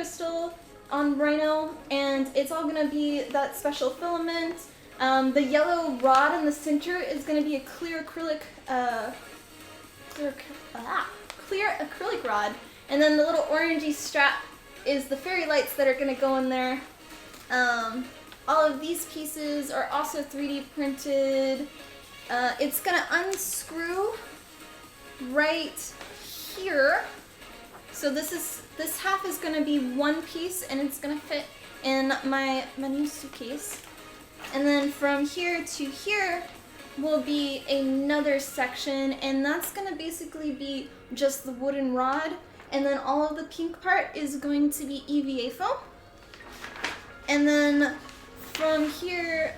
crystal on Rhino, and it's all gonna be that special filament. The yellow rod in the center is gonna be a clear acrylic, clear acrylic rod, and then the little orangey strap is the fairy lights that are gonna go in there. All of these pieces are also 3D printed. It's gonna unscrew right here. So this half is gonna be one piece, and it's gonna fit in my new suitcase. And then from here to here will be another section, and that's gonna basically be just the wooden rod. And then all of the pink part is going to be EVA foam. And then from here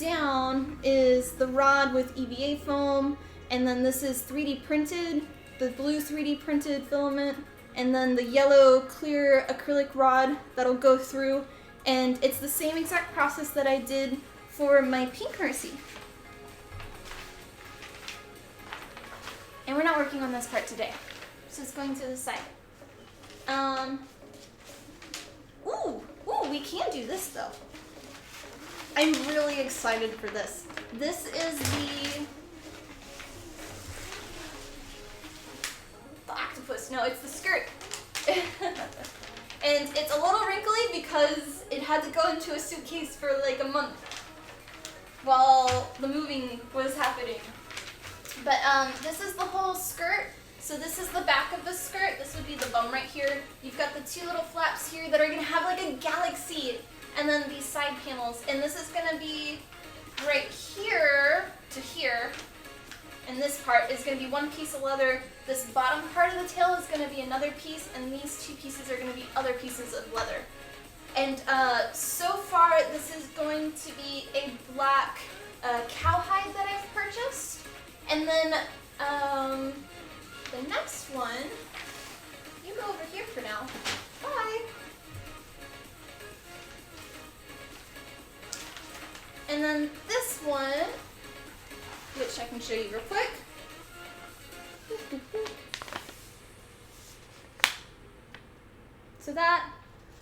down is the rod with EVA foam, and then this is 3D printed, the blue 3D printed filament, and then the yellow clear acrylic rod that'll go through, and it's the same exact process that I did for my pink Mercy. And we're not working on this part today, so it's going to the side. Ooh, we can do this though. I'm really excited for this. This is the octopus. No, it's the skirt. And it's a little wrinkly because it had to go into a suitcase for like a month while the moving was happening. But this is the whole skirt. So this is the back of the skirt. This would be the bum right here. You've got the two little flaps here that are gonna have like a galaxy, and then these side panels. And this is gonna be right here to here. And this part is gonna be one piece of leather. This bottom part of the tail is gonna be another piece, and these two pieces are gonna be other pieces of leather. And so far, this is going to be a black cowhide that I've purchased. And then the next one, you go over here for now. Bye. And then this one, which I can show you real quick. So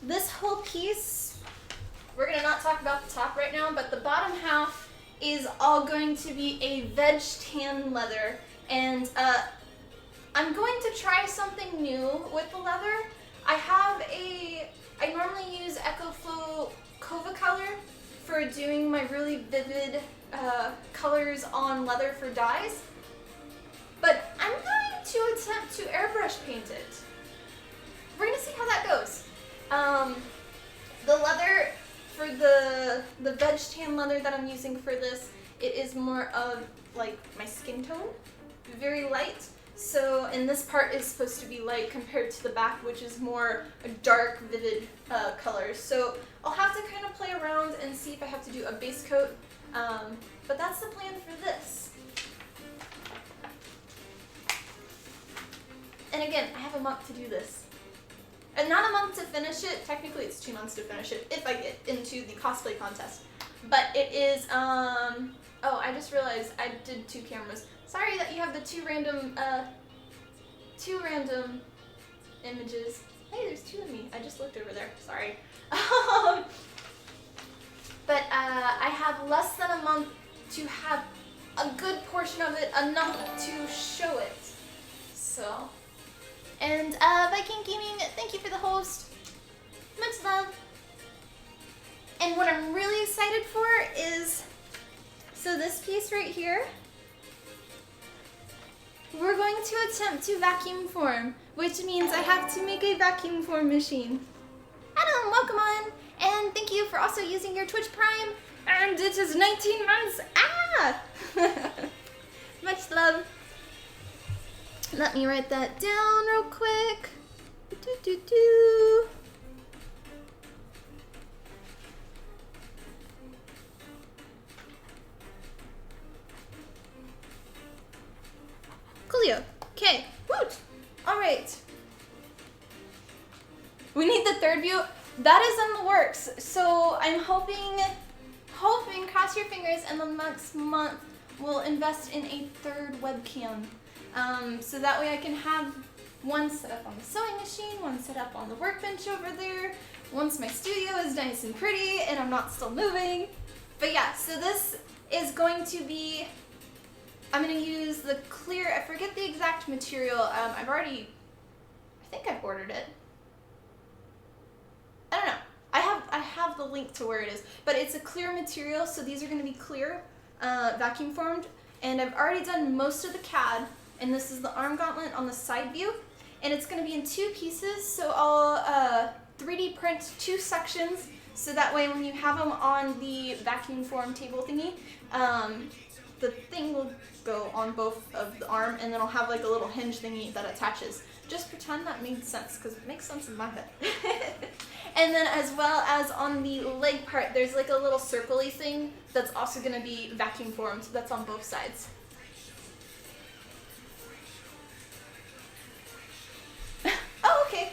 this whole piece, we're gonna not talk about the top right now, but the bottom half is all going to be a veg tan leather. And I'm going to try something new with the leather. I normally use EcoFlow Kova color for doing my really vivid colors on leather for dyes. But I'm going to attempt to airbrush paint it. We're gonna see how that goes. The leather for the veg tan leather that I'm using for this, it is more of like my skin tone, very light. So, and this part is supposed to be light compared to the back, which is more a dark, vivid colors. So I'll have to kind of play around and see if I have to do a base coat. But that's the plan for this. And again, I have a month to do this. And not a month to finish it. Technically, it's 2 months to finish it if I get into the cosplay contest. But it is, oh, I just realized I did 2 cameras. Sorry that you have the two random images. Hey, there's 2 of me. I just looked over there. Sorry. But I have less than a month to have a good portion of it, enough to show it. So, and Viking Gaming, thank you for the host. Much love. And what I'm really excited for is, so this piece right here, we're going to attempt to vacuum form, which means I have to make a vacuum form machine. Adam, welcome on, and thank you for also using your Twitch Prime, and it is 19 months, Much love. Let me write that down real quick. Coolio. Okay. Woot. All right. We need the third view. That is in the works. So I'm hoping, cross your fingers, and the next month we'll invest in a third webcam. So that way I can have One set up on the sewing machine, one set up on the workbench over there. Once my studio is nice and pretty and I'm not still moving. But yeah, so this is going to be, I'm going to use the clear, I forget the exact material. I think I've ordered it. I don't know. I have the link to where it is, but it's a clear material, so these are going to be clear, vacuum formed, and I've already done most of the CAD, and this is the arm gauntlet on the side view, and it's going to be in 2 pieces, so I'll 3D print 2 sections, so that way when you have them on the vacuum form table thingy, the thing will go on both of the arm, and then I'll have like a little hinge thingy that attaches. Just pretend that made sense, because it makes sense in my head. And then as well as on the leg part, there's like a little circle-y thing that's also going to be vacuum formed. That's on both sides. Oh, okay.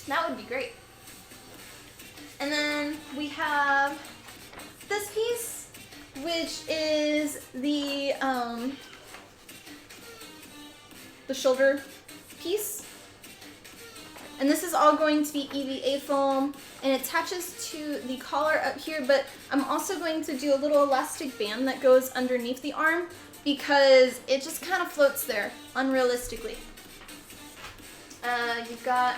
That would be great. And then we have this piece, which is the shoulder piece. And this is all going to be EVA foam, and it attaches to the collar up here, but I'm also going to do a little elastic band that goes underneath the arm because it just kind of floats there, unrealistically. You've got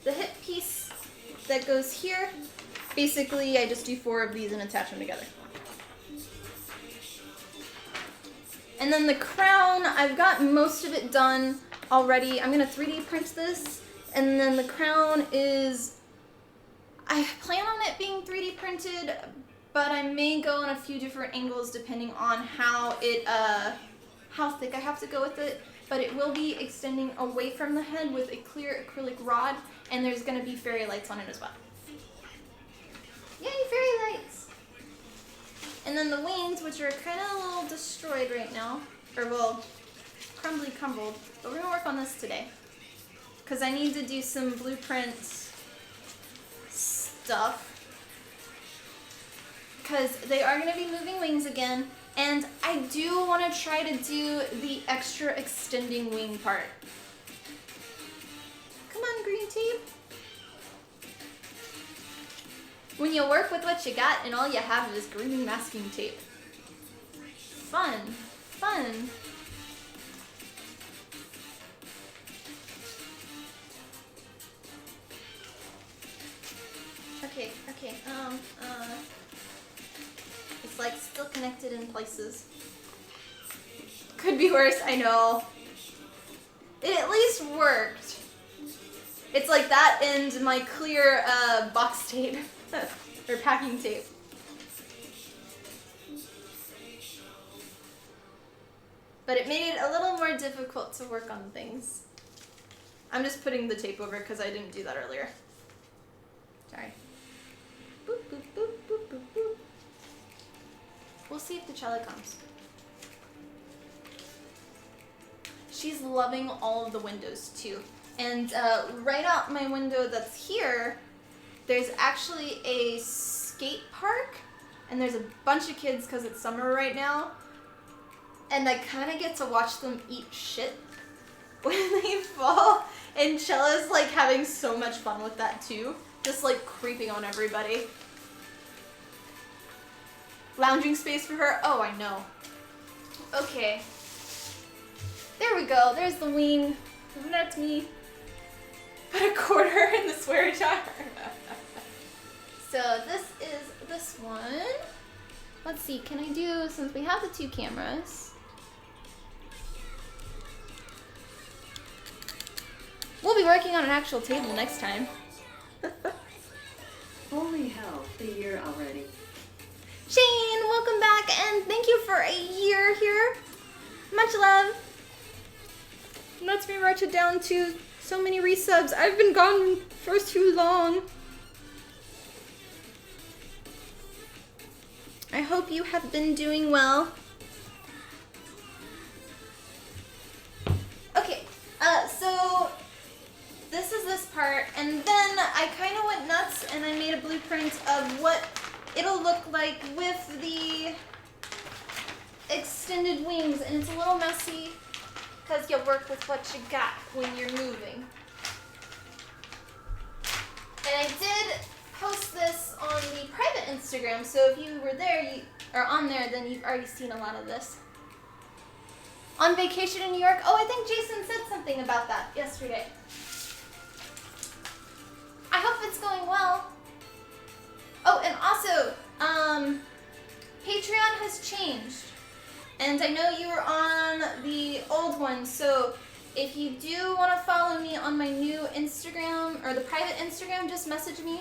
the hip piece that goes here. Basically, I just do 4 of these and attach them together. And then the crown, I've got most of it done already. I'm gonna 3D print this, and then the crown is, I plan on it being 3D printed, but I may go in a few different angles depending on how thick I have to go with it, but it will be extending away from the head with a clear acrylic rod, and there's gonna be fairy lights on it as well. Yay, fairy lights! And then the wings, which are kind of a little destroyed right now, or well, crumbly crumbled, but we're gonna work on this today because I need to do some blueprint stuff because they are gonna be moving wings again, and I do want to try to do the extra extending wing part. Come on, green tape. When you work with what you got and all you have is green masking tape. Fun, fun. Okay, it's like still connected in places. Could be worse, I know. It at least worked. It's like that and my clear box tape, or packing tape. But it made it a little more difficult to work on things. I'm just putting the tape over because I didn't do that earlier. Sorry. Boop, boop, boop, boop, boop, boop. We'll see if the cello comes. She's loving all of the windows too. And right out my window that's here, there's actually a skate park, and there's a bunch of kids because it's summer right now. And I kind of get to watch them eat shit when they fall. And Chella's like having so much fun with that too. Just like creeping on everybody. Lounging space for her? Oh, I know. Okay. There we go. There's the wing. Let me put a quarter in the swear jar. So this is this one. Let's see, can I do, since we have the 2 cameras. We'll be working on an actual table next time. Holy hell, a year already. Shane, welcome back, and thank you for a year here. Much love. Let's me write it down to so many resubs. I've been gone for too long. I hope you have been doing well. Okay, so this is this part, and then I kind of went nuts and I made a blueprint of what it'll look like with the extended wings, and it's a little messy, because you work with what you got when you're moving. And I did post this on the private Instagram, so if you were there, on there, then you've already seen a lot of this. On vacation in New York. Oh, I think Jason said something about that yesterday. I hope it's going well. Oh, and also, Patreon has changed. And I know you were on the old one, so if you do want to follow me on my new Instagram, or the private Instagram, just message me,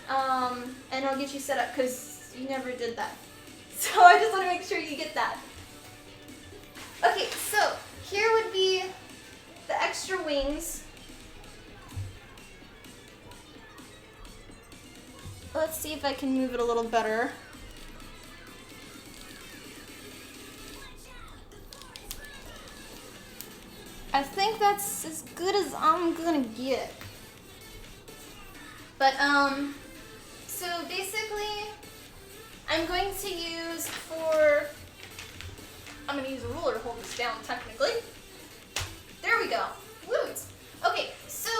and I'll get you set up, because you never did that. So I just want to make sure you get that. Okay, so here would be the extra wings. Let's see if I can move it a little better. I think that's as good as I'm gonna get. But, so basically, I'm going to use I'm gonna use a ruler to hold this down technically. There we go. Woot! Okay, so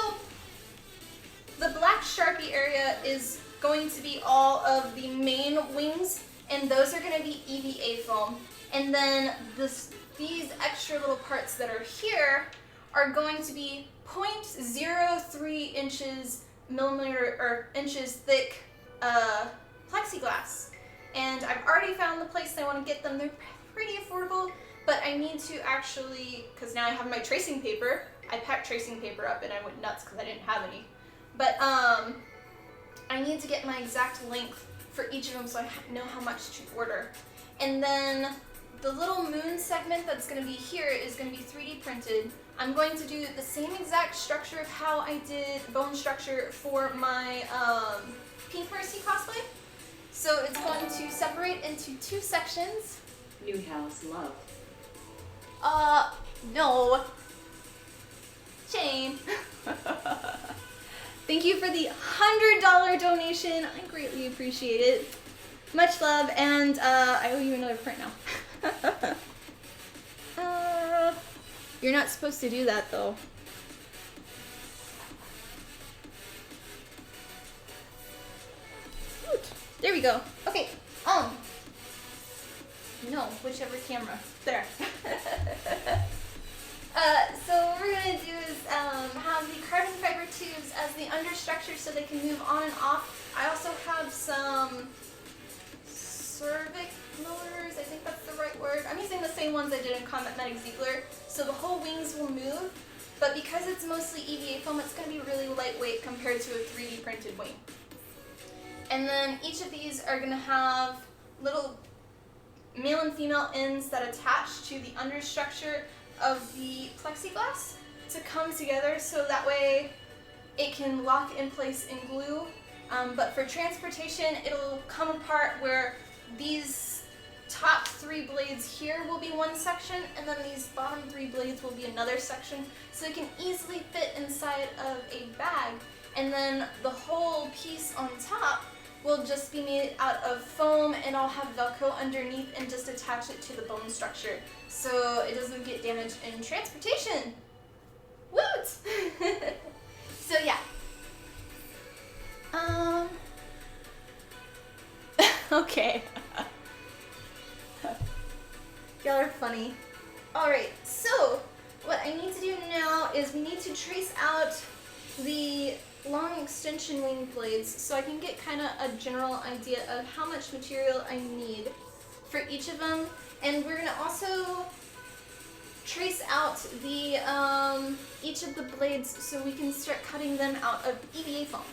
the black Sharpie area is going to be all of the main wings, and those are gonna be EVA foam. And then these extra little parts that are here are going to be 0.03 inches thick plexiglass. And I've already found the place I want to get them. They're pretty affordable, but I need to actually, because now I have my tracing paper. I packed tracing paper up and I went nuts because I didn't have any. But I need to get my exact length for each of them so I know how much to order. And then the little moon segment that's going to be here is going to be 3D printed. I'm going to do the same exact structure of how I did bone structure for my Pink Mercy cosplay. So it's going to separate into 2 sections. New house love. No. Jane. Thank you for the $100 donation. I greatly appreciate it. Much love, and I owe you another print now. You're not supposed to do that, though. There we go. Okay. No, whichever camera. There. So what we're gonna do is have the carbon fiber tubes as the understructure so they can move on and off. I also have some cervic motors, I think that's the right word. I'm using the same ones I did in Combat Medic Ziegler, so the whole wings will move, but because it's mostly EVA foam, it's going to be really lightweight compared to a 3D printed wing. And then each of these are going to have little male and female ends that attach to the understructure of the plexiglass to come together so that way it can lock in place in glue. But for transportation, it'll come apart where these top 3 blades here will be one section, and then these bottom 3 blades will be another section, so it can easily fit inside of a bag. And then the whole piece on top will just be made out of foam, and I'll have Velcro underneath and just attach it to the bone structure so it doesn't get damaged in transportation. Woot! So yeah. Okay. Y'all are funny. Alright, so what I need to do now is we need to trace out the long extension wing blades so I can get kind of a general idea of how much material I need for each of them. And we're going to also trace out the each of the blades so we can start cutting them out of EVA foam.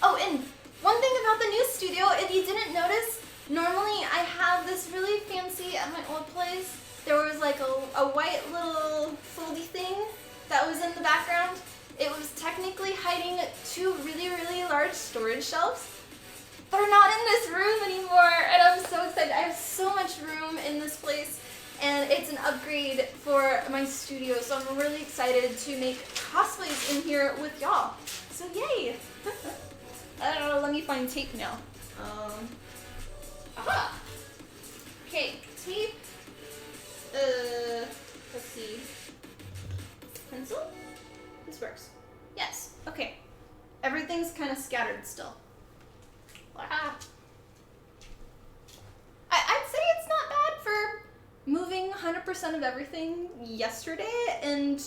Oh, and one thing about the new studio, if you didn't notice, normally I have this really fancy, at my old place, there was like a white little foldy thing that was in the background. It was technically hiding 2 really, really large storage shelves. They're not in this room anymore, and I'm so excited. I have so much room in this place, and it's an upgrade for my studio, so I'm really excited to make cosplays in here with y'all. So yay! I don't know, let me find tape now. Aha! Okay, tape. let's see. Pencil? This works. Yes, okay. Everything's kind of scattered still. Ah. I'd say it's not bad for moving 100% of everything yesterday and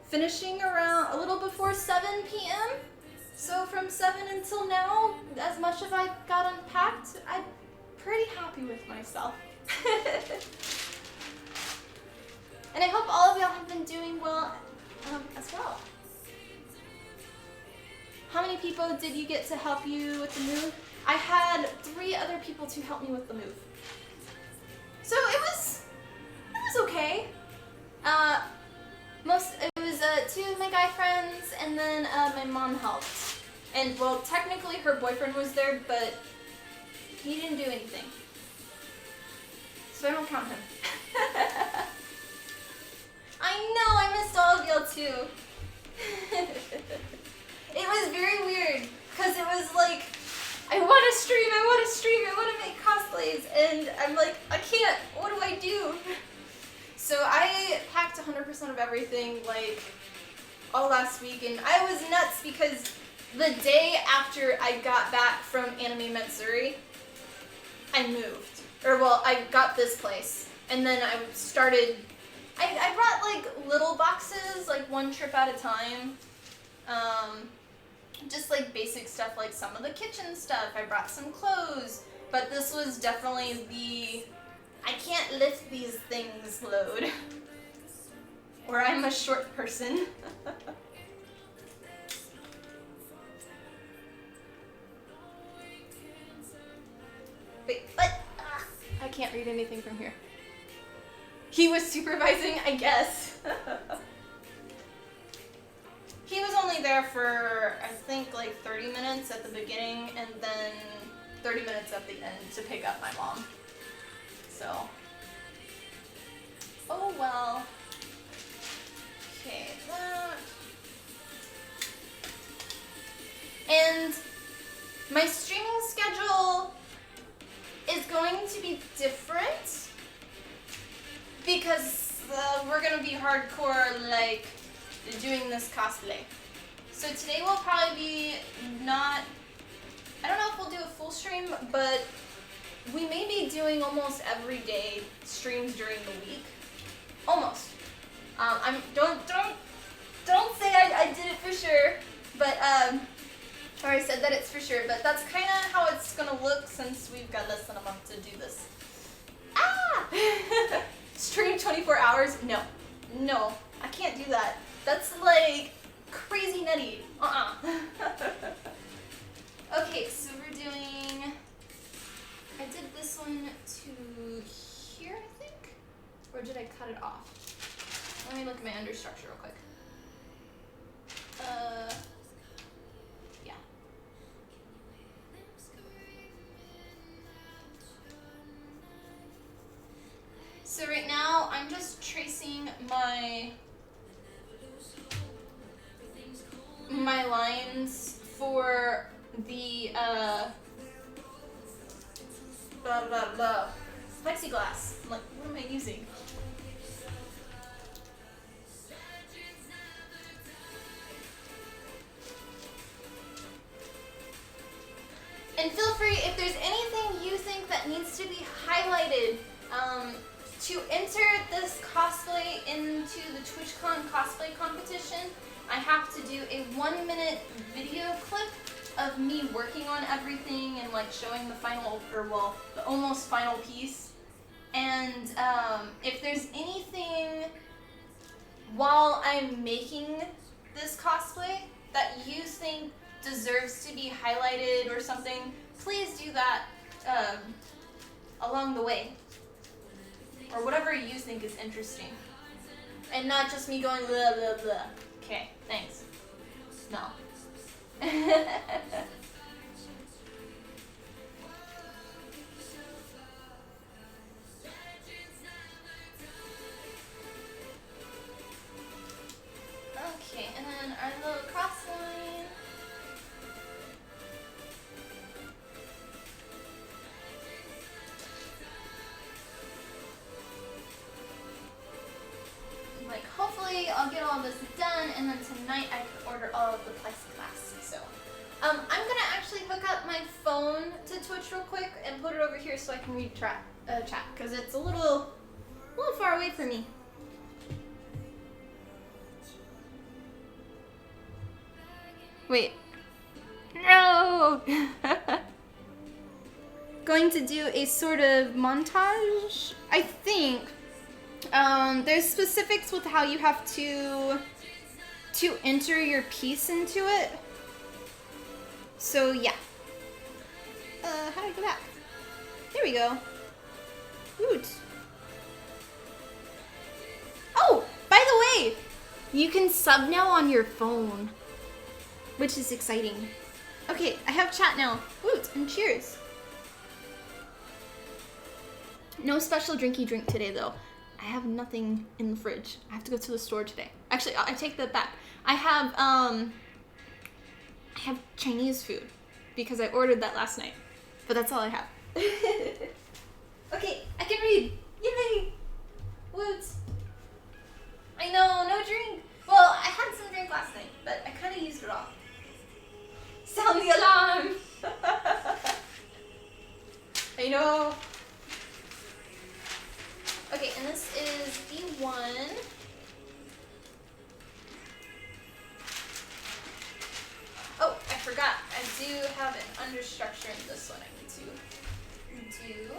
finishing around a little before 7 p.m. So from 7 until now, as much as I got unpacked, I'm pretty happy with myself. And I hope all of y'all have been doing well as well. How many people did you get to help you with the move? I had 3 other people to help me with the move. So it was okay. It was 2 of my guy friends, and then my mom helped. And well, technically her boyfriend was there, but he didn't do anything. So I don't count him. I know, I missed all of y'all too. It was very weird, because it was like, I want to stream, I want to make cosplays, and I'm like, I can't, what do I do? So I packed 100% of everything, like, all last week, and I was nuts because the day after I got back from Anime Matsuri, I moved. Or, well, I got this place, and then I started, I brought, like, little boxes, like, 1 trip at a time. Just, like, basic stuff, like some of the kitchen stuff. I brought some clothes, but this was definitely the I can't lift these things load. Or I'm a short person. Wait, what? Ah, I can't read anything from here. He was supervising, I guess. He was only there for, I think, like 30 minutes at the beginning and then 30 minutes at the end to pick up my mom. So, oh well. Okay, that. And my streaming schedule is going to be different because we're gonna be hardcore, like, doing this cosplay. So today will probably be not, I don't know if we'll do a full stream, but we may be doing almost every day streams during the week. Almost. Don't say I did it for sure, but or I said that it's for sure, but that's kind of how it's gonna look since we've got less than a month to do this. Ah! Stream 24 hours? No, I can't do that. That's like crazy nutty. Okay, so we're doing, I did this one to here, I think? Or did I cut it off? Let me look at my understructure real quick. Yeah. So right now, I'm just tracing my lines for the plexiglass. I'm like, what am I using? And feel free, if there's anything you think that needs to be highlighted, to enter this cosplay into the TwitchCon cosplay competition, I have to do a 1-minute video clip of me working on everything and like showing the final, or well, the almost final piece. And if there's anything while I'm making this cosplay that you think deserves to be highlighted or something, please do that along the way. Or whatever you think is interesting. And not just me going blah blah blah. Okay, thanks. No. Okay, and then our little cross line. and then tonight I can order all of the plexiglass. So, I'm gonna actually hook up my phone to Twitch real quick and put it over here so I can read chat, because it's a little far away from me. Wait. No! Going to do a sort of montage, I think. There's specifics with how you have to enter your piece into it. So yeah. How do I go back? There we go. Woot. Oh, by the way, you can sub now on your phone, which is exciting. Okay, I have chat now. Woot, and cheers. No special drinky drink today though. I have nothing in the fridge. I have to go to the store today. Actually, I take that back. I have Chinese food because I ordered that last night. But that's all I have. Okay, I can read. Yay! Woot. I know, no drink. Well, I had some drink last night, but I kind of used it all. Sound the alarm! I know. Okay, and this is the one. Oh, I forgot. I do have an under structure in this one I need to do.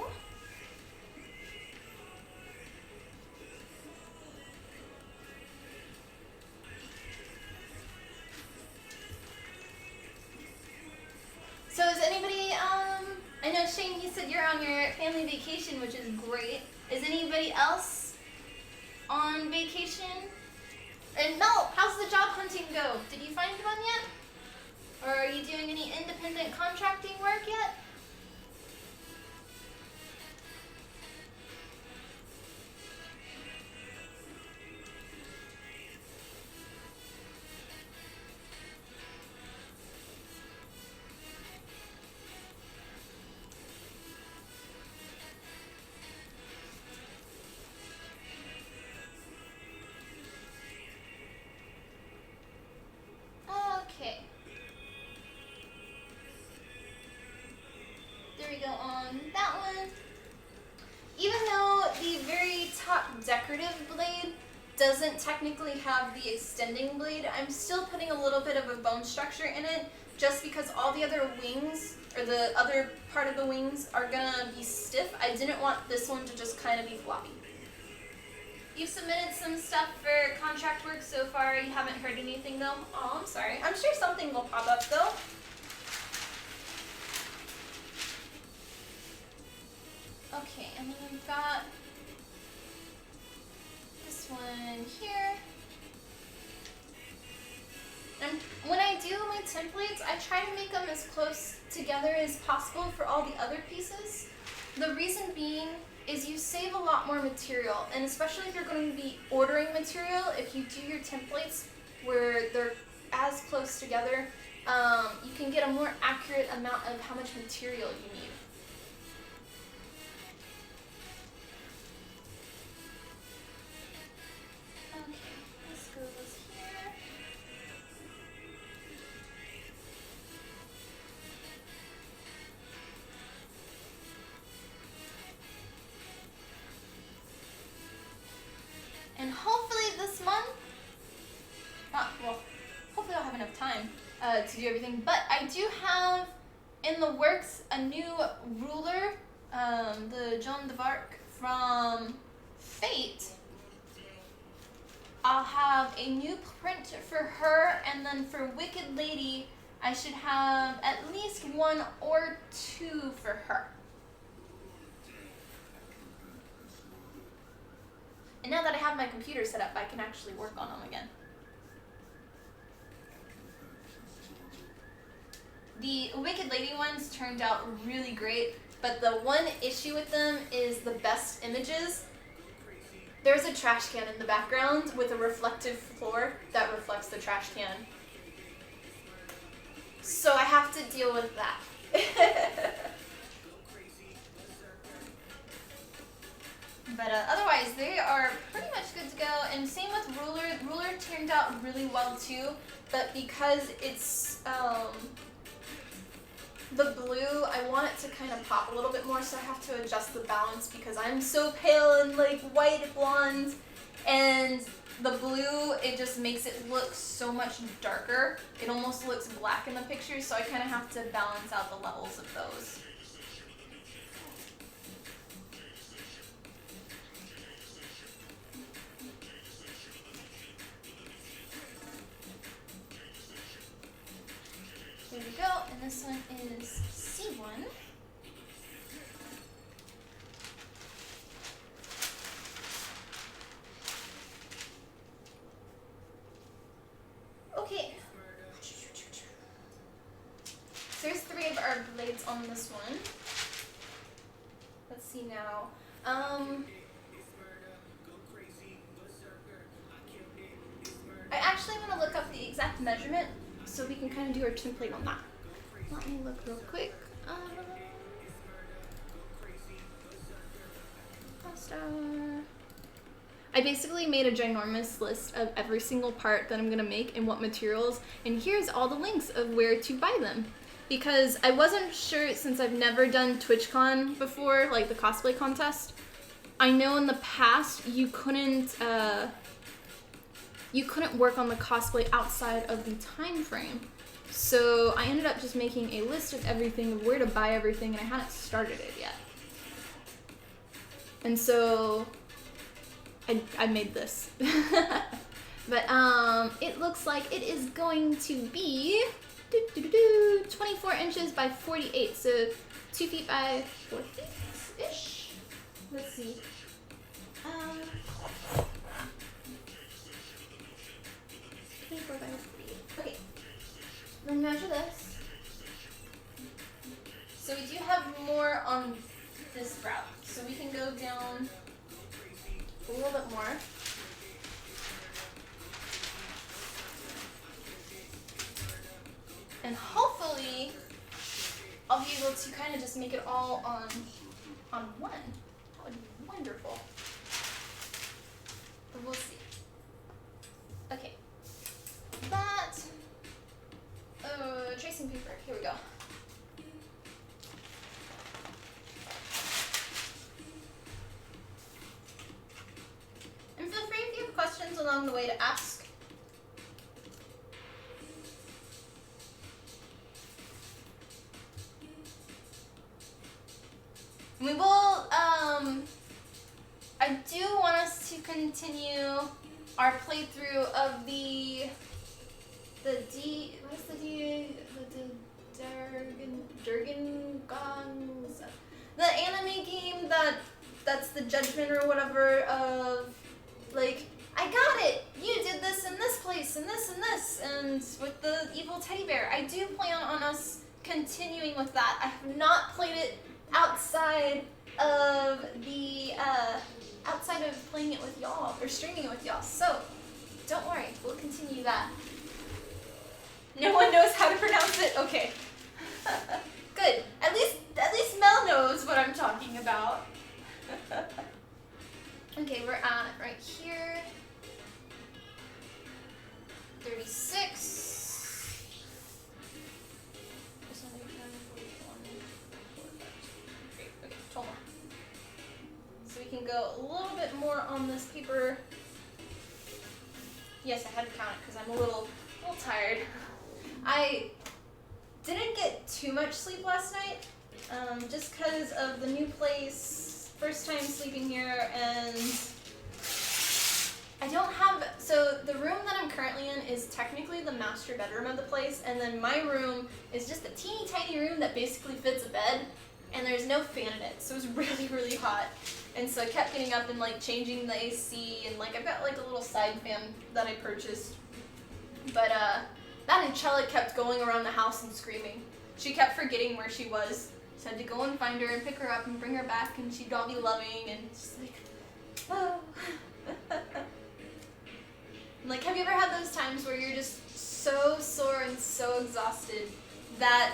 So is anybody, I know Shane, you said you're on your family vacation, which is great. Is anybody else on vacation? And Mel, how's the job hunting go? Did you find one yet? Or are you doing any independent contracting work yet? Okay. There we go on that one. Even though the very top decorative blade doesn't technically have the extending blade, I'm still putting a little bit of a bone structure in it just because all the other wings, or the other part of the wings, are gonna be stiff. I didn't want this one to just kind of be floppy. You've submitted some stuff for contract work so far. You haven't heard anything though? Oh, I'm sorry. I'm sure something will pop up though. Okay, and then we've got this one here. And when I do my templates, I try to make them as close together as possible for all the other pieces. The reason being is you save a lot more material, and especially if you're going to be ordering material, if you do your templates where they're as close together, you can get a more accurate amount of how much material you need. Okay, this goes here. And hopefully this month, hopefully I'll have enough time to do everything, but I do have in the works a new ruler, the Joan of Arc from Fate. I'll have a new print for her, and then for Wicked Lady, I should have at least one or two for her. And now that I have my computer set up, I can actually work on them again. The Wicked Lady ones turned out really great, but the one issue with them is the best images. There's a trash can in the background with a reflective floor that reflects the trash can. So I have to deal with that. But otherwise, they are pretty much good to go. And same with Ruler. Ruler turned out really well too, but because it's the blue, I want it to kind of pop a little bit more, so I have to adjust the balance because I'm so pale and like white blonde, and the blue, it just makes it look so much darker. It almost looks black in the picture, so I kind of have to balance out the levels of those. There we go, and this one is C1. Okay. So there's 3 of our blades on this one. Let's see now. I actually want to look up the exact measurement so we can kind of do our template on that. Let me look real quick. I basically made a ginormous list of every single part that I'm gonna make and what materials, and here's all the links of where to buy them. Because I wasn't sure, since I've never done TwitchCon before, like the cosplay contest. I know in the past you couldn't work on the cosplay outside of the time frame. So I ended up just making a list of everything, of where to buy everything, and I hadn't started it yet. And so I made this. But it looks like it is going to be 24 inches by 48, so 2 feet by 4 feet-ish. Let's see. 24 by 48. Okay. Then measure this. So we do have more on this route, so we can go down a little bit more. And hopefully I'll be able to kind of just make it all on one. That would be wonderful. But we'll see. Okay. That tracing paper. Here we go. And feel free if you have questions along the way to ask. We will, I do want us to continue our playthrough of the Durgan Gongs, the anime game that's the judgment or whatever of, like, I got it! You did this in this place, and this, and with the evil teddy bear. I do plan on us continuing with that. I have not played it outside of playing it with y'all, or streaming it with y'all, so don't worry, we'll continue that. No one knows how to pronounce it? Okay. Good. At least Mel knows what I'm talking about. Okay, we're at right here. 36. Okay, 12 more. So we can go a little bit more on this paper. Yes, I had to count it because I'm a little tired. I didn't get too much sleep last night, just because of the new place, first time sleeping here, and I don't have, so the room that I'm currently in is technically the master bedroom of the place, and then my room is just a teeny tiny room that basically fits a bed, and there's no fan in it, so it's really, really hot. And so I kept getting up and like changing the AC, and like I've got like a little side fan that I purchased. But that Anchella kept going around the house and screaming. She kept forgetting where she was. So I had to go and find her and pick her up and bring her back, and she'd all be loving and just like, oh. Like, have you ever had those times where you're just so sore and so exhausted that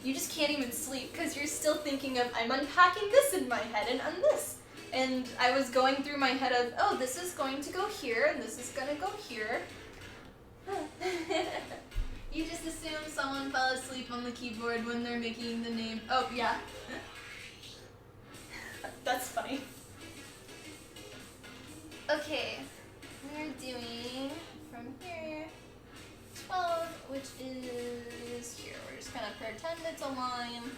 you just can't even sleep because you're still thinking of, I'm unpacking this in my head and this. And I was going through my head of, oh, this is going to go here, and this is going to go here. You just assume someone fell asleep on the keyboard when they're making the name. Oh, yeah. That's funny. Okay, we're doing from here 12, which is here. We're just gonna pretend it's a line.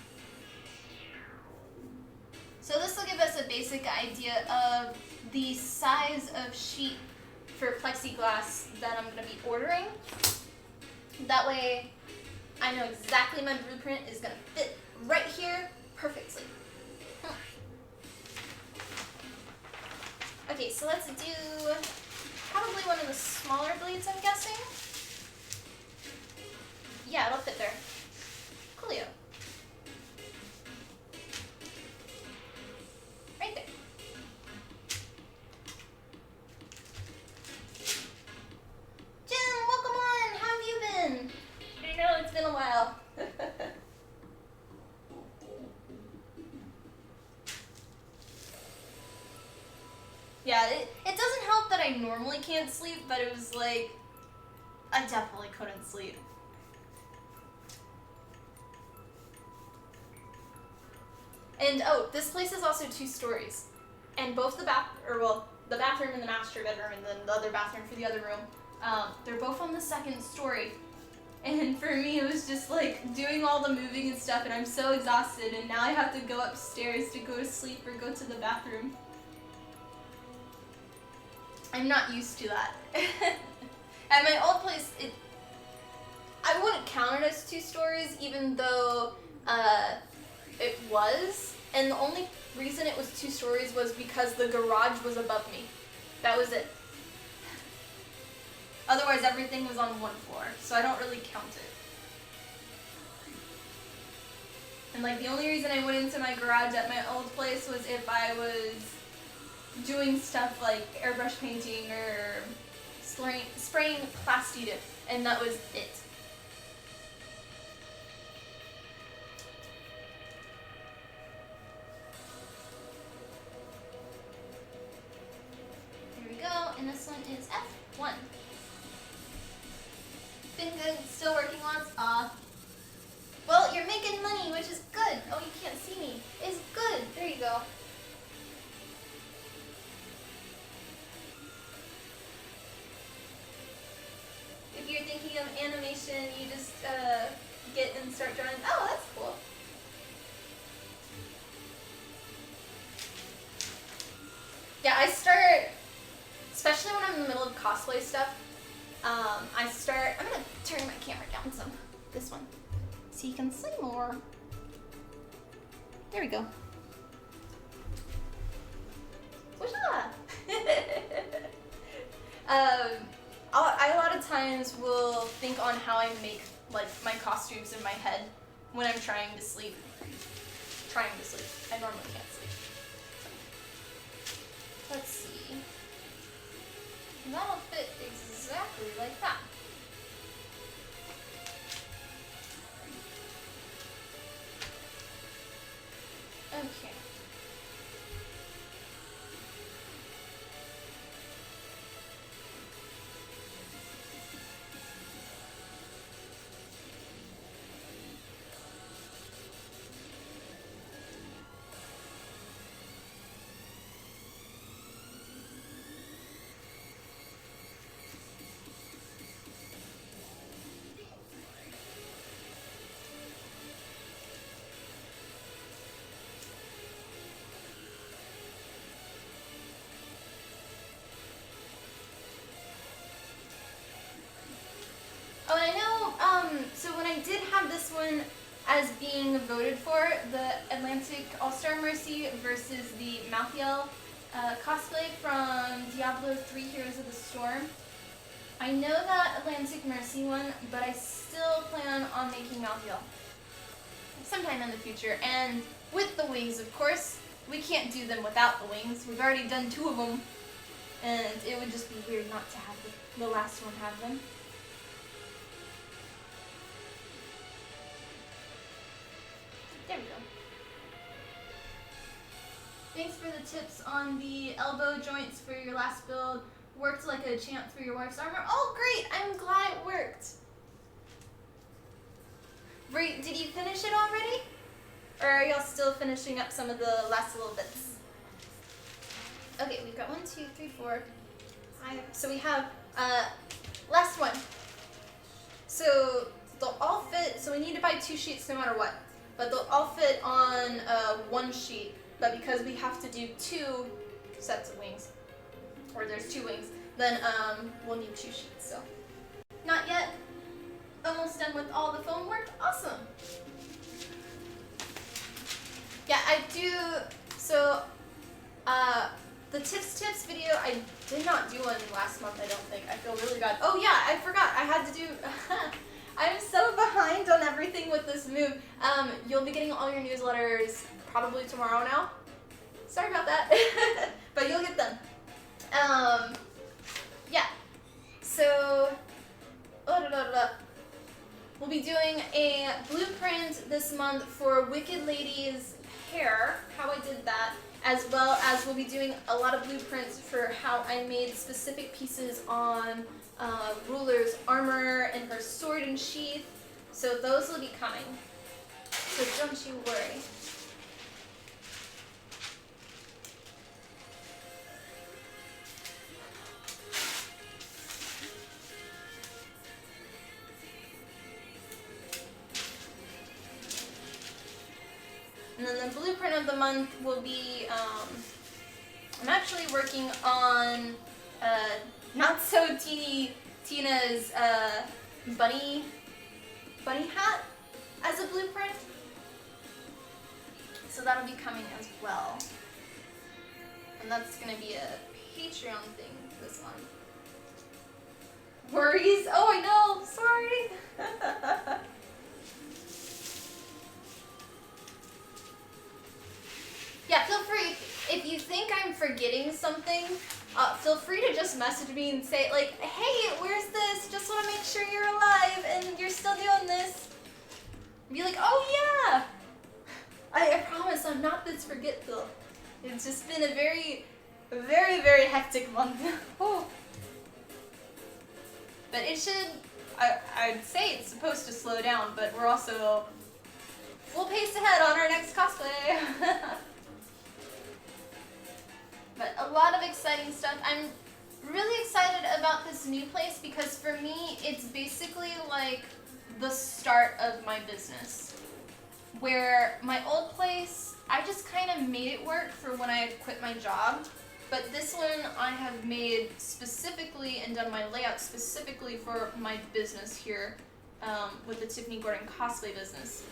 So this will give us a basic idea of the size of sheet for plexiglass that I'm gonna be ordering. That way, I know exactly my blueprint is gonna fit right here perfectly. Okay, so let's do probably one of the smaller blades, I'm guessing. Yeah, it'll fit there. Coolio. Right there. Jim, welcome on! How have you been? I know, it's been a while. Yeah, it doesn't help that I normally can't sleep, but it was like, I definitely couldn't sleep. And oh, this place is also 2 stories. And both the the bathroom and the master bedroom and then the other bathroom for the other room, they're both on the 2nd story. And for me, it was just like doing all the moving and stuff, and I'm so exhausted, and now I have to go upstairs to go to sleep or go to the bathroom. I'm not used to that. At my old place, I wouldn't count it as 2 stories, even though it was. And the only reason it was 2 stories was because the garage was above me. That was it. Otherwise, everything was on 1 floor, so I don't really count it. And like the only reason I went into my garage at my old place was if I was doing stuff like airbrush painting or spraying plasti dip, and that was it. There we go, and this one is F1. Been good, still working lots. Well, you're making money, which is good. Oh, you can't see me. It's good. There you go. If you're thinking of animation, you just get and start drawing. Oh, that's cool. Yeah, I start, especially when I'm in the middle of cosplay stuff, I'm gonna turn my camera down some, this one, so you can see more. There we go. Whatcha? I a lot of times will think on how I make like my costumes in my head when I'm trying to sleep. I normally can't sleep. Let's see. And that'll fit exactly like that. Okay. Oh, and I know, so when I did have this one as being voted for, the Atlantic All-Star Mercy versus the Malthael cosplay from Diablo 3 Heroes of the Storm, I know that Atlantic Mercy one, but I still plan on making Malthael sometime in the future. And with the wings, of course, we can't do them without the wings. We've already done 2 of them, and it would just be weird not to have the last one have them. There we go. Thanks for the tips on the elbow joints for your last build. Worked like a champ through your wife's armor. Oh, great! I'm glad it worked. Did you finish it already? Or are y'all still finishing up some of the last little bits? Okay, we've got 1, 2, 3, 4, 5. So we have last one. So they'll all fit. So we need to buy 2 sheets no matter what. But they'll all fit on 1 sheet. But because we have to do 2 sets of wings, or there's 2 wings, then we'll need 2 sheets. So not yet. Almost done with all the foam work. Awesome. Yeah, I do. So the tips video, I did not do one last month. I don't think. I feel really bad. Oh yeah, I forgot. I had to do. I'm so behind on everything with this move. You'll be getting all your newsletters probably tomorrow now. Sorry about that, but you'll get them. Yeah. So, we'll be doing a blueprint this month for Wicked Lady's hair, how I did that, as well as we'll be doing a lot of blueprints for how I made specific pieces on Ruler's armor and her sword and sheath. So those will be coming. So don't you worry. And then the blueprint of the month will be, I'm actually working on Not So Teeny Tina's bunny hat as a blueprint. So that'll be coming as well. And that's going to be a Patreon thing this month. Worries? Oh, I know. Sorry. Yeah, feel free, if you think I'm forgetting something, feel free to just message me and say, like, hey, where's this? Just want to make sure you're alive and you're still doing this. Be like, oh yeah! I promise I'm not this forgetful. It's just been a very, very, very hectic month. Oh. But it should, I'd say it's supposed to slow down, but we're also full pace ahead on our next cosplay. But a lot of exciting stuff. I'm really excited about this new place because for me, it's basically like the start of my business. Where my old place, I just kind of made it work for when I quit my job. But this one I have made specifically and done my layout specifically for my business here with the Tiffany Gordon cosplay business.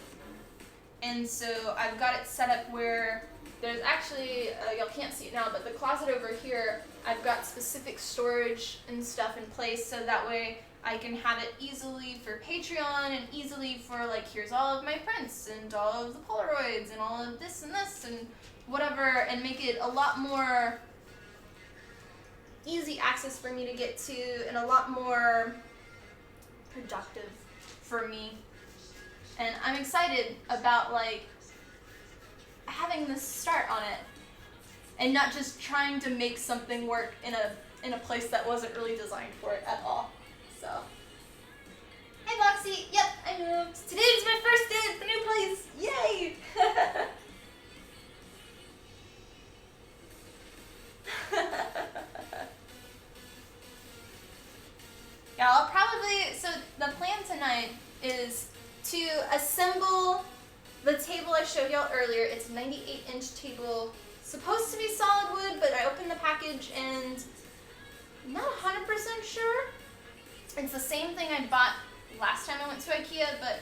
And so I've got it set up where there's actually, y'all can't see it now, but the closet over here, I've got specific storage and stuff in place so that way I can have it easily for Patreon and easily for like, here's all of my prints and all of the Polaroids and all of this and whatever, and make it a lot more easy access for me to get to and a lot more productive for me. And I'm excited about like having this start on it and not just trying to make something work in a place that wasn't really designed for it at all. So, hey Boxy, yep, I moved. Today's my first day at the new place. Yay! Yeah, I'll probably, so the plan tonight is to assemble the table I showed y'all earlier. It's a 98-inch table, supposed to be solid wood, but I opened the package and I'm not 100% sure. It's the same thing I bought last time I went to IKEA, but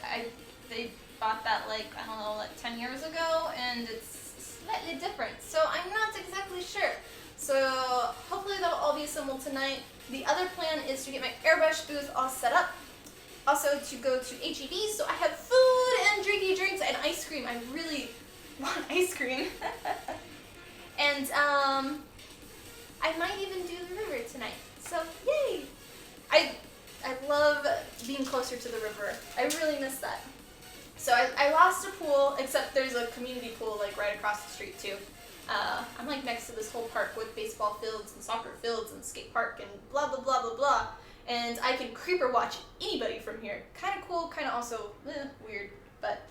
they bought that like, I don't know, like 10 years ago, and it's slightly different. So I'm not exactly sure. So hopefully that'll all be assembled tonight. The other plan is to get my airbrush booth all set up. Also to go to HEB, so I have food and drinks and ice cream. I really want ice cream. And I might even do the river tonight. So yay! I love being closer to the river. I really miss that. So I lost a pool, except there's a community pool like right across the street too. I'm like next to this whole park with baseball fields and soccer fields and skate park and blah blah blah blah blah, and I can creeper watch anybody from here. Kind of cool, kind of also weird, but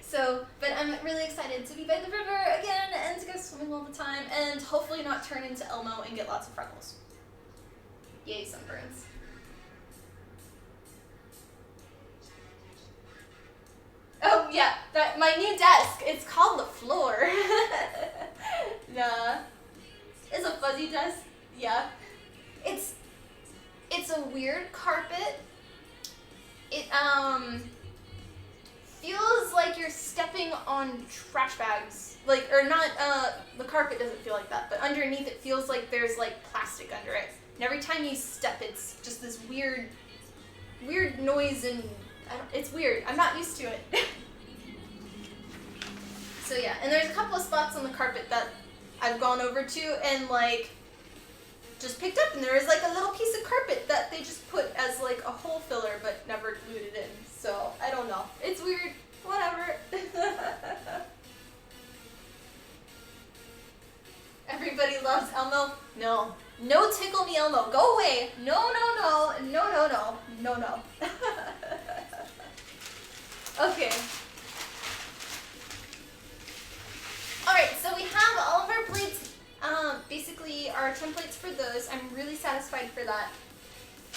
so. But I'm really excited to be by the river again and to go swimming all the time and hopefully not turn into Elmo and get lots of freckles. Yay, sunburns. Oh yeah, that my new desk. It's called the floor. Nah, it's a fuzzy desk. Yeah, it's a weird carpet. It feels like you're stepping on trash bags. Like, or not. The carpet doesn't feel like that, but underneath it feels like there's like plastic under it. And every time you step, it's just this weird noise and. It's weird. I'm not used to it. So yeah, and there's a couple of spots on the carpet that I've gone over to and like just picked up, and there is like a little piece of carpet that they just put as like a hole filler but never glued it in. So I don't know. It's weird. Whatever. Everybody loves Elmo. No. No tickle me Elmo. Go away. No, no, no. No, no, no. No, no. Okay. Alright, so we have all of our plates, basically our templates for those. I'm really satisfied for that.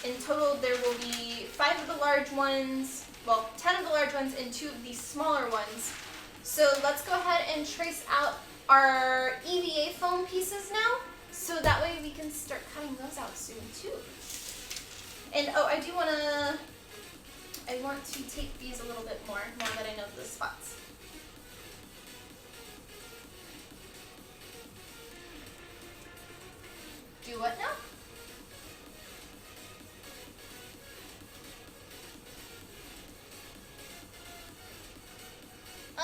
In total, there will be 5 of the large ones, well, 10 of the large ones and 2 of the smaller ones. So let's go ahead and trace out our EVA foam pieces now, so that way we can start cutting those out soon too. And oh, I want to tape these a little bit more, now that I know the spots. Do what now?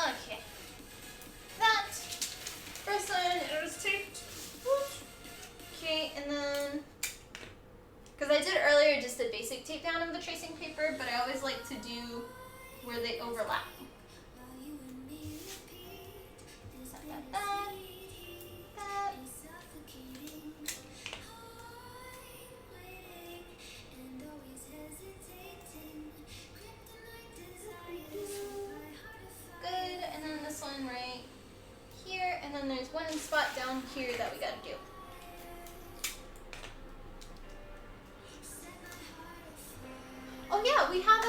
Okay. That first one is taped. Okay, and then, because I did earlier just a basic tape down of the tracing paper, but I always like to do where they overlap. That. Good, and then this one right here, and then there's one spot down here that we gotta do. Oh yeah, we have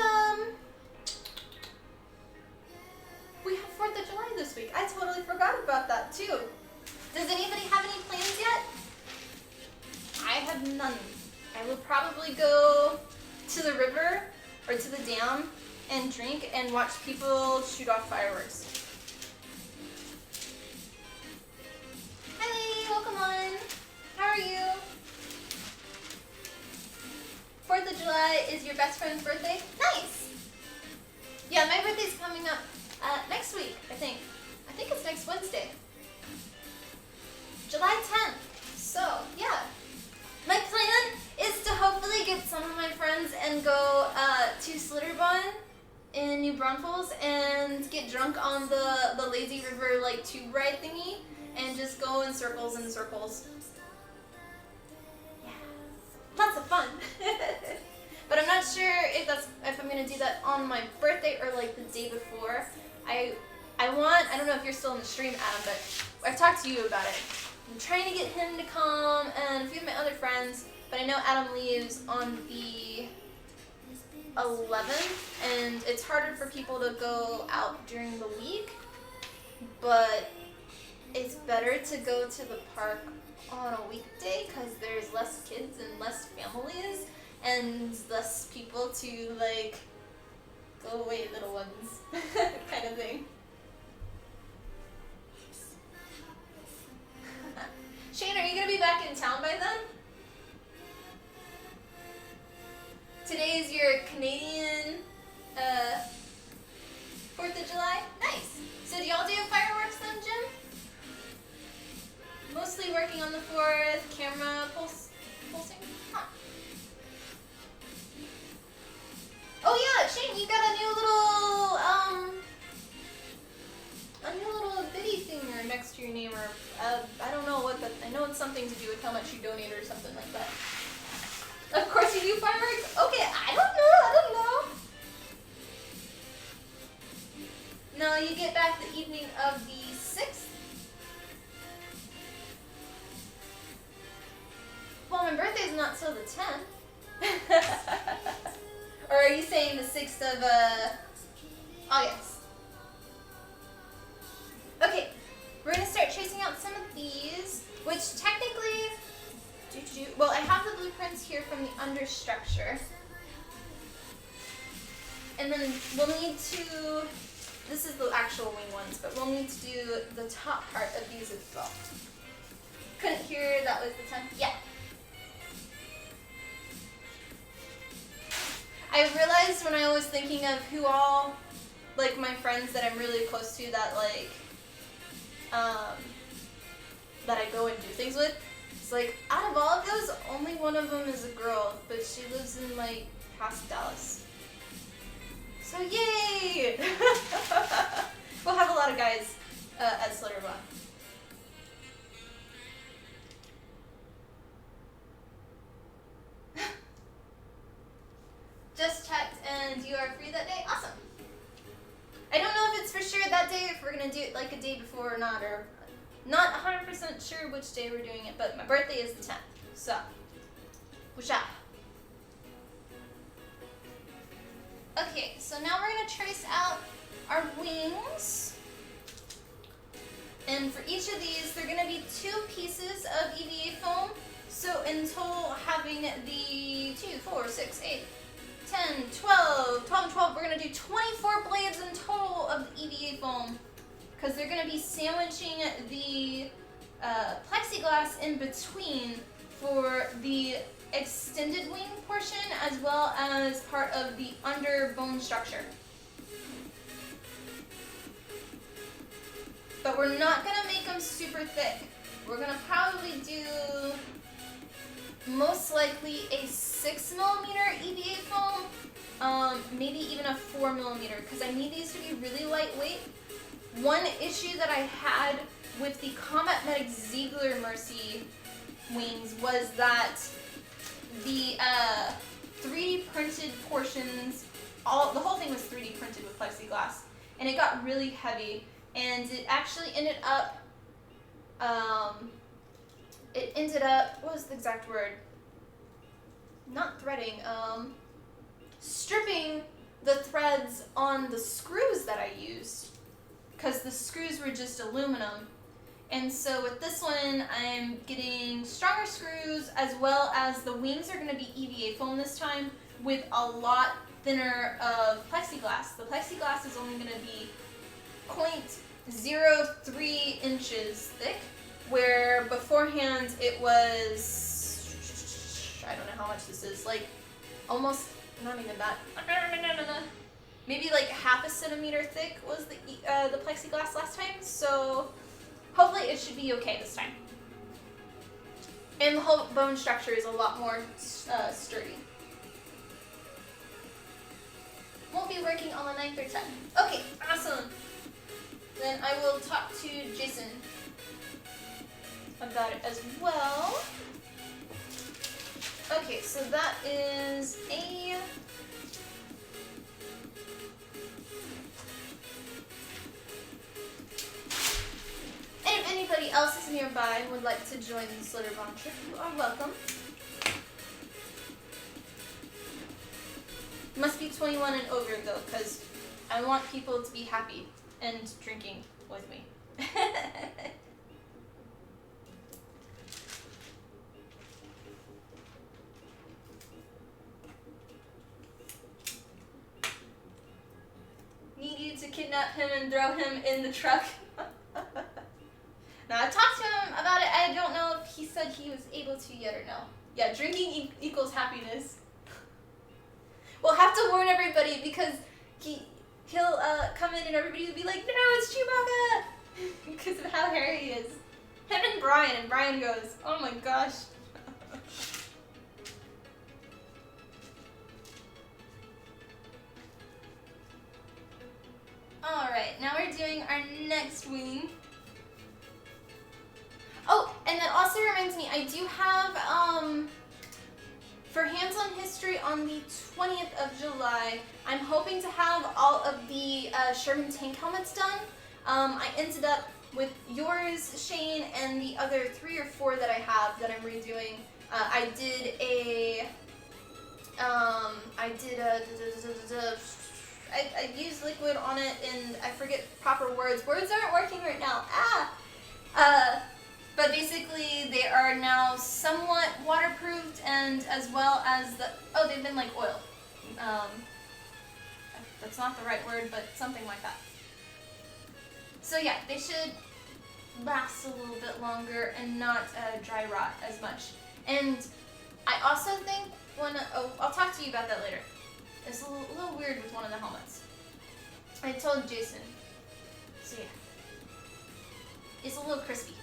4th of July this week. I totally forgot about that too. Does anybody have any plans yet? I have none. I will probably go to the river or to the dam and drink and watch people shoot off fireworks. Hi, welcome on. How are you? 4th of July is your best friend's birthday? Nice! Yeah, my birthday's coming up next week, I think. I think it's next Wednesday. July 10th. So, yeah. My plan is to hopefully get some of my friends and go to Slitterbond in New Braunfels and get drunk on the lazy river like tube ride thingy and just go in circles and circles. Yeah. Lots of fun. But I'm not sure if I'm gonna do that on my birthday or like the day before. I don't know if you're still in the stream, Adam, but I've talked to you about it. I'm trying to get him to come and a few of my other friends, but I know Adam leaves on the 11th, and it's harder for people to go out during the week, but it's better to go to the park on a weekday because there's less kids and less families and less people to like go away little ones kind of thing. Shane, are you going to be back in town by then? Today is your Canadian 4th of July? Nice. So do y'all do fireworks then, Jim? Mostly working on the 4th, camera pulsing? Huh. Oh yeah, Shane, you got a new little bitty thinger next to your name something to do with how much you donate or something like that. Of course you do fireworks? Okay, I don't know. No, you get back the evening of the 6th. Well, my birthday's not till the 10th. Or are you saying the 6th of August? Okay, we're gonna start tracing out some of these, which technically, well, I have the blueprints here from the understructure. And then we'll need to, this is the actual wing ones, but we'll need to do the top part of these as well. Couldn't hear that was the 10th? Yeah. I realized when I was thinking of who all, like my friends that I'm really close to that like, that I go and do things with, it's like, out of all of those, only one of them is a girl, but she lives in like past Dallas. So yay! We'll have a lot of guys at Slitterbot. Just checked and you are free that day? Awesome. I don't know if it's for sure that day, if we're going to do it like a day before or not, or not 100% sure which day we're doing it, but my birthday is the 10th, so, what's up? Okay, so now we're going to trace out our wings, and for each of these, they're going to be 2 pieces of EVA foam, so in total having the 2, 4, 6, 8, 10, 12, 12, we're going to do 24 blades in total of the EVA foam, because they're going to be sandwiching the plexiglass in between for the extended wing portion as well as part of the under bone structure. But we're not going to make them super thick. We're going to probably do most likely a 6mm EVA foam, maybe even a 4mm, because I need these to be really lightweight. One issue that I had with the Combat Medic Ziegler Mercy wings was that the 3D printed portions, the whole thing was 3D printed with plexiglass, and it got really heavy, and it actually ended up, what was the exact word? Not threading, stripping the threads on the screws that I used, because the screws were just aluminum. And so with this one, I'm getting stronger screws, as well as the wings are going to be EVA foam this time with a lot thinner of plexiglass. The plexiglass is only going to be 0.03 inches thick, where beforehand it was, I don't know how much this is, like almost, not even that, maybe like ½ centimeter thick was the plexiglass last time, so hopefully it should be okay this time. And the whole bone structure is a lot more sturdy. Won't be working on the 9th or 10th. Okay, awesome. Then I will talk to Jason about it as well. Okay, so that is a... And if anybody else is nearby and would like to join the Slitterbond trip, you are welcome. Must be 21 and over though, because I want people to be happy and drinking with me. Need you to kidnap him and throw him in the truck. Now, I talked to him about it. I don't know if he said he was able to yet or no. Yeah, drinking equals happiness. We'll have to warn everybody because he'll come in and everybody will be like, no, it's Chewbacca! Because of how hairy he is. Him and Brian goes, oh my gosh. Alright, now we're doing our next wing. Oh, And that also reminds me, I do have, for hands-on history on the 20th of July, I'm hoping to have all of the Sherman tank helmets done. I ended up with yours, Shane, and the other 3 or 4 that I have that I'm redoing. I used liquid on it, and I forget proper words. Words aren't working right now. But basically, they are now somewhat waterproofed, and as well as they've been like oiled. That's not the right word, but something like that. So yeah, they should last a little bit longer and not dry rot as much. And I also think I'll talk to you about that later. It's a little weird with one of the helmets. I told Jason. So yeah. It's a little crispy.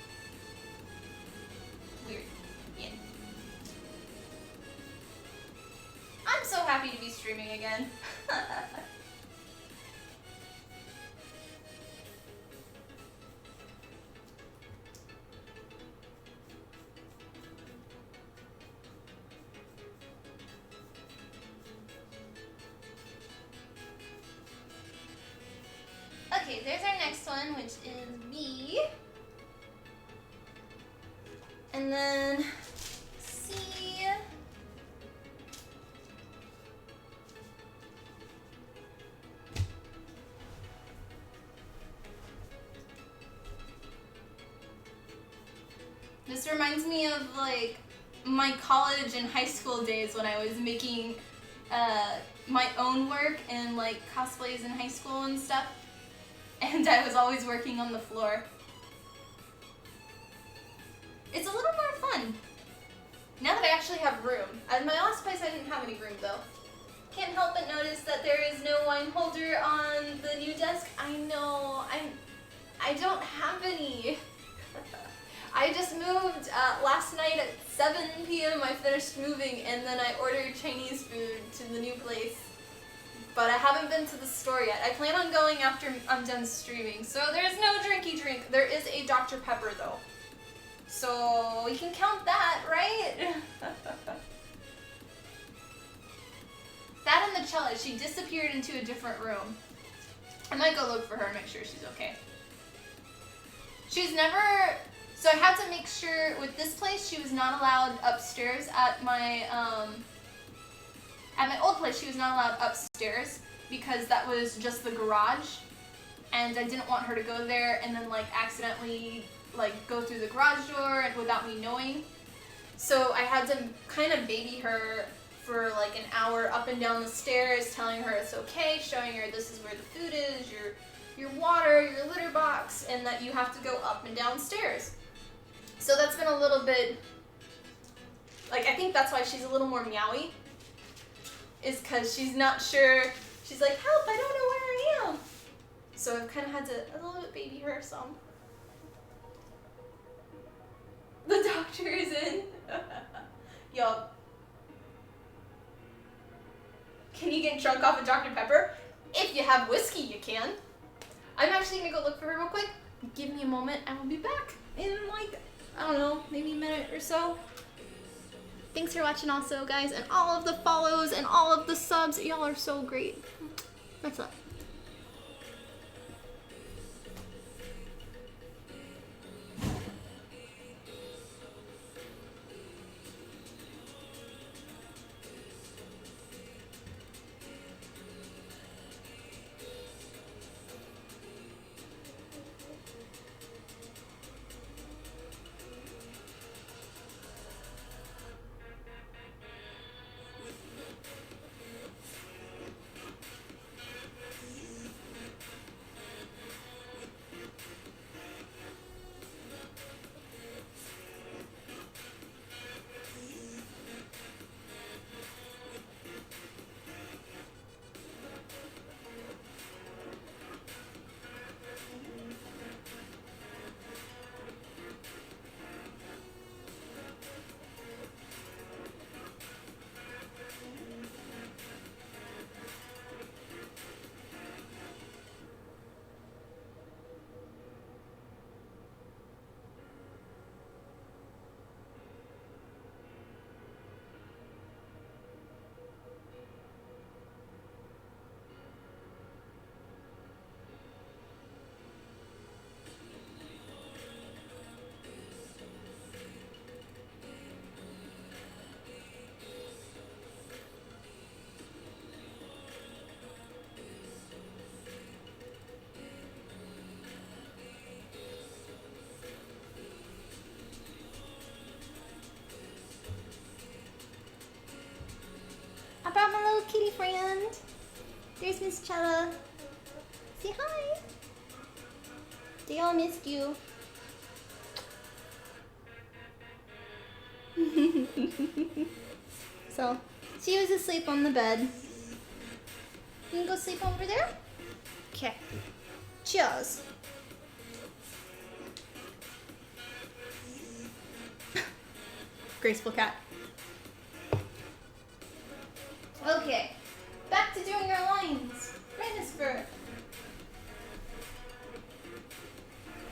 Weird. Yeah. I'm so happy to be streaming again. Okay, there's our next one, which is B. And then C. This reminds me of like my college and high school days when I was making my own work and like cosplays in high school and stuff. And I was always working on the floor. It's a little more fun. Now that I actually have room. At my last place I didn't have any room though. Can't help but notice that there is no wine holder on the new desk. I know, I don't have any. I just moved last night at 7 p.m. I finished moving, and then I ordered Chinese food to the new place. But I haven't been to the store yet. I plan on going after I'm done streaming. So there's no drinky drink. There is a Dr. Pepper though. So you can count that, right? That and the cellist, she disappeared into a different room. I might go look for her and make sure she's okay. She's never, so I had to make sure with this place she was not allowed upstairs at my old place. She was not allowed upstairs because that was just the garage, and I didn't want her to go there and then like accidentally like go through the garage door and without me knowing. So I had to kind of baby her for like an hour up and down the stairs, telling her it's okay, showing her this is where the food is, your water, your litter box, and that you have to go up and down stairs. So that's been a little bit, like I think that's why she's a little more meowy, is because she's not sure. She's like, help, I don't know where I am. So I've kind of had to a little bit baby her some. The doctor is in. Yo. Can you get drunk off of Dr. Pepper? If you have whiskey, you can. I'm actually gonna go look for her real quick. Give me a moment, I will be back in like, I don't know, maybe a minute or so. Thanks for watching also, guys, and all of the follows and all of the subs. Y'all are so great. What's up? friend. There's Miss Chella. Say hi. They all missed you. So, she was asleep on the bed. You can go sleep over there? Okay. Cheers. Graceful cat. Okay. Back to doing our lines. Register.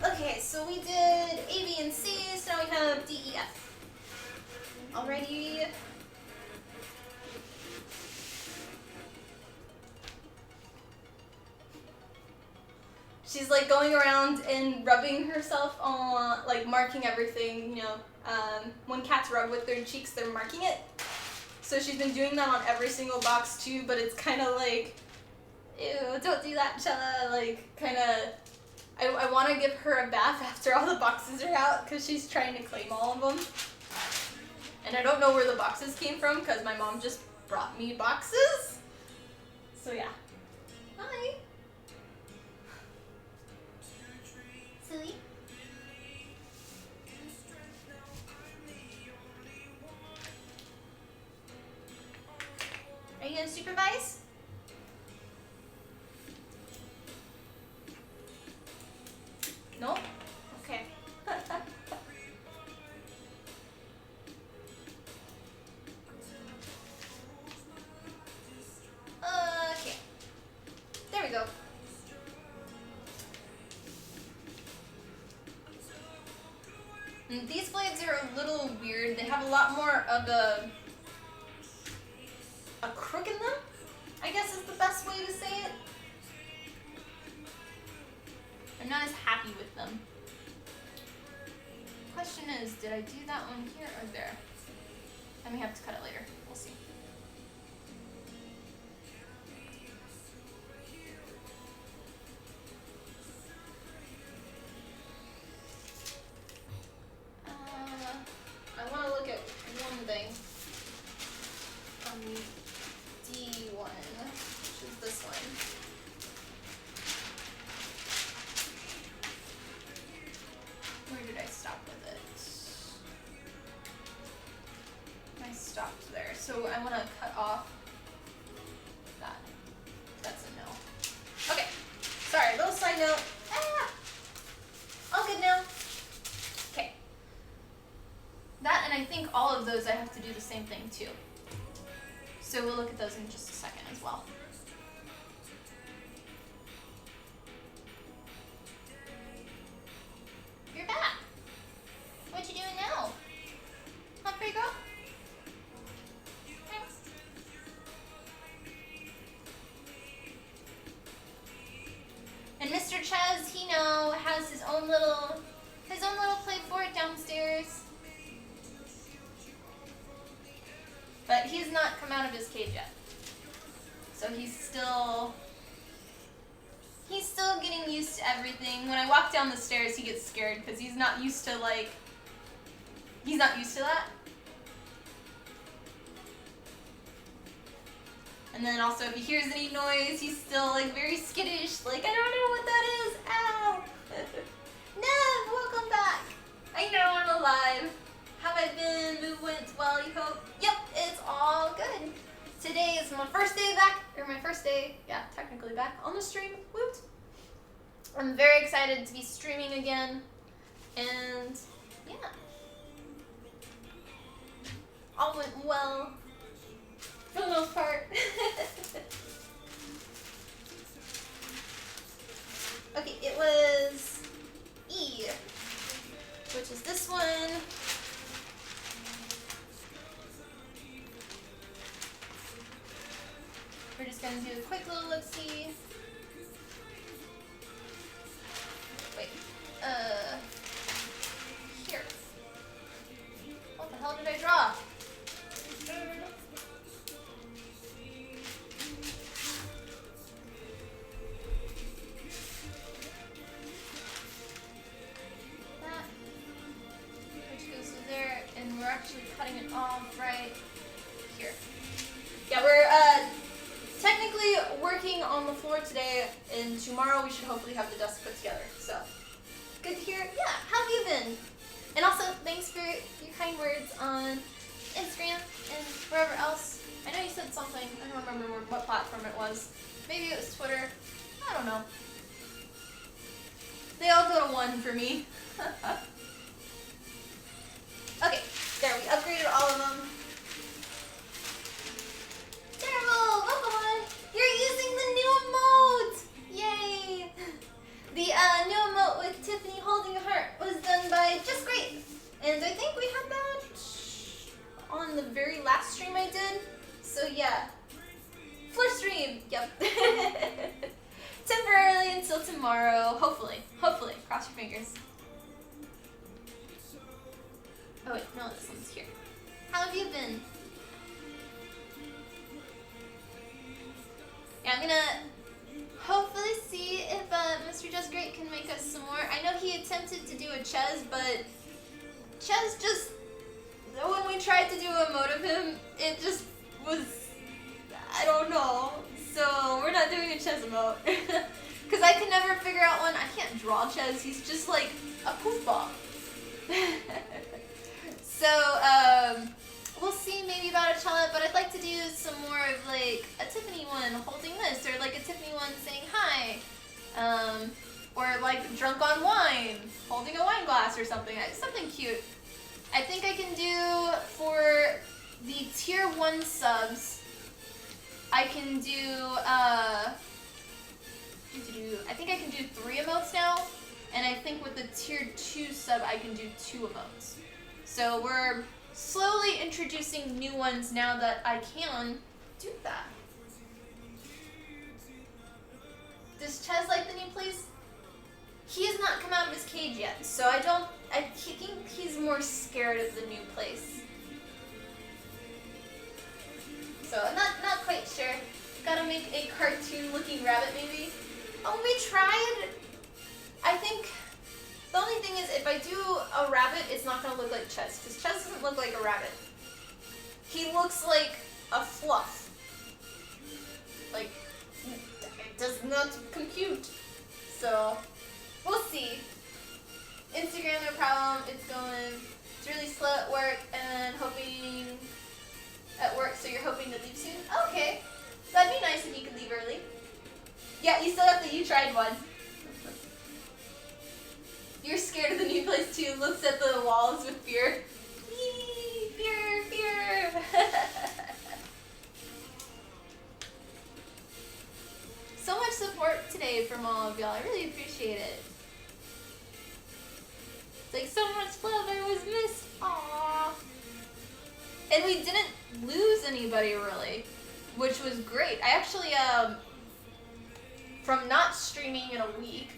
Okay, so we did A, B, and C, so now we have D, E, F. Alrighty. She's like going around and rubbing herself on, like marking everything, you know. When cats rub with their cheeks, they're marking it. So she's been doing that on every single box too, but it's kind of like, ew, don't do that, Chella. Like, kind of, I want to give her a bath after all the boxes are out because she's trying to claim all of them. And I don't know where the boxes came from because my mom just brought me boxes. So yeah. Hi. Silly. Are you gonna supervise? No? Okay. Okay. There we go. And these blades are a little weird. They have a lot more of a crook in them, I guess is the best way to say it. I'm not as happy with them. Question is, did I do that one here or there? I may have to cut it later. We'll see. I want to look at one thing. D1, which is this one. Where did I stop with it? I stopped there. So I want to cut off that. That's a no. Okay. Sorry, little side note. Ah! All good now. Okay. That, and I think all of those I have to do the same thing too. So we'll look at those in just a second as well. You're back. What you doing now? Huh, pretty girl? Thanks. And Mr. Ches, he now has his own little play fort downstairs. But he's not come out of his cage yet. So he's still getting used to everything. When I walk down the stairs, he gets scared because he's not used to that. And then also if he hears any noise, he's still like very skittish, like I don't know what that is. Ow! Nev, welcome back. I know I'm alive. Have I been? Move went well, you hope? Yep, it's all good. Today is my first day back, or my first day, yeah, technically back on the stream. Woot! I'm very excited to be streaming again, and yeah. All went well, for the most part. Okay, it was E, which is this one. We're just gonna do a quick little look-see. Wait, here. What the hell did I draw? That, which goes to there, and we're actually cutting it off right here. Yeah, floor today, and tomorrow we should hopefully have the desk put together. So, good to hear. Yeah, how have you been? And also, thanks for your kind words on Instagram and wherever else. I know you said something. I don't remember what platform it was. Maybe it was Twitter. I don't know. They all go to one for me. Okay, there, we upgraded all of them. Terrible! Welcome! You're using the new emote! Yay! The new emote with Tiffany holding a heart was done by Just Great. And I think we had that on the very last stream I did. So yeah. Floor stream! Yep. Temporarily until tomorrow. Hopefully. Hopefully. Cross your fingers. Oh wait, no, this one's here. How have you been? Yeah, I'm gonna hopefully see if Mr. Just Great can make us some more. I know he attempted to do a Ches, but Ches just, when we tried to do a emote of him, it just was, I don't know. So we're not doing a Ches emote. Because I could never figure out one. I can't draw Ches, he's just like a poofball. So, we'll see maybe about a Chella, but I'd like to do some more of like a Tiffany one holding this, or like a Tiffany one saying hi, or like drunk on wine, holding a wine glass or something. Something cute. I think I can do for the tier 1 subs, I can do, I think I can do 3 emotes now, and I think with the tier 2 sub I can do 2 emotes. So we're slowly introducing new ones now that I can do that. Does Ches like the new place? He has not come out of his cage yet, so I think he's more scared of the new place. So I'm not quite sure. Gotta make a cartoon looking rabbit maybe. Oh, we tried. I think the only thing is if I do a rabbit, it's not gonna look like Ches, because Ches doesn't look like a rabbit. He looks like a fluff. Like, it does not compute. So, we'll see. Instagram, no problem. It's going, it's really slow at work and hoping at work, so you're hoping to leave soon? Okay. That'd be nice if you could leave early. Yeah, you still have the you tried one. You're scared of the new place too. Looks at the walls with fear. Yee, fear, fear. So much support today from all of y'all. I really appreciate it. It's like so much love I was missed. Aww. And we didn't lose anybody really, which was great. I actually, from not streaming in a week,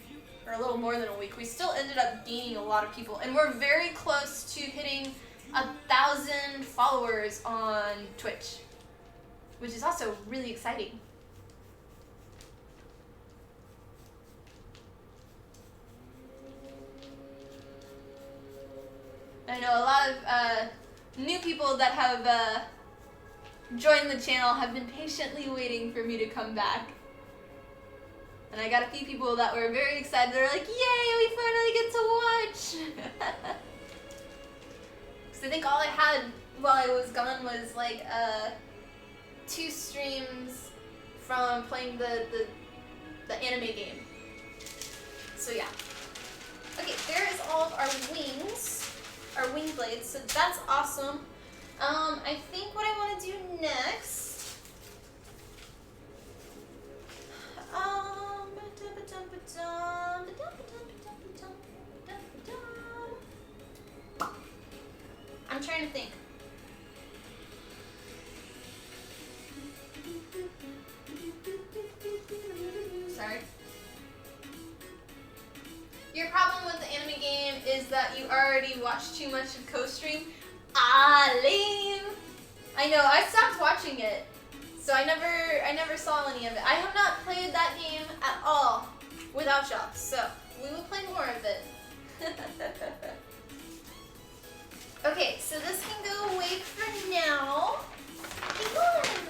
or a little more than a week, we still ended up gaining a lot of people. And we're very close to hitting 1,000 followers on Twitch, which is also really exciting. I know a lot of new people that have joined the channel have been patiently waiting for me to come back. And I got a few people that were very excited. They're like, yay, we finally get to watch! Because I think all I had while I was gone was like 2 streams from playing the anime game. So yeah. Okay, there is all of our wings, our wing blades, so that's awesome. I think what I want to do next, I'm trying to think. Sorry. Your problem with the anime game is that you already watched too much of co-stream. Ah, lame. I know, I stopped watching it. So I never saw any of it. I have not played that game at all without Shops, so we will play more of it. Okay, so this can go away for now. Keep going.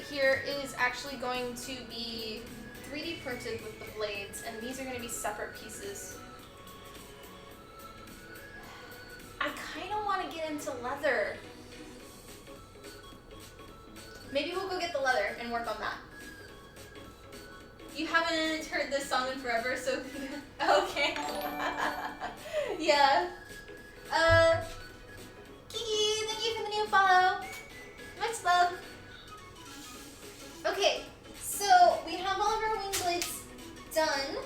here is actually going to be 3D printed with the blades, and these are going to be separate pieces. I kind of want to get into leather. Maybe we'll go get the leather and work on that. You haven't heard this song in forever, so okay. Yeah. Kiki, thank you for the new follow. Much love. Okay, so we have all of our wing blades done.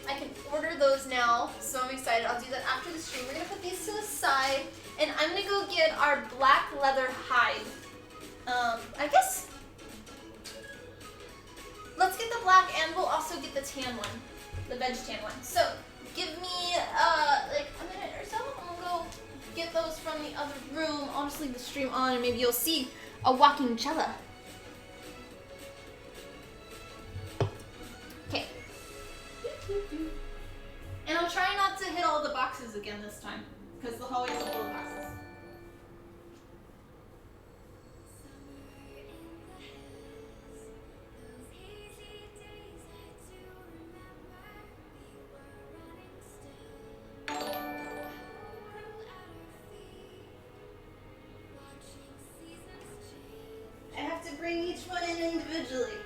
I can order those now, so I'm excited. I'll do that after the stream. We're gonna put these to the side, and I'm gonna go get our black leather hide. I guess let's get the black, and we'll also get the tan one, the veg tan one. So give me like a minute or so. I'm gonna go get those from the other room. I'll just leave the stream on, and maybe you'll see a walking cella. Okay. And I'll try not to hit all the boxes again this time, because the hallway is full of boxes. I have to bring each one in individually.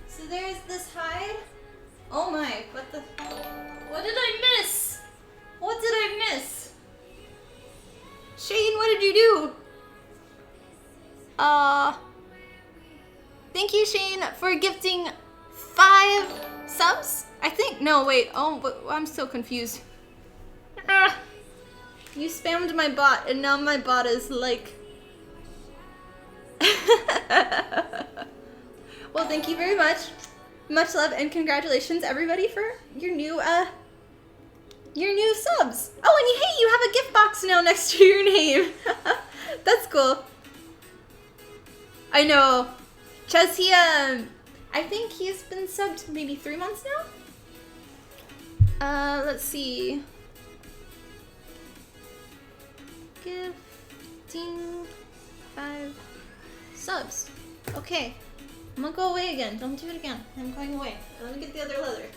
So there's this hide. Oh my, what did I miss? What did I miss? Shane, what did you do? Thank you, Shane, for gifting 5 subs? I think, no, wait, oh, but I'm so confused. You spammed my bot, and now my bot is like... Well, thank you very much. Much love and congratulations, everybody, for your new subs. Oh, and hey, you have a gift box now next to your name. That's cool. I know. Chesia, I think he's been subbed maybe 3 months now. Let's see. Gifting 5 subs. Okay. I'm gonna go away again. Don't do it again. I'm going away. Let me get the other leather.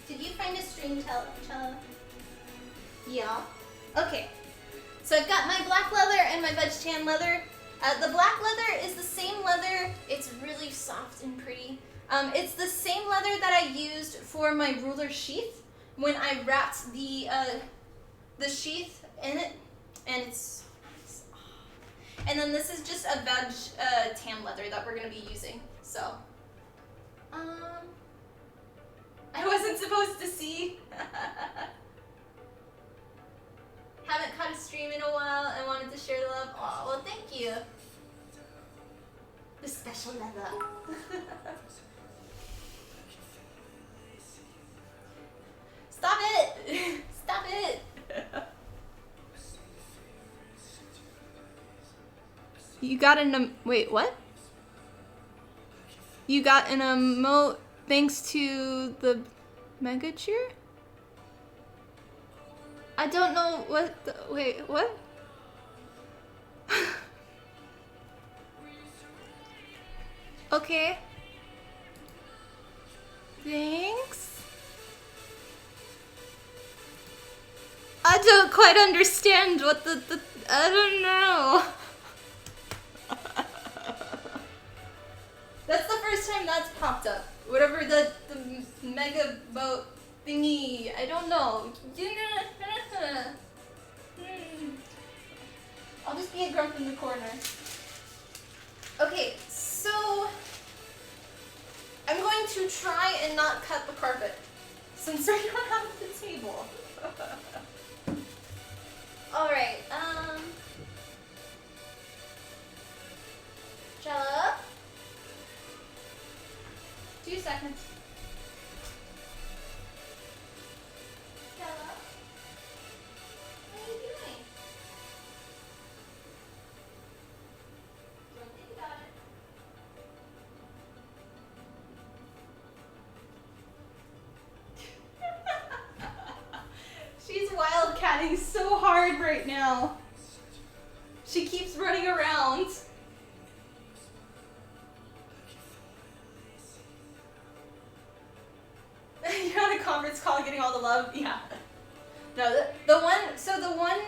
Did you find a string cello? Yeah. Okay. So I've got my black leather and my veg tan leather. The black leather is the same leather. It's really soft and pretty. It's the same leather that I used for my ruler sheath when I wrapped the sheath in it, and it's so nice. And then this is just a veg tan leather that we're gonna be using. So, I wasn't supposed to see. Haven't caught a stream in a while and wanted to share the love. Oh, well, thank you. The special leather. Stop it! Stop it! You got an wait, what? You got an emote thanks to the mega cheer? I don't know what the, wait, what? Okay. Thanks. I don't quite understand what the I don't know. That's the first time that's popped up. Whatever the mega boat thingy, I don't know. I'll just be a grump in the corner. Okay, so I'm going to try and not cut the carpet since I don't have the table. Alright, Jella? 2 seconds. Jella? What are you doing? hard right now. She keeps running around. You're on a conference call getting all the love? Yeah. No, the one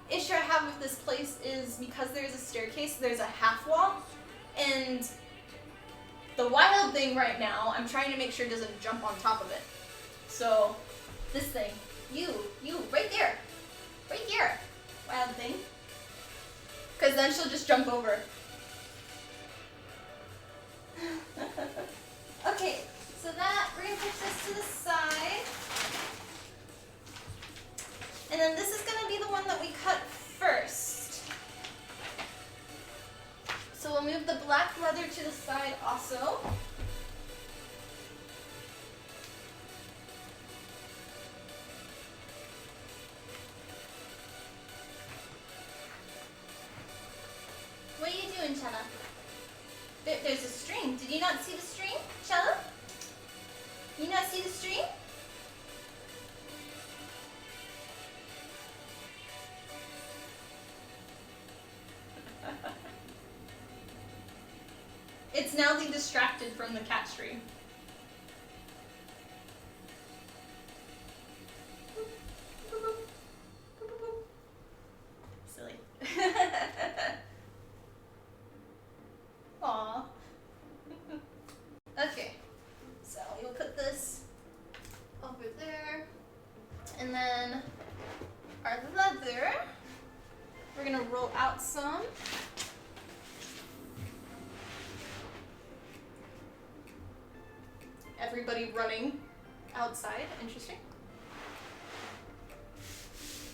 issue I have with this place is because there's a staircase, there's a half wall, and the wild thing right now, I'm trying to make sure it doesn't jump on top of it. So, this thing, you, right there, wild thing. Because then she'll just jump over. Okay, so that, we're going to push this to the side. And then this is going to be the one that we cut first. So we'll move the black leather to the side also. What are you doing, Chella? There's a string. Did you not see the string, Chella? You not see the string? It's now being distracted from the cat stream. Silly. Aww. Okay, so we'll put this over there, and then our leather, we're gonna roll out some. Everybody running outside, interesting.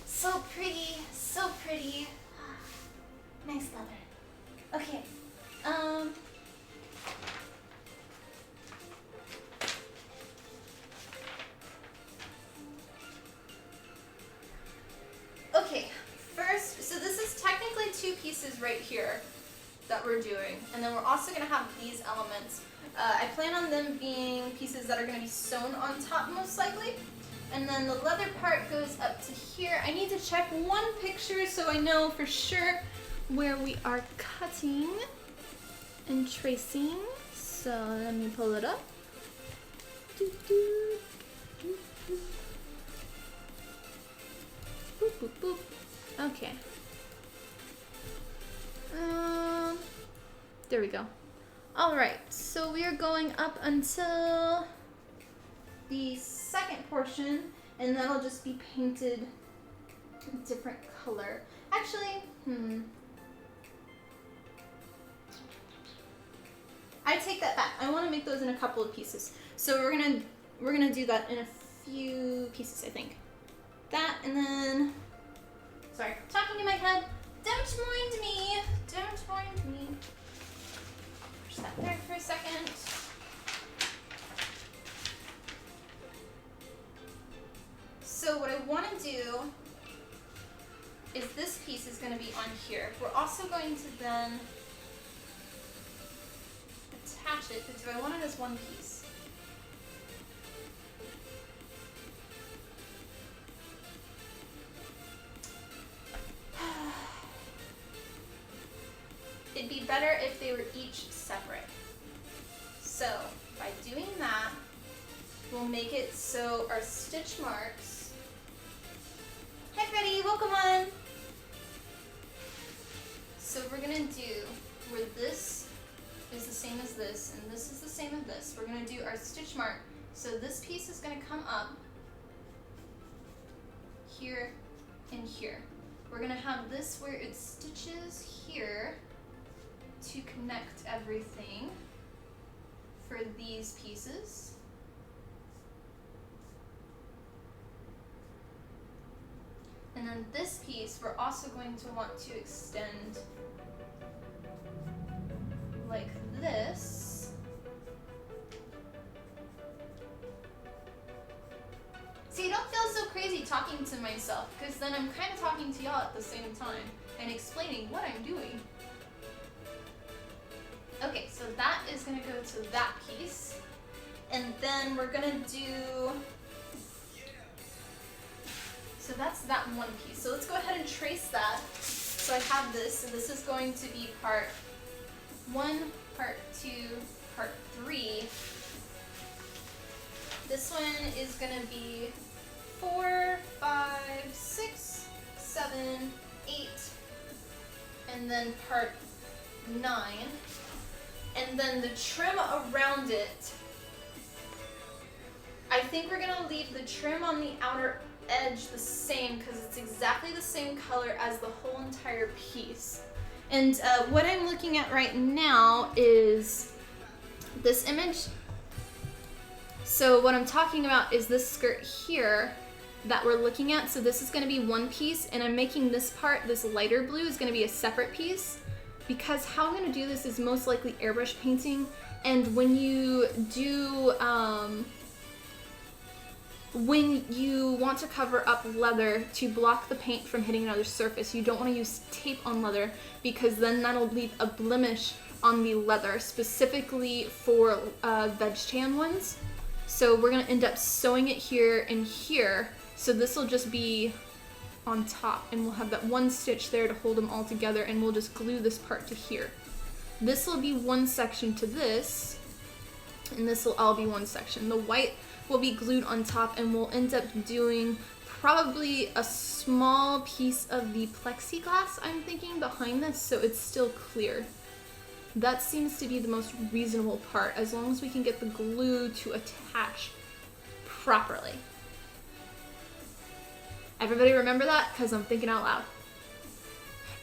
So pretty, so pretty. Nice leather. Okay, okay, first, so this is technically two pieces right here that we're doing, and then we're also gonna have these elements. I plan on them being pieces that are going to be sewn on top most likely. And then the leather part goes up to here. I need to check one picture so I know for sure where we are cutting and tracing. So let me pull it up. Boop, boop, boop. Okay. There we go. Alright, so we are going up until the second portion, and that'll just be painted a different color. Actually, I take that back. I want to make those in a couple of pieces. So we're gonna do that in a few pieces, I think. That, and then, sorry, talking in my head. Don't mind me. Don't mind me. That there for a second. So what I want to do is this piece is going to be on here. We're also going to then attach it, but do I want it as one piece? It'd be better if they were each separate. So by doing that, we'll make it so our stitch marks. Hi Freddie, welcome on. So we're gonna do where this is the same as this and this is the same as this. We're gonna do our stitch mark. So this piece is gonna come up here and here. We're gonna have this where it stitches here to connect everything for these pieces. And then this piece we're also going to want to extend like this. See, I don't feel so crazy talking to myself, because then I'm kind of talking to y'all at the same time and explaining what I'm doing. Okay, so that is going to go to that piece. And then we're going to do... So that's that one piece. So let's go ahead and trace that. So I have this, and this is going to be part 1, part 2, part 3. This one is going to be 4, 5, 6, 7, 8, and then part 9. And then the trim around it, I think we're going to leave the trim on the outer edge the same because it's exactly the same color as the whole entire piece. And what I'm looking at right now is this image. So what I'm talking about is this skirt here that we're looking at. So this is going to be one piece, and I'm making this part, this lighter blue, is going to be a separate piece, because how I'm going to do this is most likely airbrush painting. And when you do when you want to cover up leather to block the paint from hitting another surface, you don't want to use tape on leather, because then that'll leave a blemish on the leather, specifically for veg tan ones. So we're going to end up sewing it here and here, so this will just be on top, and we'll have that one stitch there to hold them all together, and we'll just glue this part to here. This will be one section to this, and this will all be one section. The white will be glued on top, and we'll end up doing probably a small piece of the plexiglass, I'm thinking, behind this, so it's still clear. That seems to be the most reasonable part, as long as we can get the glue to attach properly. Everybody remember that? Because I'm thinking out loud.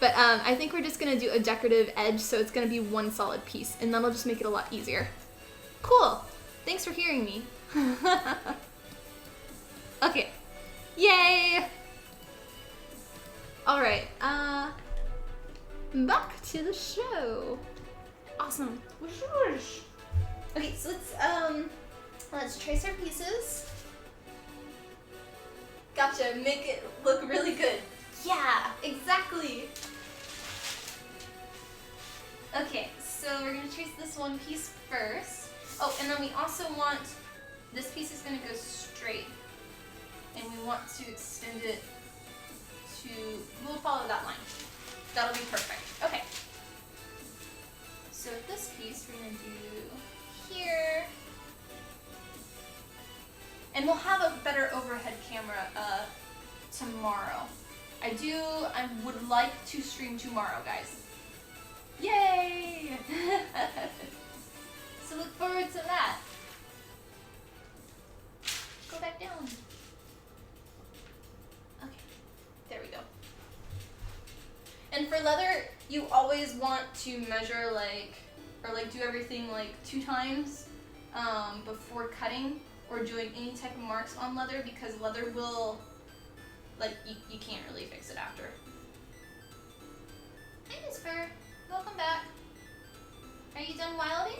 But I think we're just going to do a decorative edge, so it's going to be one solid piece, and that'll just make it a lot easier. Cool! Thanks for hearing me. Okay. Yay! Alright, back to the show. Awesome. Okay, so let's trace our pieces. Gotcha, make it look really good. Yeah, exactly. Okay, so we're gonna trace this one piece first. Oh, and then we also want, this piece is gonna go straight, and we want to extend it to, we'll follow that line. That'll be perfect. Okay. So this piece we're gonna do here. And we'll have a better overhead camera tomorrow. I would like to stream tomorrow, guys. Yay! So look forward to that. Go back down. Okay, there we go. And for leather, you always want to measure or do everything 2 times before cutting or doing any type of marks on leather, because leather will, you can't really fix it after. Hey, Miss Fur. Welcome back. Are you done wilding?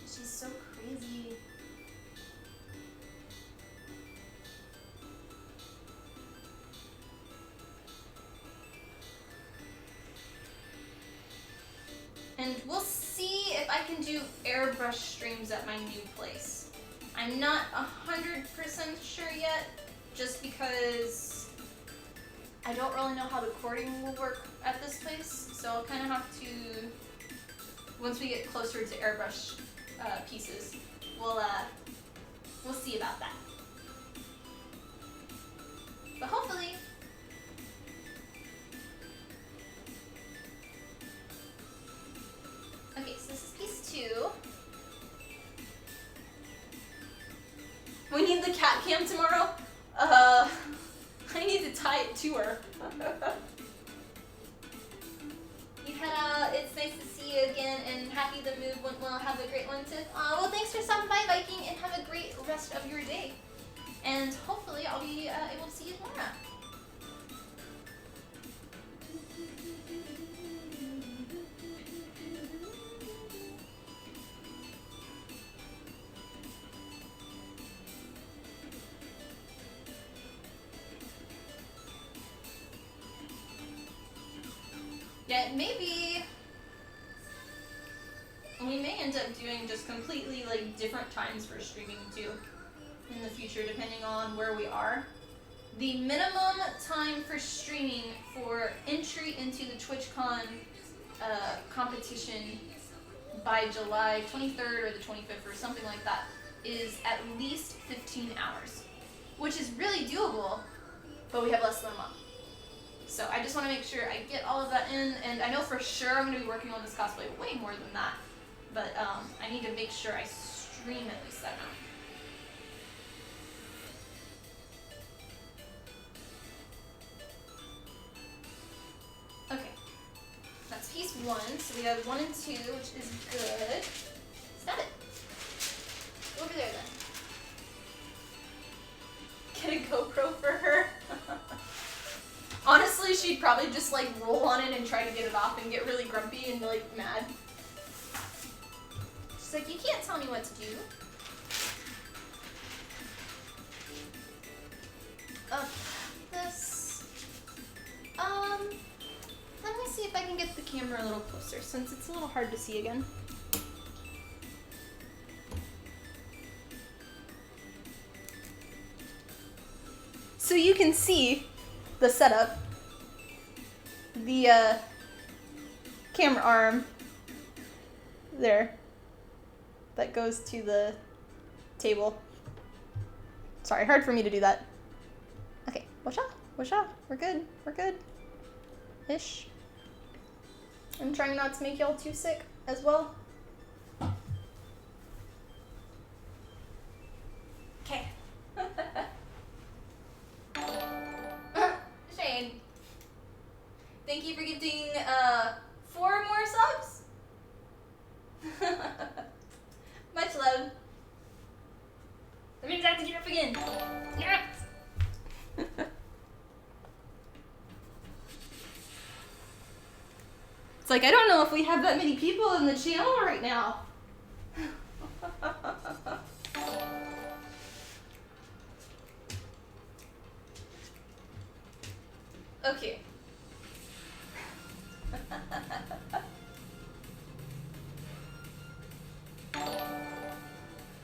She's so crazy. And we'll see if I can do airbrush streams at my new place. I'm not 100% sure yet, just because I don't really know how the cording will work at this place. So I'll kind of have to, once we get closer to airbrush pieces, we'll see about that. But hopefully, okay, so this is piece 2. We need the cat cam tomorrow. I need to tie it to her. You head out. It's nice to see you again, and happy the move went well. Have a great one, Tiff. Well, thanks for stopping by, Viking, and have a great rest of your day. And hopefully I'll be able to see you tomorrow. Yeah, maybe we may end up doing just completely like different times for streaming too in the future, depending on where we are. The minimum time for streaming for entry into the TwitchCon competition by July 23rd or the 25th or something like that is at least 15 hours, which is really doable, but we have less than a month. So I just want to make sure I get all of that in, and I know for sure I'm going to be working on this cosplay way more than that, but I need to make sure I stream at least that amount. Okay, that's piece 1, so we have 1 and 2, which is good. Stab it. Over there then. Get a GoPro for her. Honestly, she'd probably just like roll on it and try to get it off and get really grumpy and like mad. She's like, you can't tell me what to do. This. Let me see if I can get the camera a little closer since it's a little hard to see again. So you can see the setup, the camera arm there that goes to the table. Sorry, hard for me to do that. Okay, watch out, we're good, ish. I'm trying not to make y'all too sick as well. Okay. Shane, thank you for gifting 4 more subs. Much love. That means I have to get up again. Yes. It's like, I don't know if we have that many people in the channel right now. Okay.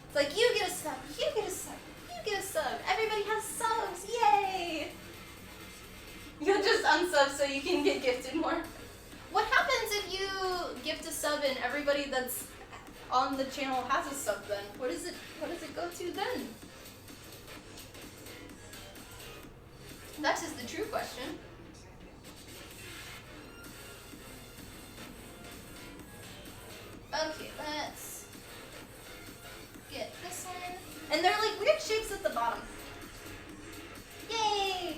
It's like, you get a sub, you get a sub, you get a sub. Everybody has subs, yay! You'll just unsub so you can get gifted more. What happens if you gift a sub and everybody that's on the channel has a sub then? What does it go to then? That is the true question. Okay, let's get this one. And they're like weird shapes at the bottom. Yay!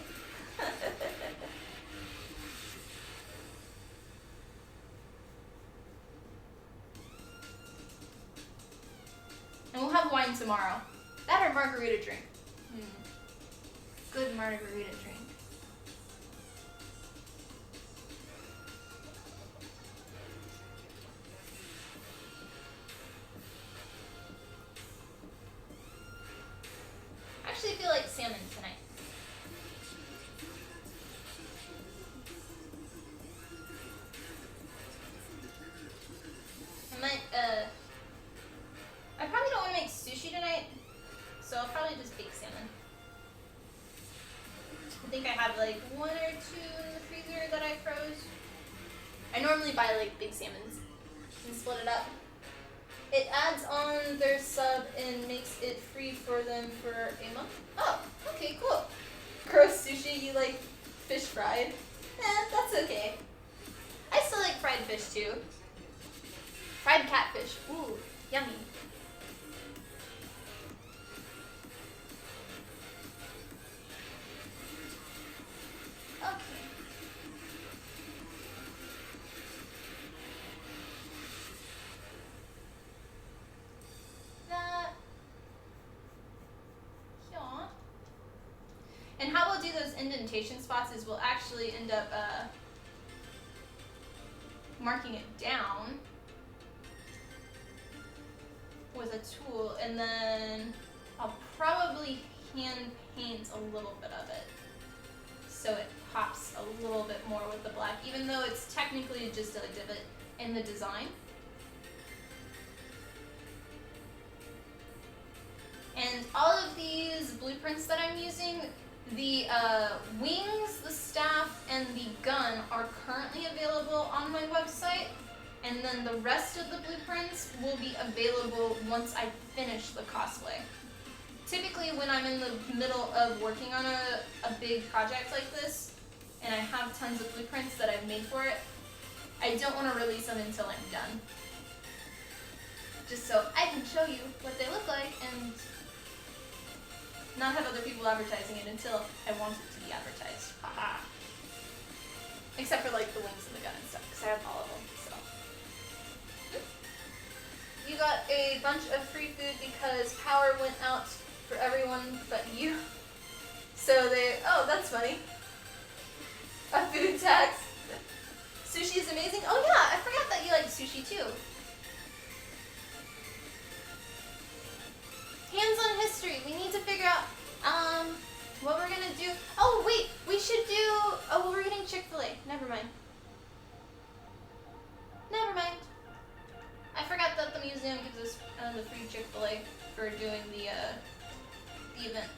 And we'll have wine tomorrow. That or margarita drink. Good margarita drink. I actually feel like salmon tonight. I might, I probably don't want to make sushi tonight, so I'll probably just bake salmon. I think I have like 1 or 2 in the freezer that I froze. I normally buy like big salmons and split it up. It adds on their sub and makes it free for them for a month. Oh, okay, cool. Gross sushi, you like fish fried? That's okay. I still like fried fish too. Fried catfish, ooh, yummy. Okay. That. Yeah. And how we'll do those indentation spots is we'll actually end up marking it down with a tool, and then I'll probably hand paint a little bit of it so it pops a little bit more with the black, even though it's technically just a divot in the design. blueprints that I'm using, the wings, the staff, and the gun are currently available on my website, and then the rest of the blueprints will be available once I finish the cosplay. Typically when I'm in the middle of working on a big project like this, and I have tons of blueprints that I've made for it, I don't want to release them until I'm done. Just so I can show you what they look like and not have other people advertising it until I want it to be advertised. Haha. Except for like the wings and the gun and stuff, because I have all of them, so. You got a bunch of free food because power went out for everyone but you. So oh, that's funny. A food tax. Sushi is amazing. Oh yeah, I forgot that you like sushi too. Hands-on history. We need to figure out what we're gonna do. Oh wait, we should do. Oh, well, we're getting Chick-fil-A. Never mind. Never mind. I forgot that the museum gives us the free Chick-fil-A for doing the event.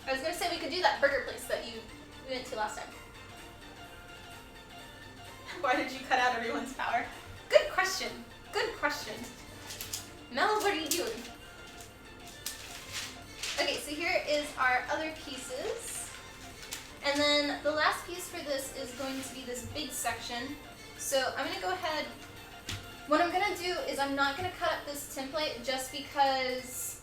I was gonna say we could do that burger place that we went to last time. Why did you cut out everyone's power? Good question. Good question. Mel, what are you doing? Okay, so here is our other pieces. And then the last piece for this is going to be this big section. So I'm going to go ahead. What I'm going to do is I'm not going to cut up this template just because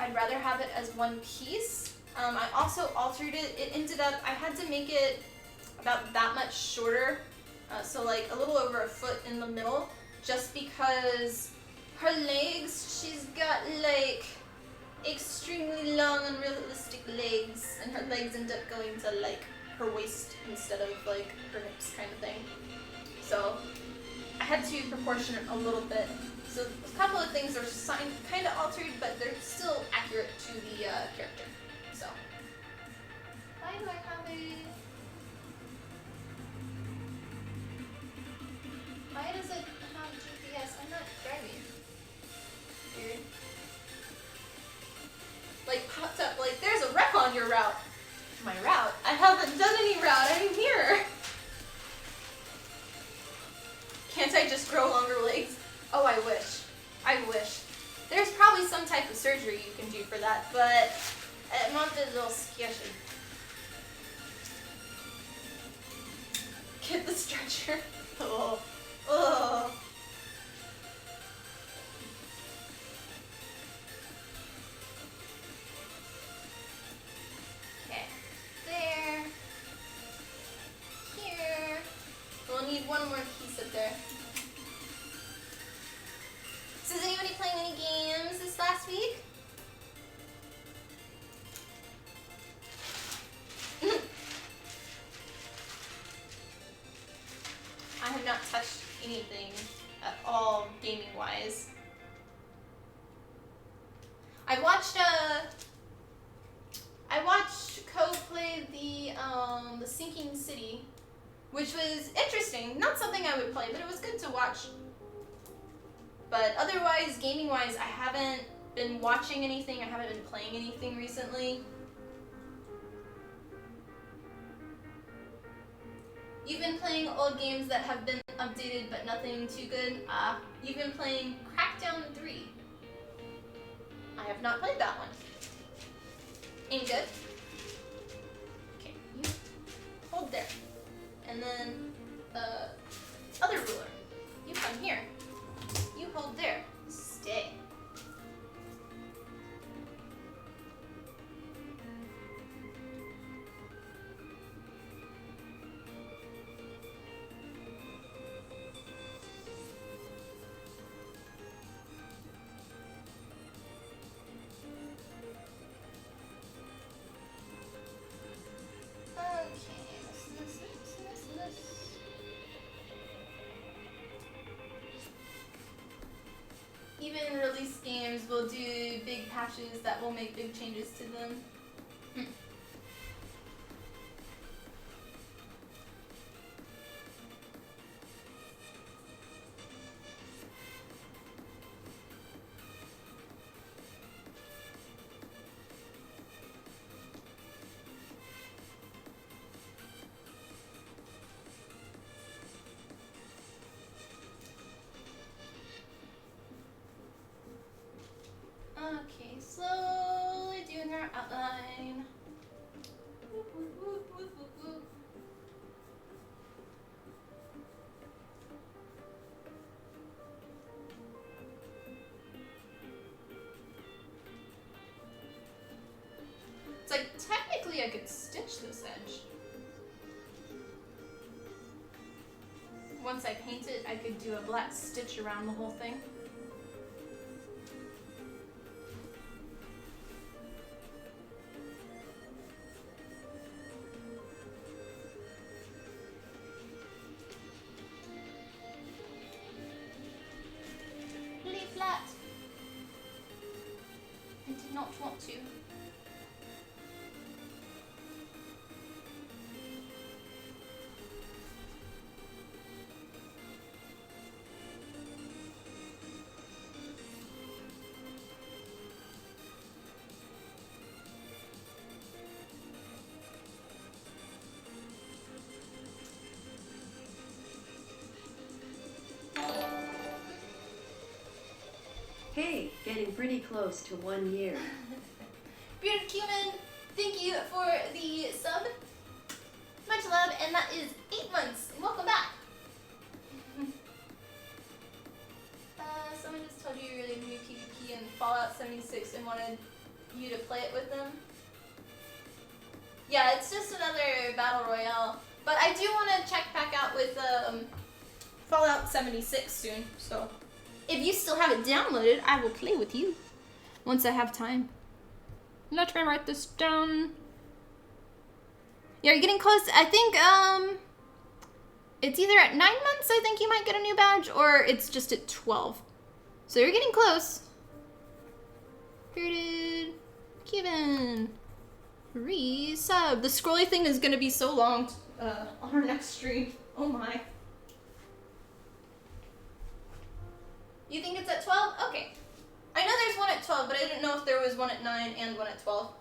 I'd rather have it as one piece. I also altered it. It ended up, I had to make it about that much shorter. So like a little over a foot in the middle. Just because her legs, she's got like extremely long unrealistic legs, and her legs end up going to like her waist instead of like her hips kind of thing. So I had to proportion it a little bit. So a couple of things are kind of altered, but they're still accurate to the character. So why do I have a... Why does it have GPS? I'm not driving. Weird. Like popped up like there's a wreck on your route. My route? I haven't done any route. I'm here. Can't I just grow longer legs? Oh, I wish. I wish. There's probably some type of surgery you can do for that, but it might be a little sketchy. Get the stretcher. Oh. Oh. Okay. There. Here. We'll need one more piece up there. So is anybody playing any games this last week? I have not touched anything at all gaming wise. I watched Co play the Sinking City, which was interesting. Not something I would play, but it was good to watch. But otherwise, gaming wise, I haven't been watching anything. I haven't been playing anything recently. You've been playing old games that have been updated but nothing too good. You've been playing Crackdown 3. I have not played that one. Any good? Okay, you hold there. And then the other ruler. You come here. You hold there. Stay. Even release games will do big patches that will make big changes to them. Slowly doing our outline. Whoop, whoop, whoop, whoop, whoop, whoop. It's like, technically I could stitch this edge. Once I paint it, I could do a black stitch around the whole thing. Lay flat. I did not want to. Hey, getting pretty close to 1 year. Bearded Cumin, thank you for the sub. Much love, and that is 8 months. Welcome back. Someone just told you you really knew PvP and Fallout 76 and wanted you to play it with them. Yeah, it's just another battle royale. But I do want to check back out with Fallout 76 soon, so if you still have it downloaded, I will play with you once I have time. Let me write this down. Yeah, you're getting close. I think it's either at 9 months, I think you might get a new badge, or it's just at 12. So you're getting close. Bearded Cuban. Resub. The scrolly thing is gonna be so long on our next stream. Oh my. You think it's at 12? Okay. I know there's one at 12, but I didn't know if there was one at 9 and one at 12.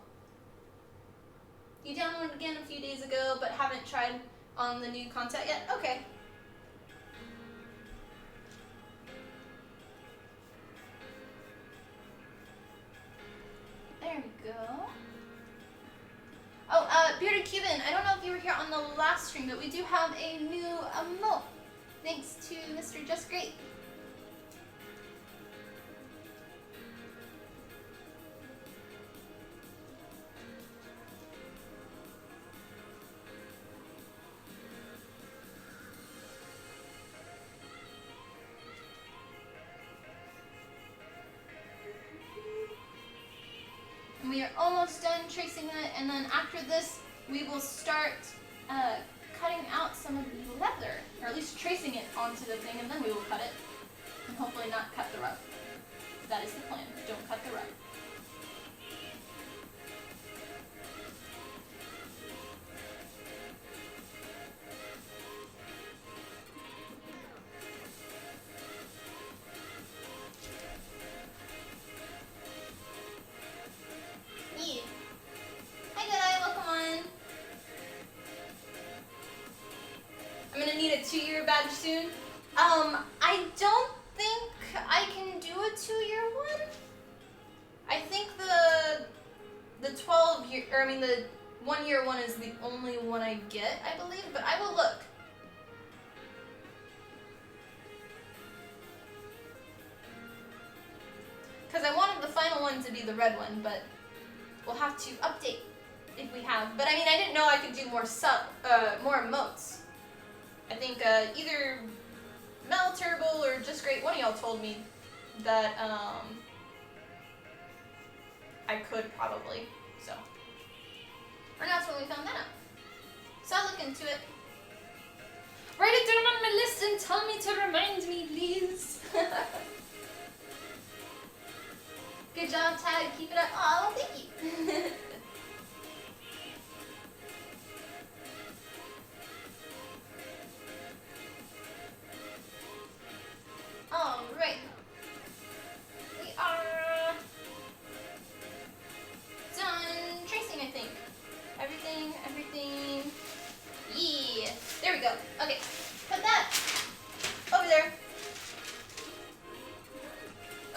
You downloaded again a few days ago, but haven't tried on the new content yet? Okay. There we go. Oh, Bearded Cuban, I don't know if you were here on the last stream, but we do have a new emote. Thanks to Mr. Just Great. We are almost done tracing it, and then after this, we will start cutting out some of the leather, or at least tracing it onto the thing, and then we will cut it, and hopefully not cut the rug. That is the plan. Don't cut the rug. Yeah. Hi, good eye. Welcome on. I'm gonna need a 2-year badge soon. I don't think I can do a 2-year one. I think the 12-year, or I mean the 1-year one is the only one I get, I believe, but I will look. Because I wanted the final one to be the red one, but we'll have to update if we have. But I mean, I didn't know I could do more more emotes. I think either Mel Turbo or Just Great, one of y'all told me that I could probably, so. Or that's when we found that out. So I'll look into it. Write it down on my list and tell me to remind me, please. Good job, Tag. Keep it up. Oh, thank you. Alright. We are done tracing, I think. Everything. Yeah. There we go. Okay. Put that over there.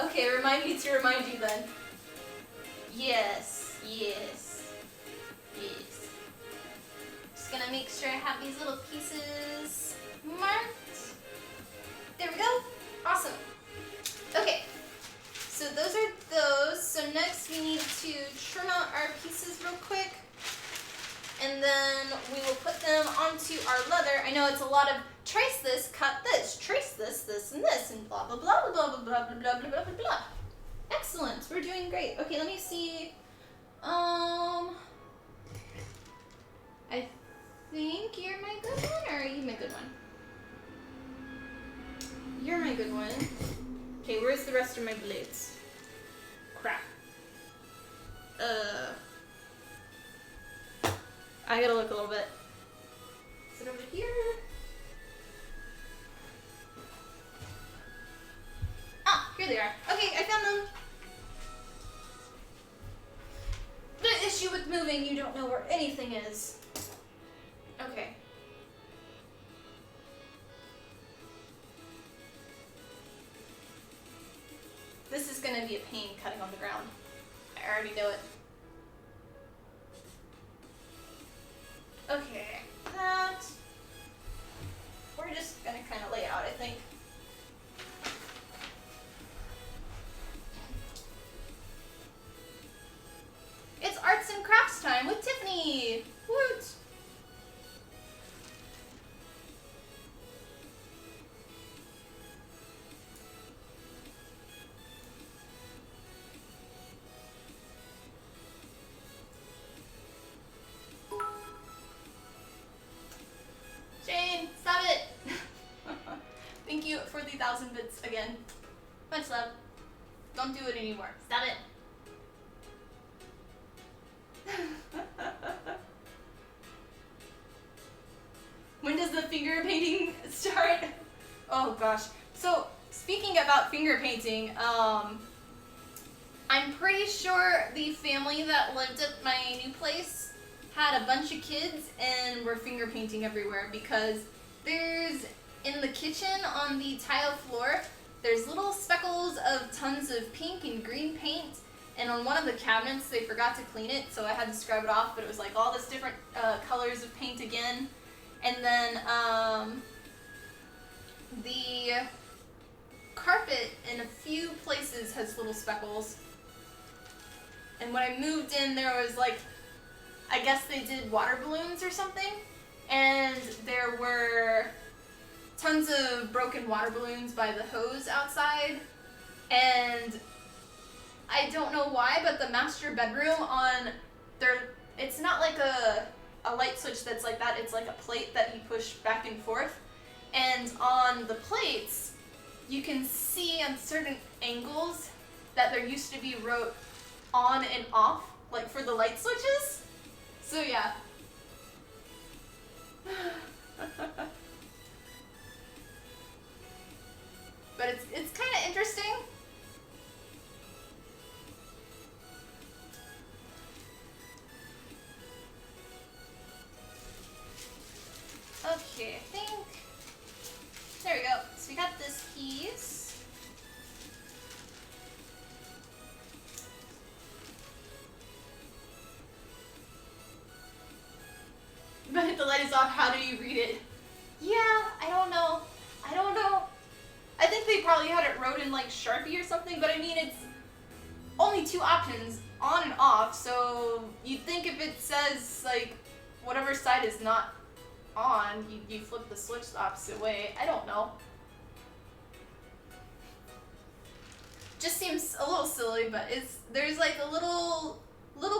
Okay, remind me to remind you then. Yes, yes, yes. Just gonna make sure I have these little pieces marked. There we go. Awesome. Okay. So those are those. So next we need to trim out our pieces real quick. And then we will put them onto our leather. I know it's a lot of trace this, cut this, trace this, this, and this, and blah, blah, blah, blah, blah, blah, blah, blah, blah, blah, blah, blah. Excellent. We're doing great. Okay, let me see. I think you're my good one, or are you my good one? You're my good one. Okay, where's the rest of my blades? Crap. I gotta look a little bit. Is it over here? Ah, here they are. Okay, I found them. The issue with moving, you don't know where anything is. Okay. This is gonna be a pain cutting on the ground. I already know it. Okay, that. We're just gonna kind of lay out, I think. It's arts and crafts time with Tiffany! Woot! Jane, stop it! Thank you for the 1,000 bits again. Much love. Don't do it anymore. Stop it. When does the finger painting start? Oh gosh. So, speaking about finger painting, I'm pretty sure the family that lived at my new place had a bunch of kids and were finger painting everywhere because there's, in the kitchen on the tile floor, there's little speckles of tons of pink and green paint, and on one of the cabinets they forgot to clean it, so I had to scrub it off, but it was like all this different colors of paint again. And then the carpet in a few places has little speckles. And when I moved in, there was like, I guess they did water balloons or something, and there were tons of broken water balloons by the hose outside, and I don't know why, but the master bedroom on there, it's not like a light switch that's like that, it's like a plate that you push back and forth, and on the plates you can see on certain angles that there used to be wrote on and off, like for the light switches. So yeah. But it's kind of interesting. Okay, I think, there we go. So we got this piece. But if the light is off, how do you read it? Yeah, I don't know. I think they probably had it wrote in like Sharpie or something, but I mean, it's only two options, on and off, so you'd think if it says like whatever side is not on, you flip the switch the opposite way. I don't know. Just seems a little silly, but there's like a little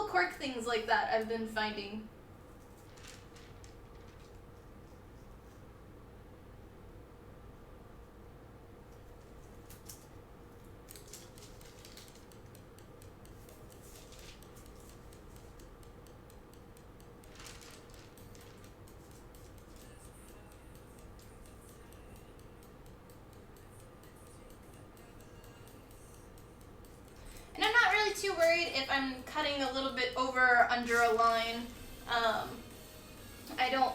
quirk things like that I've been finding. Too worried if I'm cutting a little bit over or under a line. I don't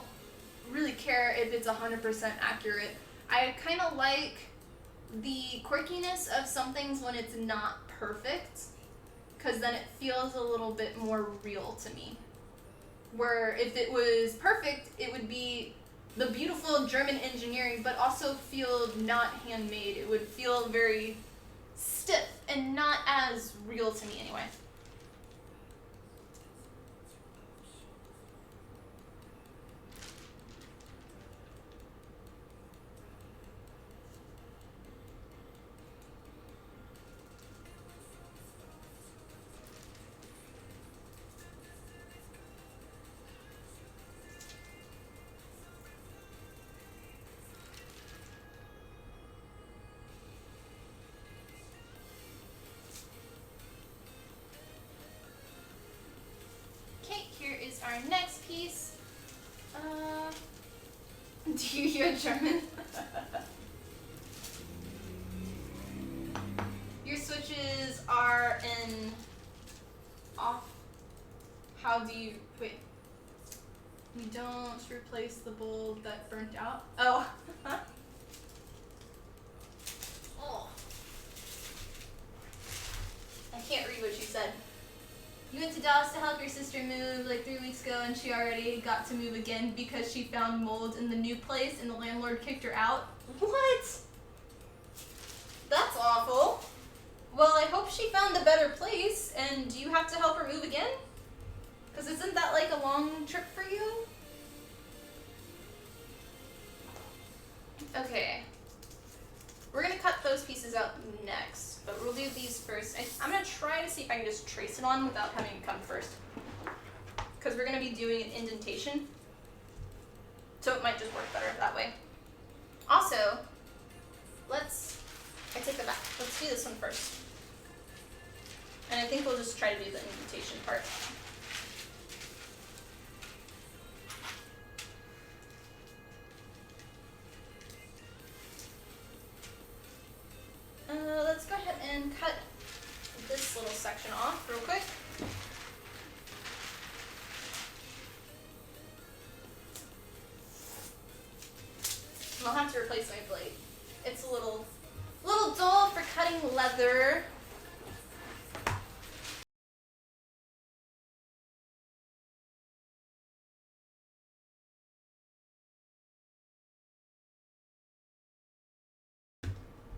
really care if it's 100% accurate. I kind of like the quirkiness of some things when it's not perfect, because then it feels a little bit more real to me. Where if it was perfect, it would be the beautiful German engineering, but also feel not handmade. It would feel very stiff and not as real to me anyway. Our next piece, do you hear German? Your switches are in off. How do you, wait. You don't replace the bulb that burnt out? Oh. Oh. I can't read what she said. You went to Dallas to help your sister move like 3 weeks ago, and she already got to move again because she found mold in the new place and the landlord kicked her out. What? That's awful. Well, I hope she found a better place, and do you have to help her move again? Because isn't that like a long trip for you? Okay. We're going to cut those pieces out next, but we'll do these first. I'm going to try to see if I can just trace it on without having it come first. Because we're going to be doing an indentation. So it might just work better that way. Also, I take that back. Let's do this one first. And I think we'll just try to do the indentation part. Let's go ahead and cut this little section off real quick. And I'll have to replace my blade. It's a little dull for cutting leather.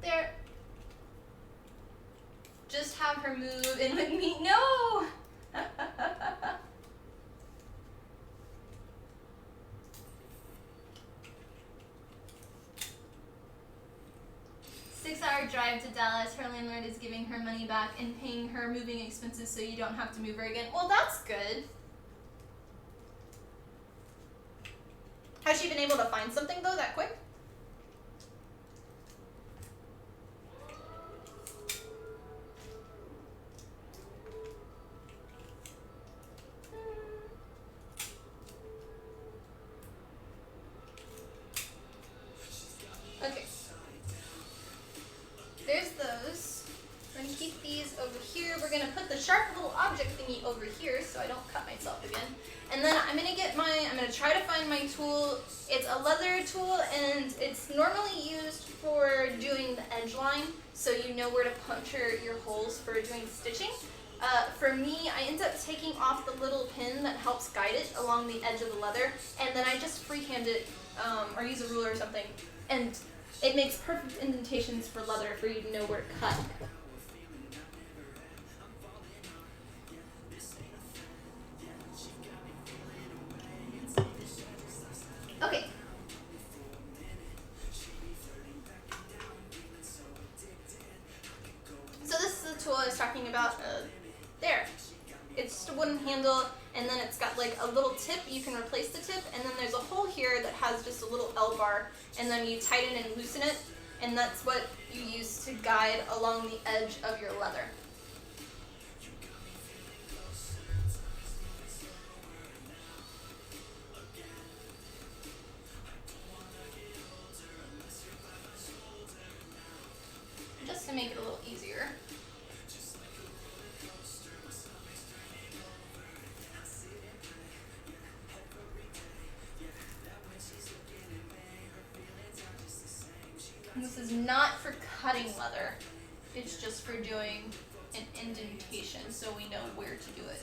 There. Just have her move in with me. No! 6-hour drive to Dallas. Her landlord is giving her money back and paying her moving expenses so you don't have to move her again. Well, that's good. Has she been able to find something, though, that quick? Okay. There's those. We're going to keep these over here. We're going to put the sharp little object thingy over here so I don't cut myself again. And then I'm going to try to find my tool. It's a leather tool and it's normally used for doing the edge line so you know where to puncture your holes for doing stitching. For me, I end up taking off the little pin that helps guide it along the edge of the leather, and then I just freehand it or use a ruler or something, and it makes perfect indentations for leather for you to know where to cut. Okay. So this is the tool I was talking about. There. It's just a wooden handle, and then it's got like a little tip. You can replace the tip, and then there's a hole here that has just a little L bar, and then you tighten and loosen it, and that's what you use to guide along the edge of your leather. Just to make it a little easier. And this is not for cutting leather. It's just for doing an indentation so we know where to do it.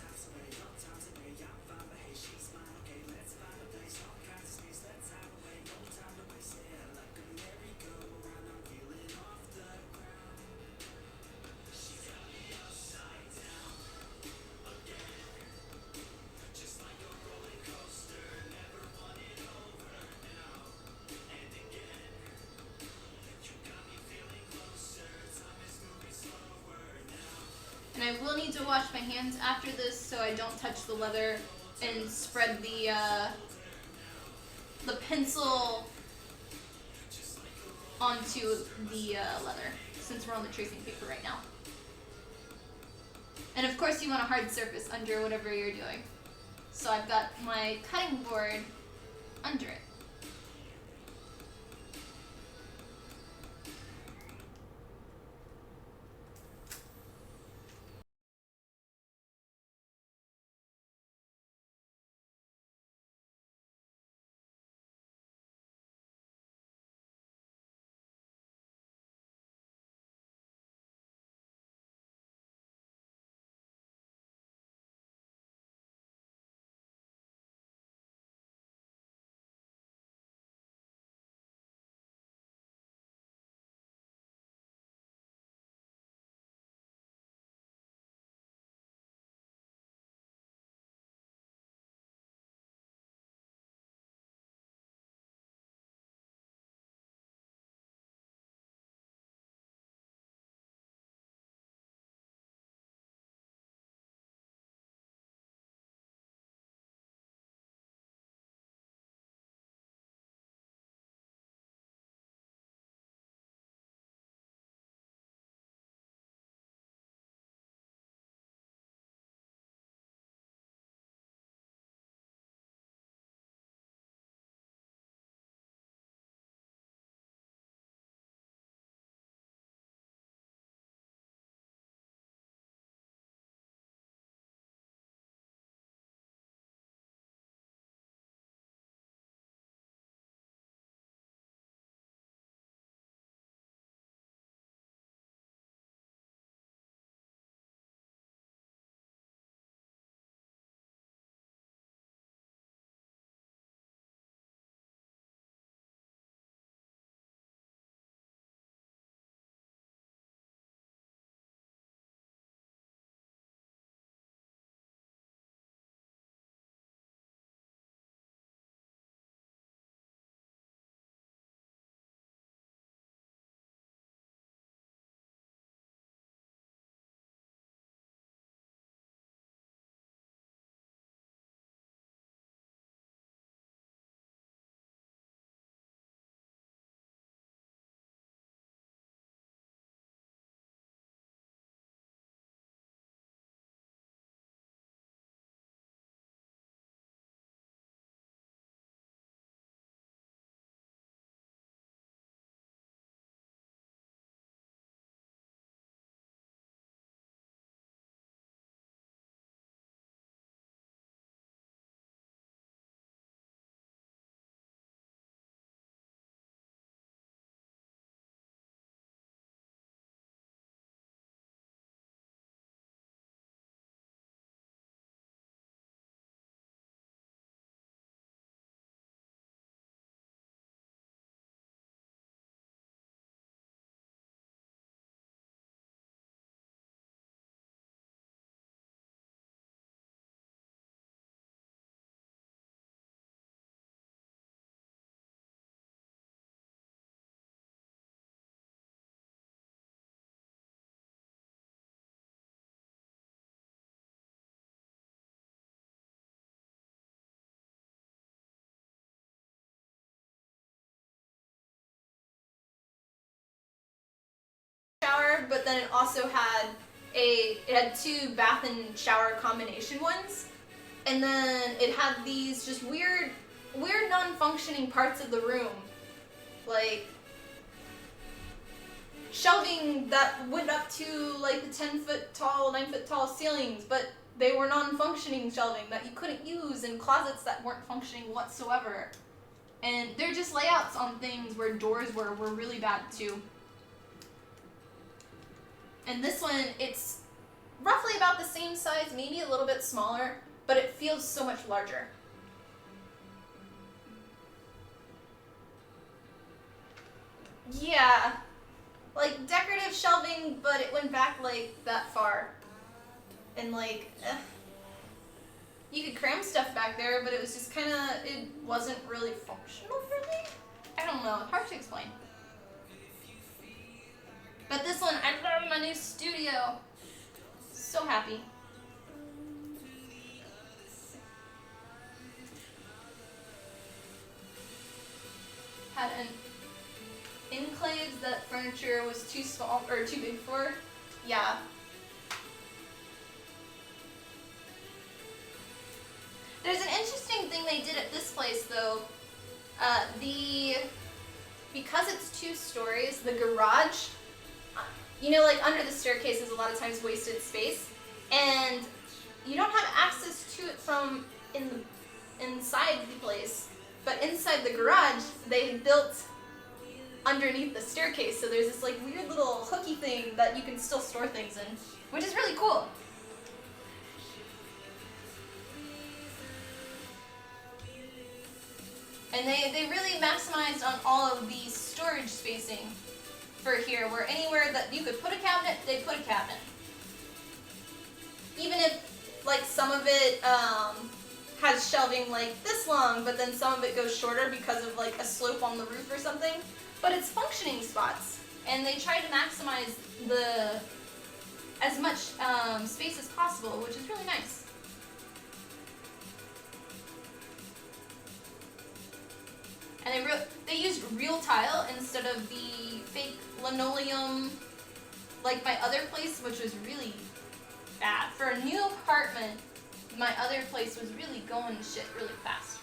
And I will need to wash my hands after this so I don't touch the leather and spread the pencil onto the leather, since we're on the tracing paper right now. And of course you want a hard surface under whatever you're doing. So I've got my cutting board under it. Shower, but then it also had it had two bath and shower combination ones, and then it had these just weird non-functioning parts of the room, like shelving that went up to like the 10-foot tall, 9-foot tall ceilings, but they were non-functioning shelving that you couldn't use, and closets that weren't functioning whatsoever. And they're just layouts on things where doors were really bad too. And this one, it's roughly about the same size, maybe a little bit smaller, but it feels so much larger. Yeah, like decorative shelving, but it went back like that far. And like, you could cram stuff back there, but it was just kind of, it wasn't really functional for me. I don't know, hard to explain. But this one, I love my new studio. So happy. Had an enclave that furniture was too small or too big for. Yeah. There's an interesting thing they did at this place though. Because it's 2 stories, the garage, you know, like under the staircase is a lot of times wasted space, and you don't have access to it from inside the place. But inside the garage, they built underneath the staircase, so there's this like weird little hooky thing that you can still store things in, which is really cool. And they really maximized on all of the storage spacing for here, where anywhere that you could put a cabinet, they put a cabinet. Even if like some of it has shelving like this long, but then some of it goes shorter because of like a slope on the roof or something. But it's functioning spots, and they try to maximize as much space as possible, which is really nice. And they used real tile instead of the fake linoleum like my other place, which was really bad. For a new apartment, my other place was really going to shit really fast.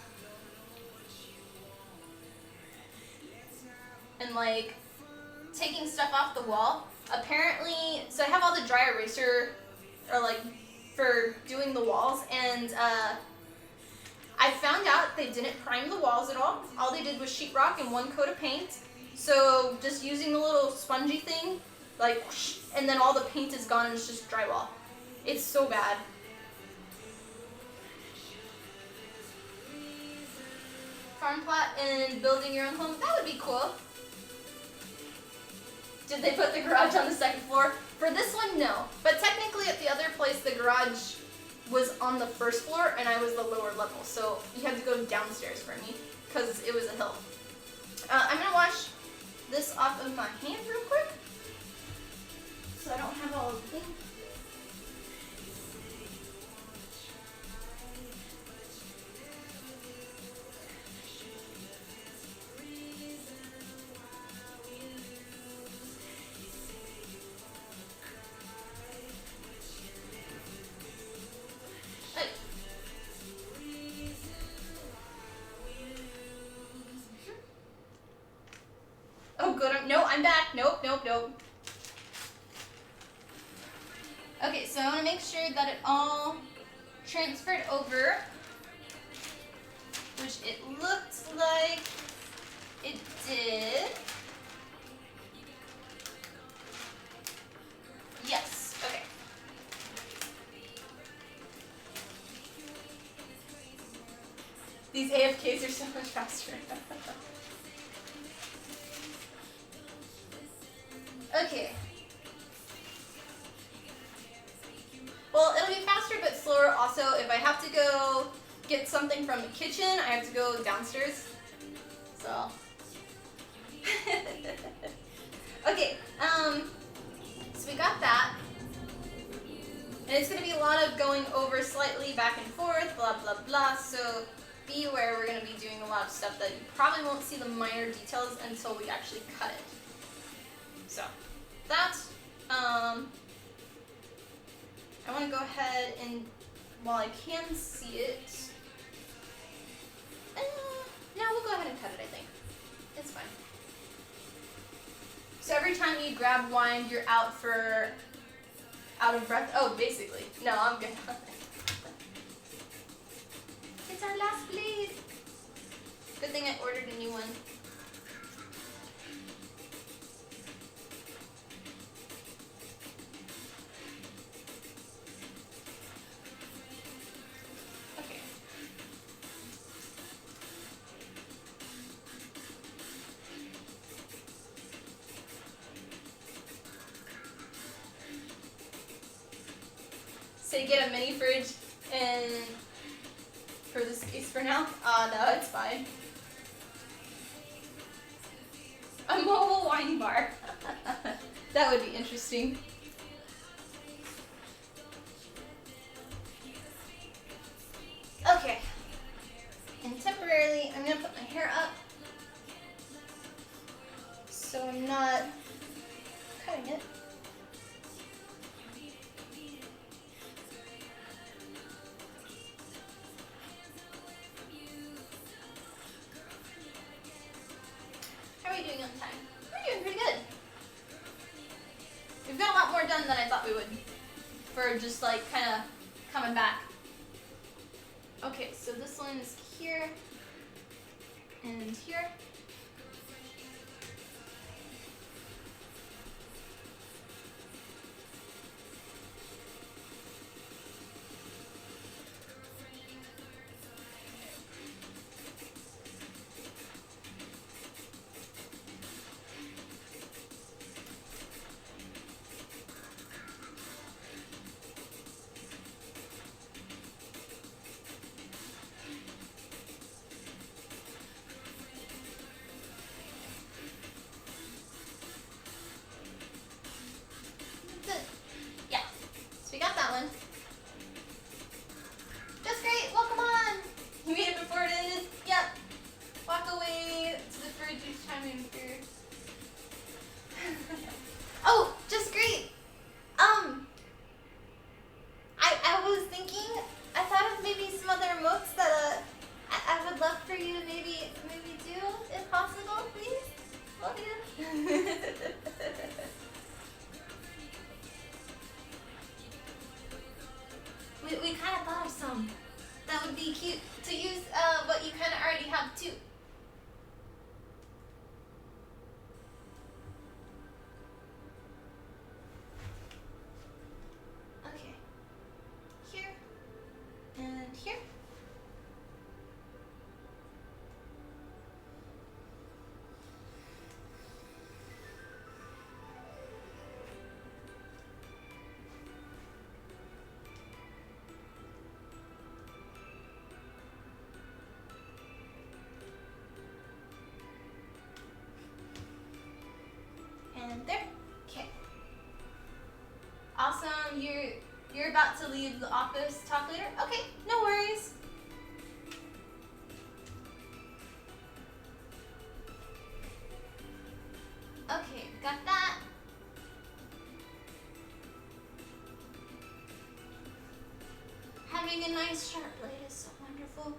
And like taking stuff off the wall. Apparently, so I have all the dry eraser or like for doing the walls, and I found out they didn't prime the walls at all. All they did was sheetrock and 1 coat of paint. So just using the little spongy thing, like, whoosh, and then all the paint is gone and it's just drywall. It's so bad. Farm plot and building your own home, that would be cool. Did they put the garage on the 2nd floor? For this one, no. But technically at the other place, the garage was on the 1st floor and I was the lower level, so you had to go downstairs for me because it was a hill. I'm gonna wash this off of my hand real quick so I don't have all of the things. Oh good, no, I'm back. Nope. Okay, so I want to make sure that it all transferred over, which it looked like it did. Yes, okay. These AFKs are so much faster. Okay. Well, it'll be faster but slower also. If I have to go get something from the kitchen, I have to go downstairs. So. Okay, so we got that. And it's going to be a lot of going over slightly back and forth, blah, blah, blah. So be aware we're going to be doing a lot of stuff that you probably won't see the minor details until we actually cut it. So that, I want to go ahead and, while I can see it, no, we'll go ahead and cut it, I think. It's fine. So every time you grab wine, you're out of breath? Oh, basically. No, I'm good. It's our last bleed. Good thing I ordered a new one. say get a mini fridge and for this case for now. No, it's fine. A mobile wine bar. That would be interesting. Okay. And temporarily, I'm gonna put my hair up so I'm not cutting it. How are we doing on time? We're doing pretty good. We've got a lot more done than I thought we would for just like kind of coming back. Okay, so this one is here and here. Yeah, so we got that one. Just great, welcome on! You made it before it ended? Yep. Walk away to the fridge each time you enter. Oh, just great! I was thinking, I thought of maybe some other emotes that I would love for you to maybe do, if possible, please. Love you. We kind of thought of some. That would be cute to use what you kind of already have too. Okay. Here and here. And there. Okay. Awesome. You're about to leave the office. Talk later. Okay. No worries. Okay. Got that. Having a nice sharp blade is so wonderful.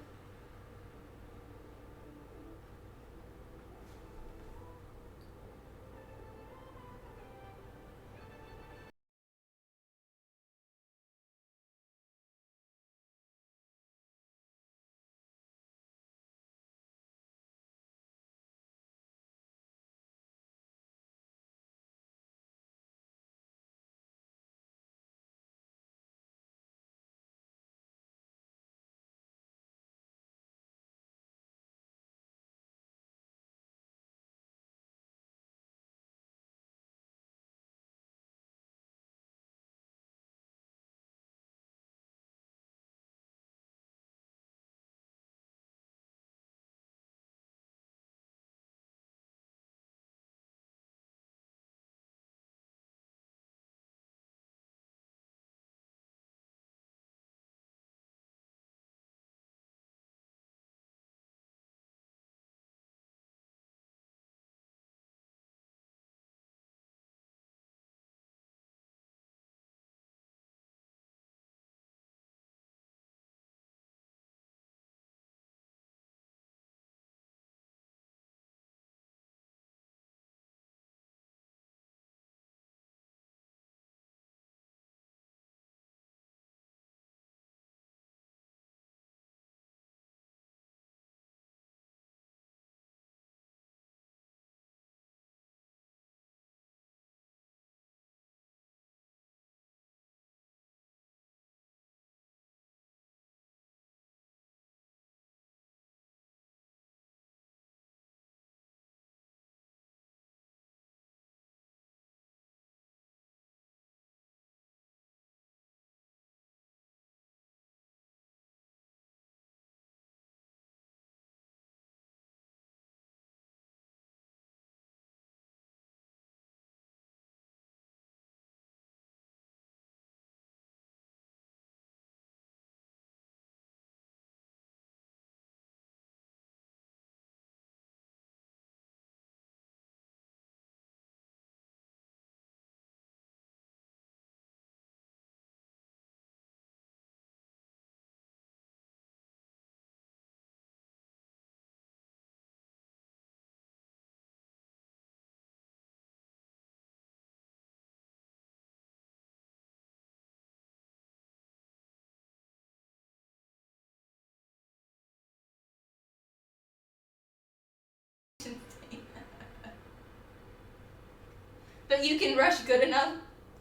But you can rush good enough?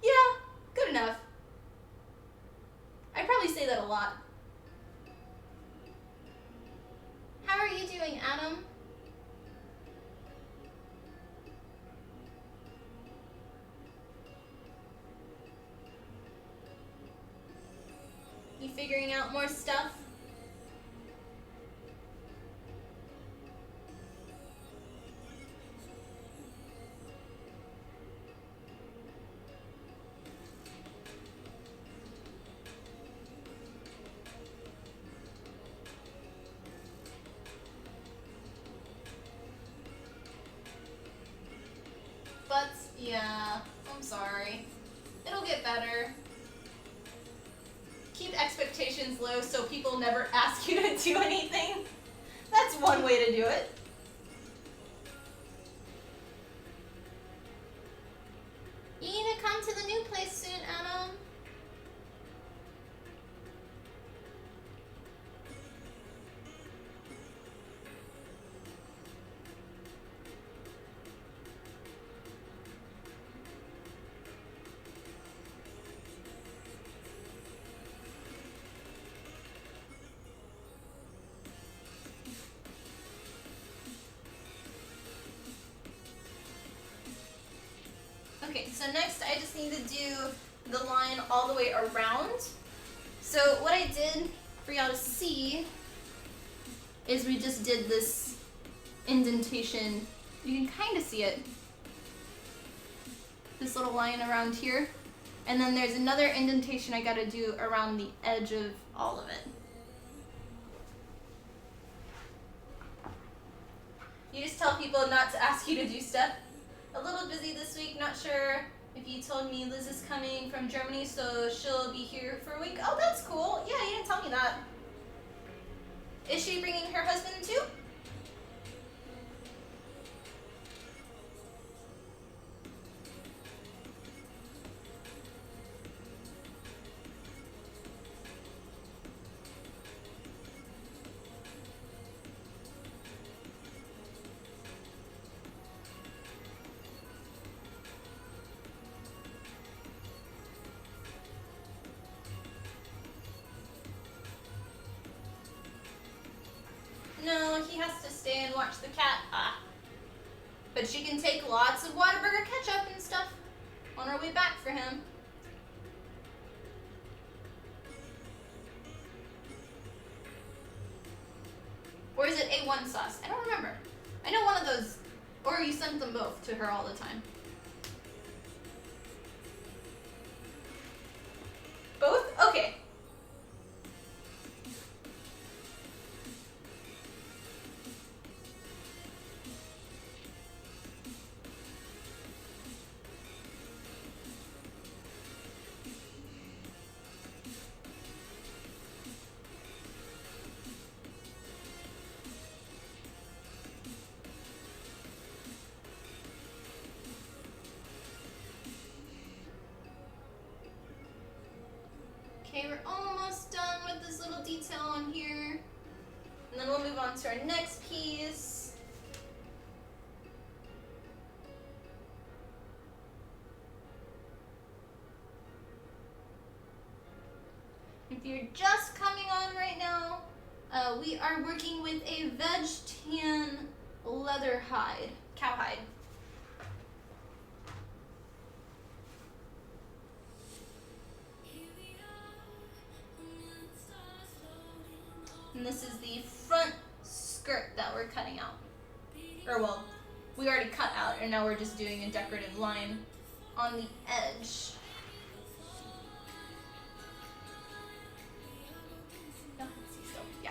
Yeah, good enough. I probably say that a lot. How are you doing, Adam? You figuring out more stuff? But, yeah, I'm sorry. It'll get better. Keep expectations low so people never ask you to do anything. That's one way to do it. You need to come to the new place soon, Adam. Okay, so next I just need to do the line all the way around. So what I did for y'all to see is we just did this indentation. You can kind of see it. This little line around here. And then there's another indentation I gotta do around the edge of all of it. You just tell people not to ask you to do stuff. A little busy this week, not sure if you told me Liz is coming from Germany, so she'll be here for a week. Oh, that's cool. Yeah, you didn't tell me that. Is she bringing her husband too? No, he has to stay and watch the cat. But she can take lots of Whataburger ketchup and stuff on her way back for him. Or is it A1 sauce? I don't remember. I know one of those, or you sent them both to her all the time. Both? Okay. Okay, we're almost done with this little detail on here. And then we'll move on to our next piece. If you're just coming on right now, we are working with a veg tan leather hide, cowhide. And this is the front skirt that we're cutting out. Or well, we already cut out and now we're just doing a decorative line on the edge. Yeah.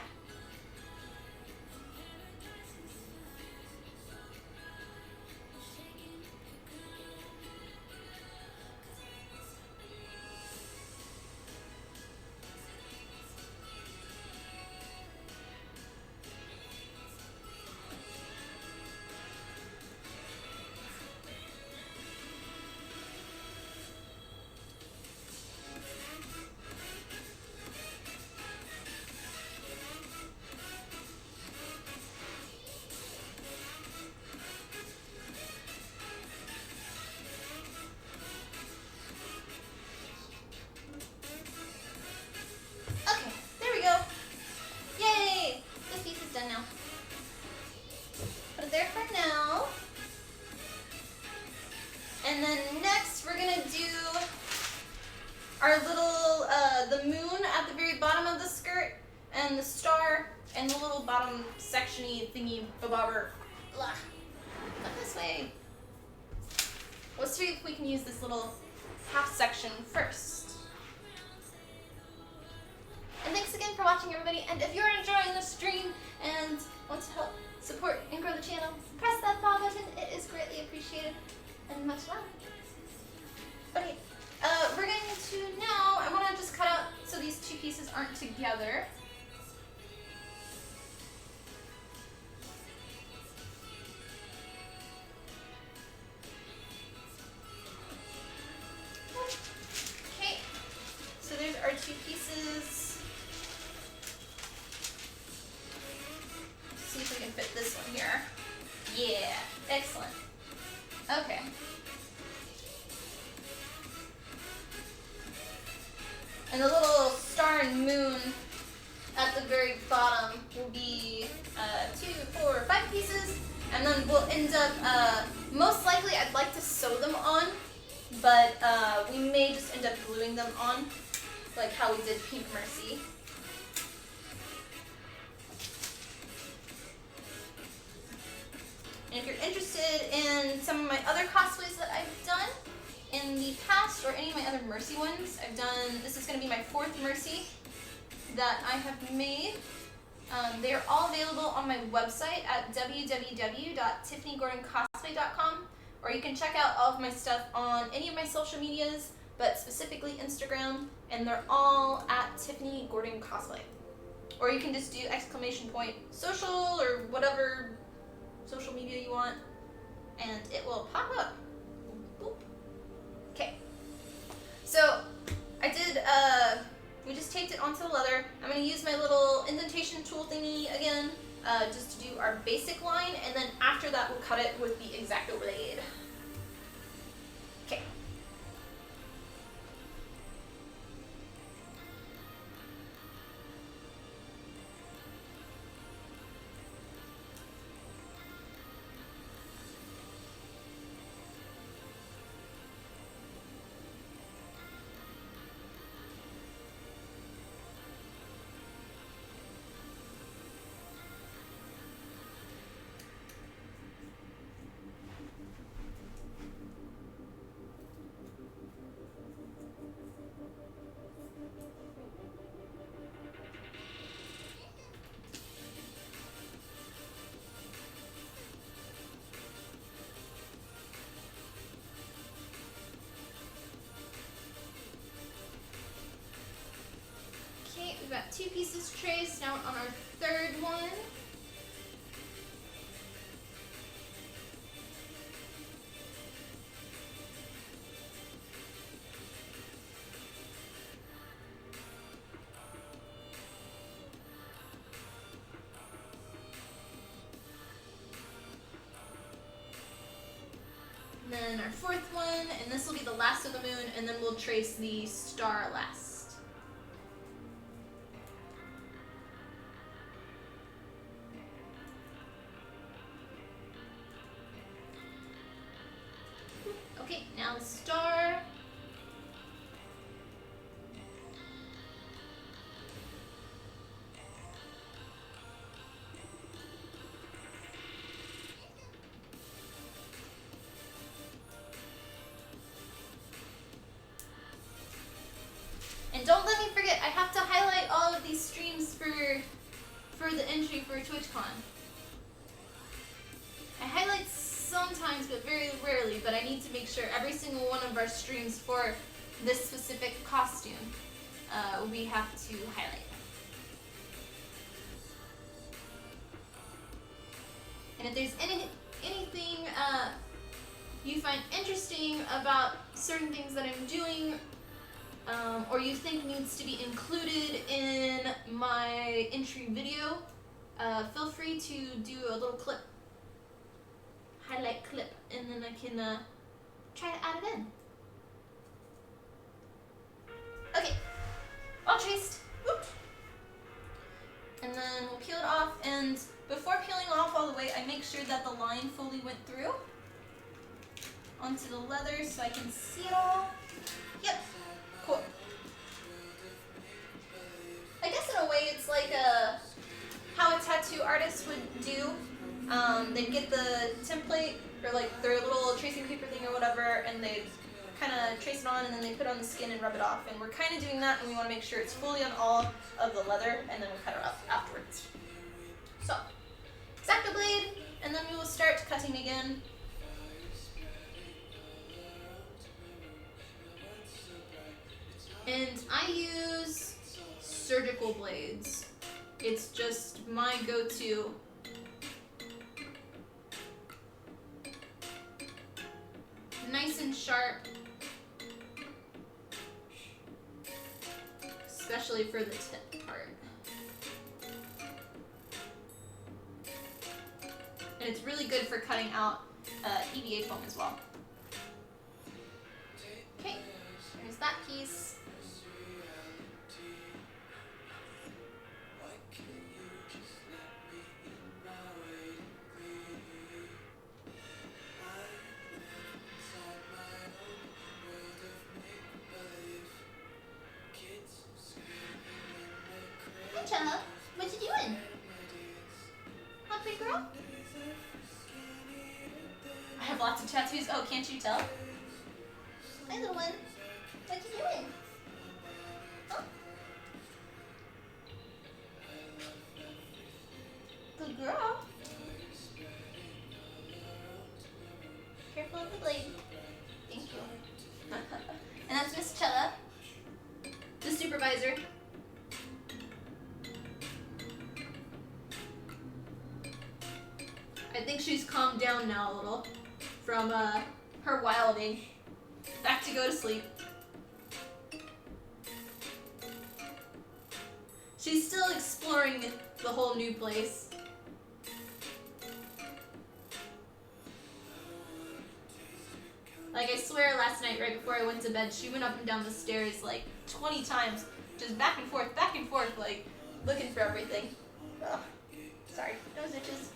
our little, the moon at the very bottom of the skirt, and the star, and the little bottom section-y thingy bobber. Not this way. Let's see if we can use this little half section first. And thanks again for watching, everybody. And if you're enjoying the stream and want to help support and grow the channel, press that follow button. It is greatly appreciated. And much love. Okay, we're going to now, I want to just cut out so these two pieces aren't together. Okay, so there's our two pieces. Let's see if we can fit this one here. Yeah, excellent. Okay. And the little star and moon at the very bottom will be 2, 4, 5 pieces, and then we'll end up, most likely I'd like to sew them on, but we may just end up gluing them on, like how we did Pink Mercy. And if you're interested in some of my other cosplays that I've done in the past, or any of my other Mercy ones, I've done, this is going to be my 4th Mercy that I have made. They are all available on my website at www.tiffanygordonscosplay.com, or you can check out all of my stuff on any of my social medias, but specifically Instagram, and they're all at Tiffany Gordon Cosplay. Or you can just do !social or whatever social media you want, and it will pop up. Boop. Okay, so I did, we just taped it onto the leather. I'm going to use my little indentation tool thingy again, just to do our basic line, and then after that we'll cut it with the X-Acto blade. Okay. We've got 2 pieces traced, now on our 3rd one. And then our 4th one, and this will be the last of the moon, and then we'll trace the star last. Okay, now the star. And don't let me forget, I have to highlight all of these streams for the entry for TwitchCon. I highlight sometimes, but very rarely, but I need to make sure every single one of our streams for this specific costume, we have to highlight. And if there's anything you find interesting about certain things that I'm doing, or you think needs to be included in my entry video, feel free to do a little clip, highlight clip, and then I can try to add it in. Okay, all traced. Whoop. And then we'll peel it off, and before peeling off all the way, I make sure that the line fully went through onto the leather so I can see it all. Yep, cool. skin and rub it off. And we're kind of doing that, and we want to make sure it's fully on all of the leather, and then we cut her up afterwards. So, X-Acto blade, and then we will start cutting again. And I use surgical blades. It's just my go-to. Nice and sharp. Especially for the tip part. And it's really good for cutting out EVA foam as well. Okay, here's that piece. Hi, Chella. What you doing? Huh, pretty girl? I have lots of tattoos. Oh, can't you tell? Hi, little one. What you doing? Huh? Good girl. Careful of the blade. Thank you. And that's Miss Chella, the supervisor. I think she's calmed down now a little from her wilding. Back to go to sleep. She's still exploring the whole new place. Like, I swear last night right before I went to bed, she went up and down the stairs like 20 times, just back and forth, like looking for everything. Ugh. Sorry, nose itches.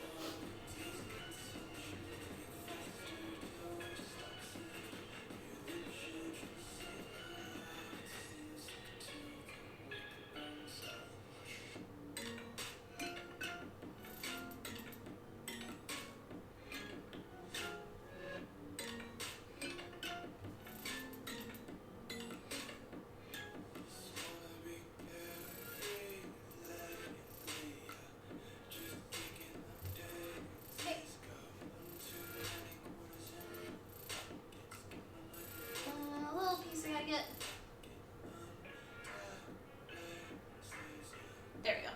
There we go.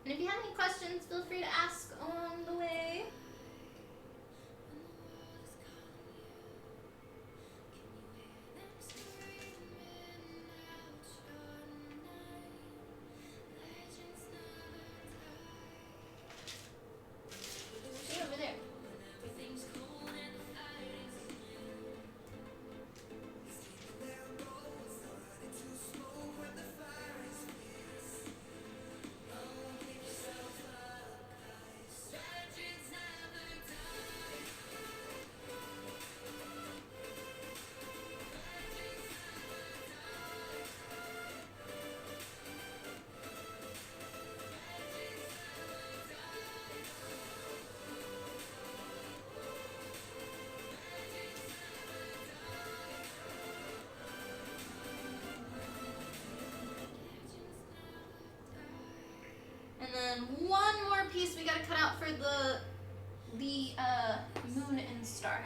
And if you have any questions, feel free to ask on the way. See over there. And then one more piece we gotta cut out for the moon and star.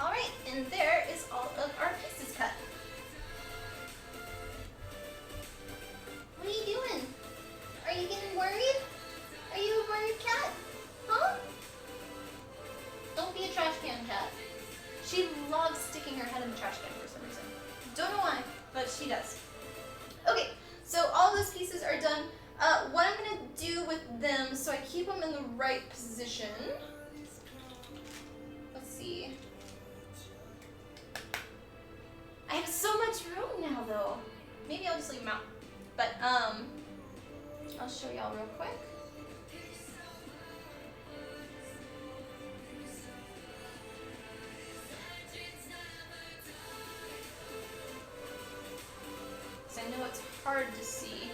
Alright, and there is all of our pieces cut. What are you doing? Are you getting worried? Are you a worried cat? Huh? Don't be a trash can cat. She loves sticking her head in the trash can for some reason. Don't know why, but she does. Okay, so all those pieces are done. What I'm going to do with them, so I keep them in the right position, maybe I'll just leave them out. But I'll show y'all real quick. So I know it's hard to see,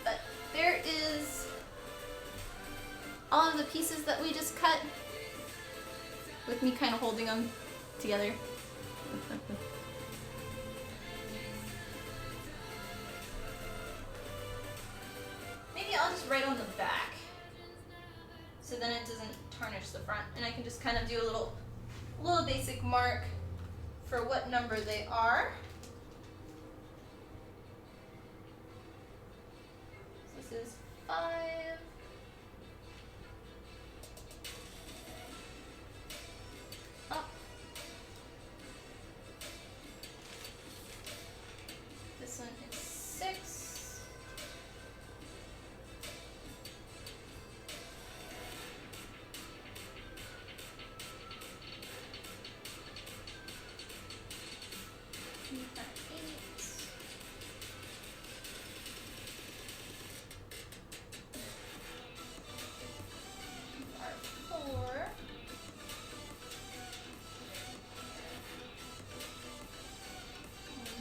but there is all of the pieces that we just cut with me kind of holding them together. Maybe I'll just write on the back so then it doesn't tarnish the front, and I can just kind of do a little basic mark for what number they are. So this is 5. Up. This one is 6. These are 8. These are 4.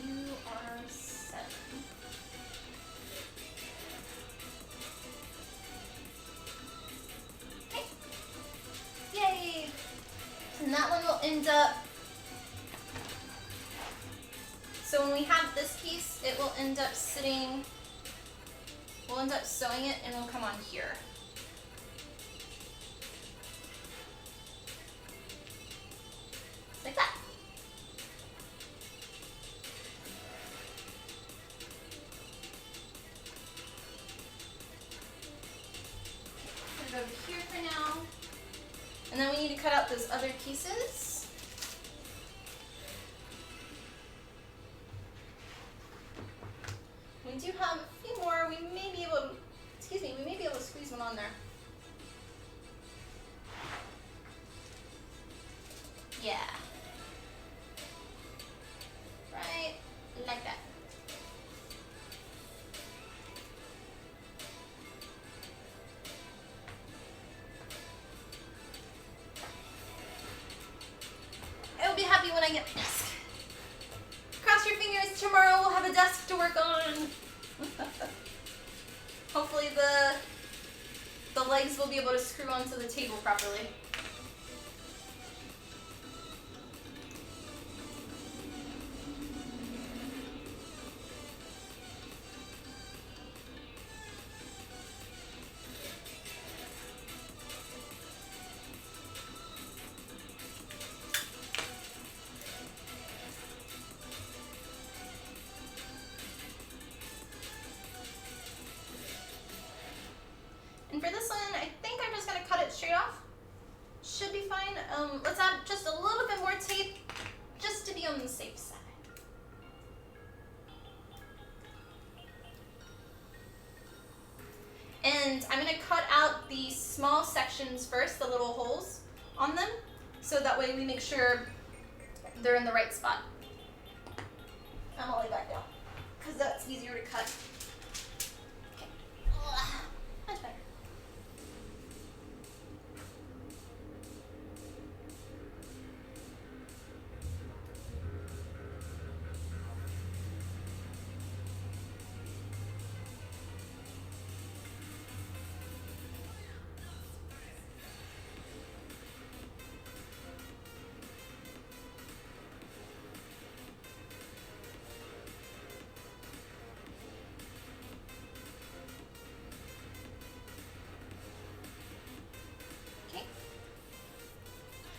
You are 7. Okay. Yay! And that one will end up. So when we have this piece, it will end up sitting. We'll end up sewing it, and it'll come on here. Like that. Put it over here for now. And then we need to cut out those other pieces. We do have a few more. We may be able to, we may be able to squeeze one on there. Yeah. Right, like that. I will be happy when I get my desk. Cross your fingers, tomorrow we'll have a desk to work on. Hopefully the legs will be able to screw onto the table properly. And for this one, I think I'm just going to cut it straight off. Should be fine. Let's add just a little bit more tape, just to be on the safe side. And I'm going to cut out the small sections first, the little holes on them, so that way we make sure they're in the right spot. I'm going to lay back down, because that's easier to cut. Okay. Much better.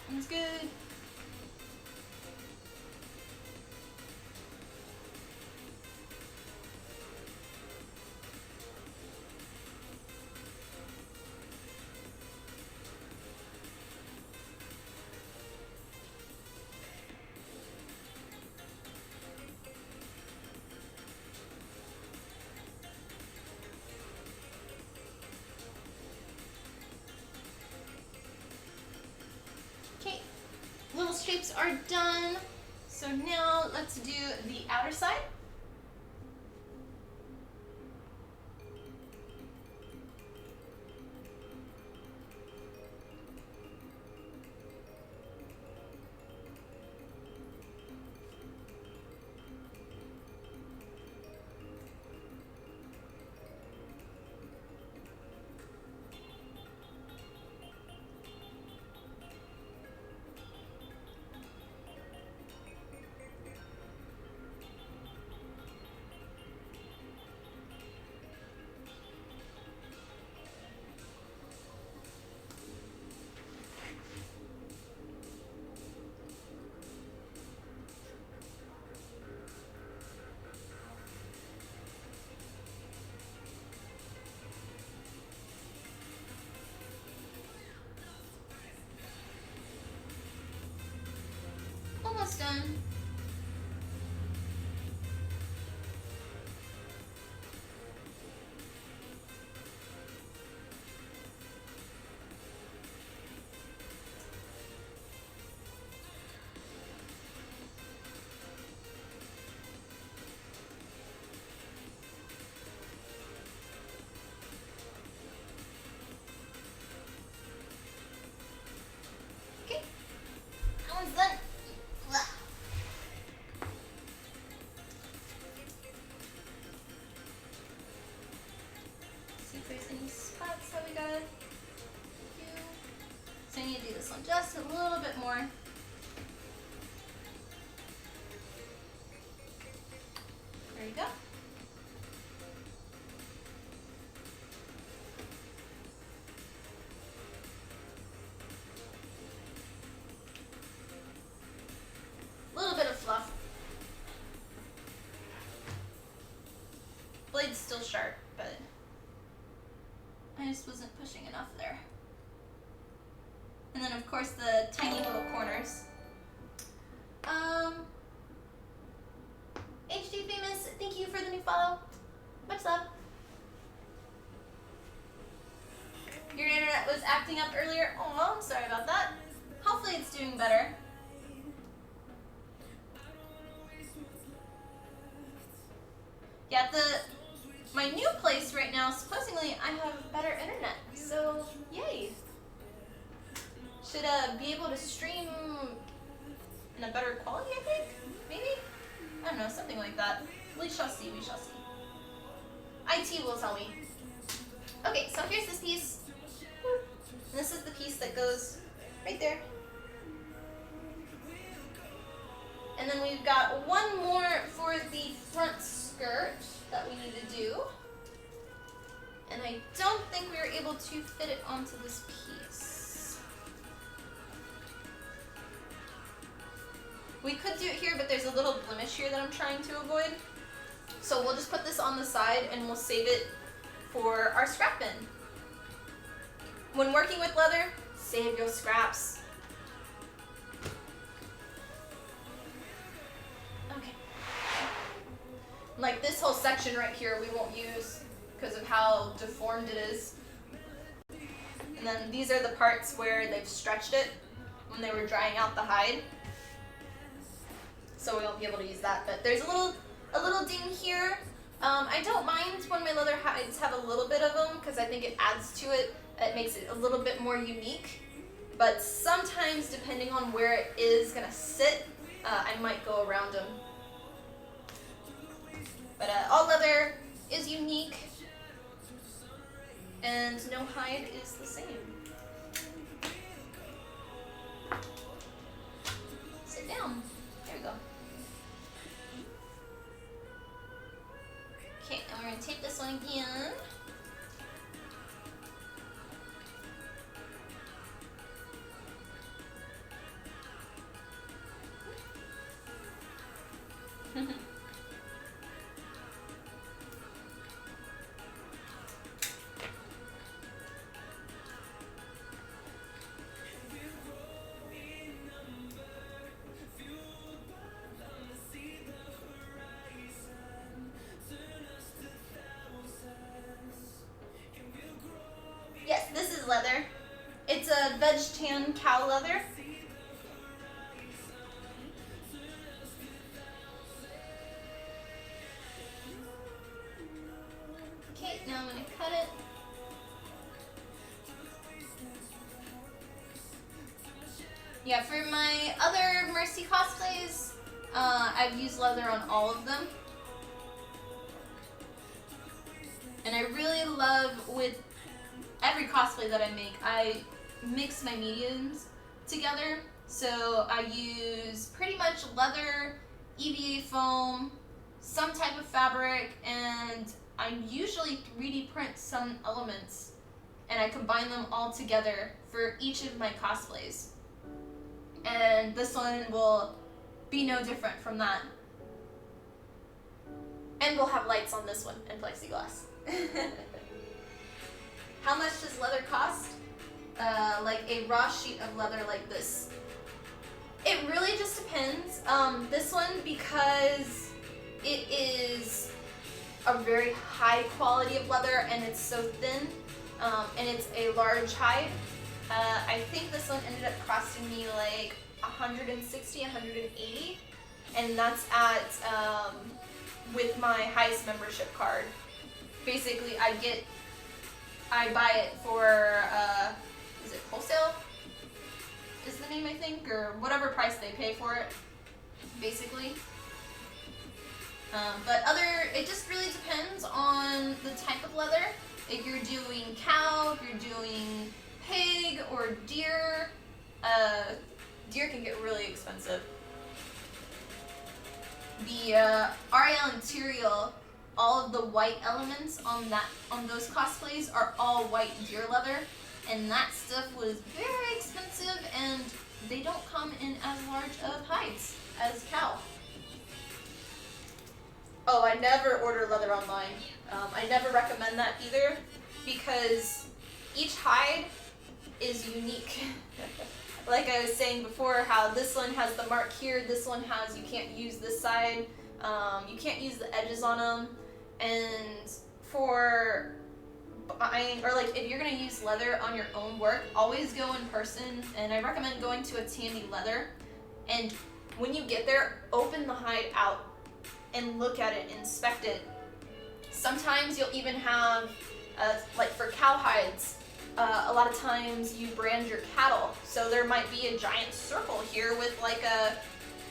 Sounds good. Okay, little shapes are done. So now let's do the outer side. almost done. So I need to do this one just a little bit more. There you go. A little bit of fluff. Blade's still sharp, but I just wasn't pushing enough there. And then of course the tiny little corners. HD Famous, thank you for the new follow. Much love. Your internet was acting up earlier. Oh, I'm sorry about that. Hopefully it's doing better. Yeah, my new place right now, supposedly I have better internet. So, yay. Should be able to stream in a better quality, I think? Maybe? I don't know, something like that. We shall see, we shall see. IT will tell me. Okay, so here's this piece. And this is the piece that goes right there. And then we've got one more for the front skirt that we need to do. And I don't think we were able to fit it onto this piece. We could do it here, but there's a little blemish here that I'm trying to avoid. So we'll just put this on the side and we'll save it for our scrap bin. When working with leather, save your scraps. Okay. Like this whole section right here we won't use because of how deformed it is. And then these are the parts where they've stretched it when they were drying out the hide. So we won't be able to use that, but there's a little ding here. I don't mind when my leather hides have a little bit of them because I think it adds to it. It makes it a little bit more unique. But sometimes, depending on where it is gonna sit, I might go around them. But all leather is unique, and no hide is the same. Sit down. There we go. Okay, and we're going to tape this one again. Yes, this is leather. It's a veg tan cow leather. Okay, now I'm going to cut it. Yeah, for my other Mercy cosplays, I've used leather on all of them. And I really love with every cosplay that I make, I mix my mediums together. So I use pretty much leather, EVA foam, some type of fabric, and I usually 3D print some elements and I combine them all together for each of my cosplays. And this one will be no different from that. And we'll have lights on this one and plexiglass. How much does leather cost? Like a raw sheet of leather like this. It really just depends. this one because it is a very high quality of leather and it's so thin, and it's a large hide. I think this one ended up costing me like 160, 180, and that's at with my highest membership card. Basically, I buy it for is it wholesale? Is the name, I think, or whatever price they pay for it, basically. But it just really depends on the type of leather. If you're doing cow, if you're doing pig or deer, deer can get really expensive. The RL Interior, all of the white elements on those cosplays are all white deer leather, and that stuff was very expensive, and they don't come in as large of hides as cow. Oh, I never order leather online. I never recommend that either, because each hide is unique. Like I was saying before, how this one has the mark here, this one has, you can't use this side, you can't use the edges on them, and for buying, or like if you're gonna use leather on your own work, always go in person, and I recommend going to a Tandy Leather, and when you get there, open the hide out and look at it, inspect it. Sometimes you'll even have, like for cow hides, a lot of times you brand your cattle, so there might be a giant circle here with like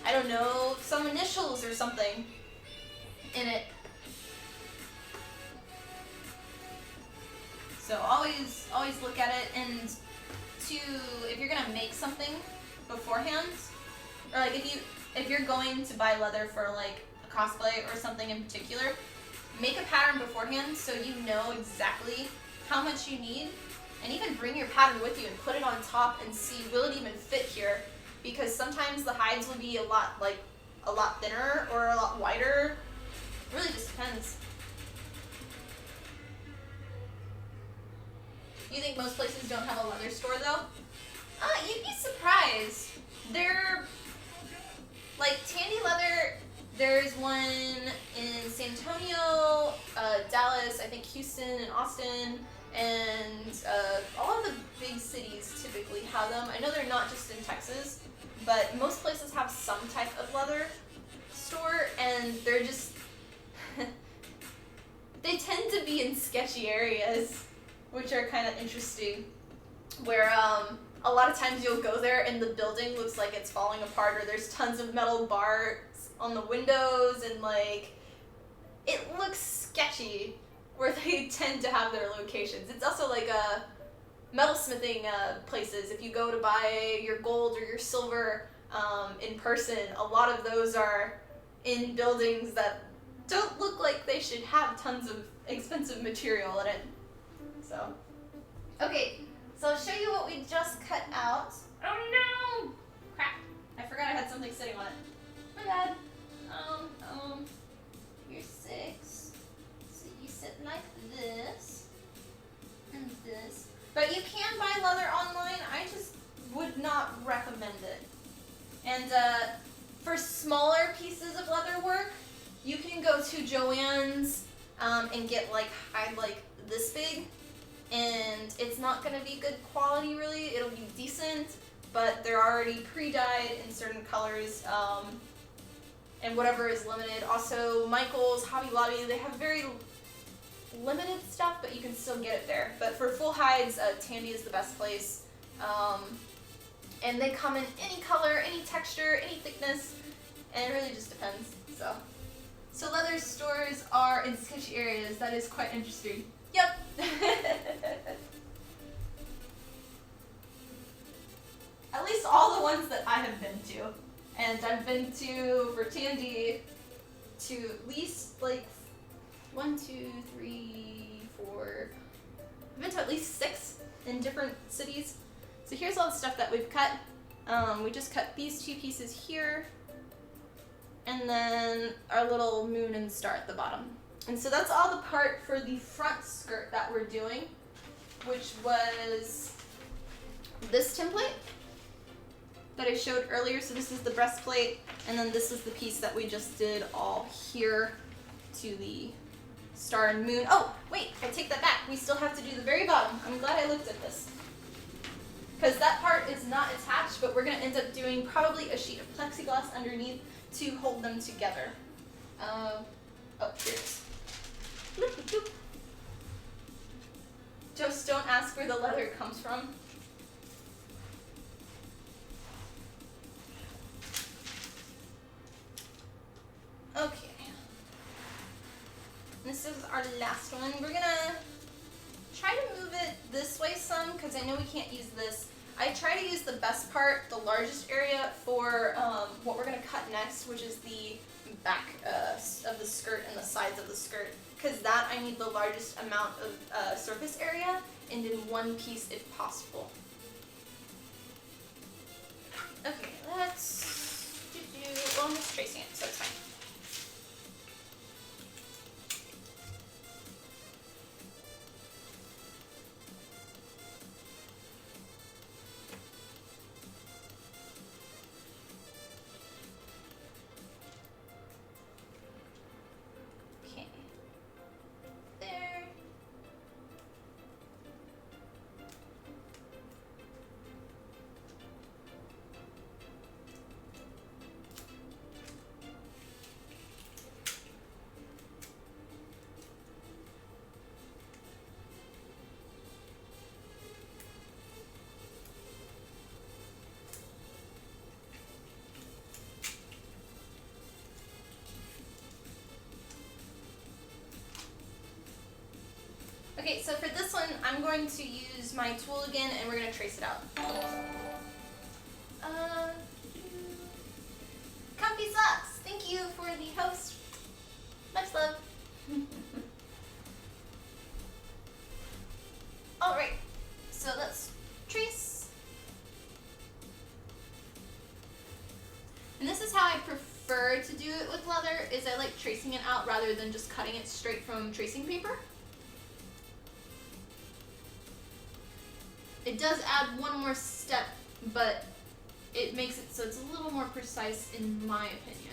I don't know, some initials or something in it. So always look at it, and if you're gonna make something beforehand, or like if you're going to buy leather for like a cosplay or something in particular, make a pattern beforehand so you know exactly how much you need, and even bring your pattern with you and put it on top and see, will it even fit here? Because sometimes the hides will be a lot thinner or a lot wider. It really just depends. You think most places don't have a leather store though? You'd be surprised. They're like Tandy Leather. There's one in San Antonio, Dallas, I think Houston and Austin, and all of the big cities typically have them. I know they're not just in Texas, but most places have some type of leather store, and they're just they tend to be in sketchy areas, which are kind of interesting, where a lot of times you'll go there and the building looks like it's falling apart, or there's tons of metal bars on the windows, and like it looks sketchy where they tend to have their locations. It's also like metalsmithing places. If you go to buy your gold or your silver in person, a lot of those are in buildings that don't look like they should have tons of expensive material in it. So, okay, so I'll show you what we just cut out. Oh no! Crap, I forgot I had something sitting on it. My bad. You're 6. So you sit like this and this. But you can buy leather online. I just would not recommend it. And for smaller pieces of leather work, you can go to Joann's and get like hide like this big. And it's not going to be good quality really. It'll be decent, but they're already pre-dyed in certain colors, and whatever is limited. Also, Michael's, Hobby Lobby, they have very limited stuff, but you can still get it there. But for full hides, Tandy is the best place. And they come in any color, any texture, any thickness, and it really just depends. So leather stores are in sketchy areas. That is quite interesting. Yep. At least all the ones that I have been to. And I've been to, for Tandy, to at least like 1, 2, 3, 4. I've been to at least 6 in different cities. So here's all the stuff that we've cut. We just cut these 2 pieces here, and then our little moon and star at the bottom. And so that's all the part for the front skirt that we're doing, which was this template. that I showed earlier. So this is the breastplate, and then this is the piece that we just did all here to the star and moon. Oh, wait, I take that back. We still have to do the very bottom. I'm glad I looked at this. Because that part is not attached, but we're going to end up doing probably a sheet of plexiglass underneath to hold them together. Oh, here it is. Bloop, bloop, bloop. Just don't ask where the leather comes from. Okay. This is our last one. We're gonna try to move it this way some, because I know we can't use this. I try to use the best part, the largest area, for what we're gonna cut next, which is the back of the skirt and the sides of the skirt, because that I need the largest amount of surface area, and in one piece if possible. Okay, let's well, I'm just tracing it, so it's fine. Okay. There. Okay, so for this one, I'm going to use my tool again, and we're going to trace it out. Comfy socks! Thank you for the host. Much love. Alright, so let's trace. And this is how I prefer to do it with leather, is I like tracing it out rather than just cutting it straight from tracing paper. It does add one more step, but it makes it so it's a little more precise in my opinion.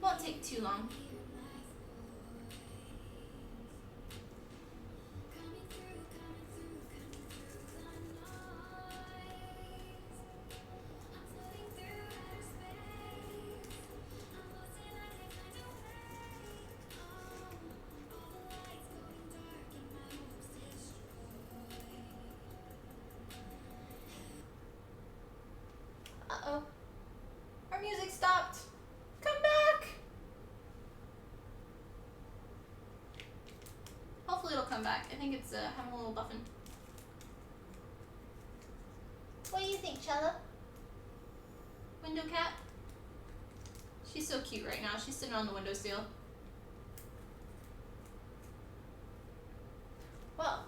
Won't take too long. Uh-oh. Our music stopped. Come back! Hopefully it'll come back. I think it's having a little buffing. What do you think, Chella? Window cat? She's so cute right now. She's sitting on the windowsill. Well,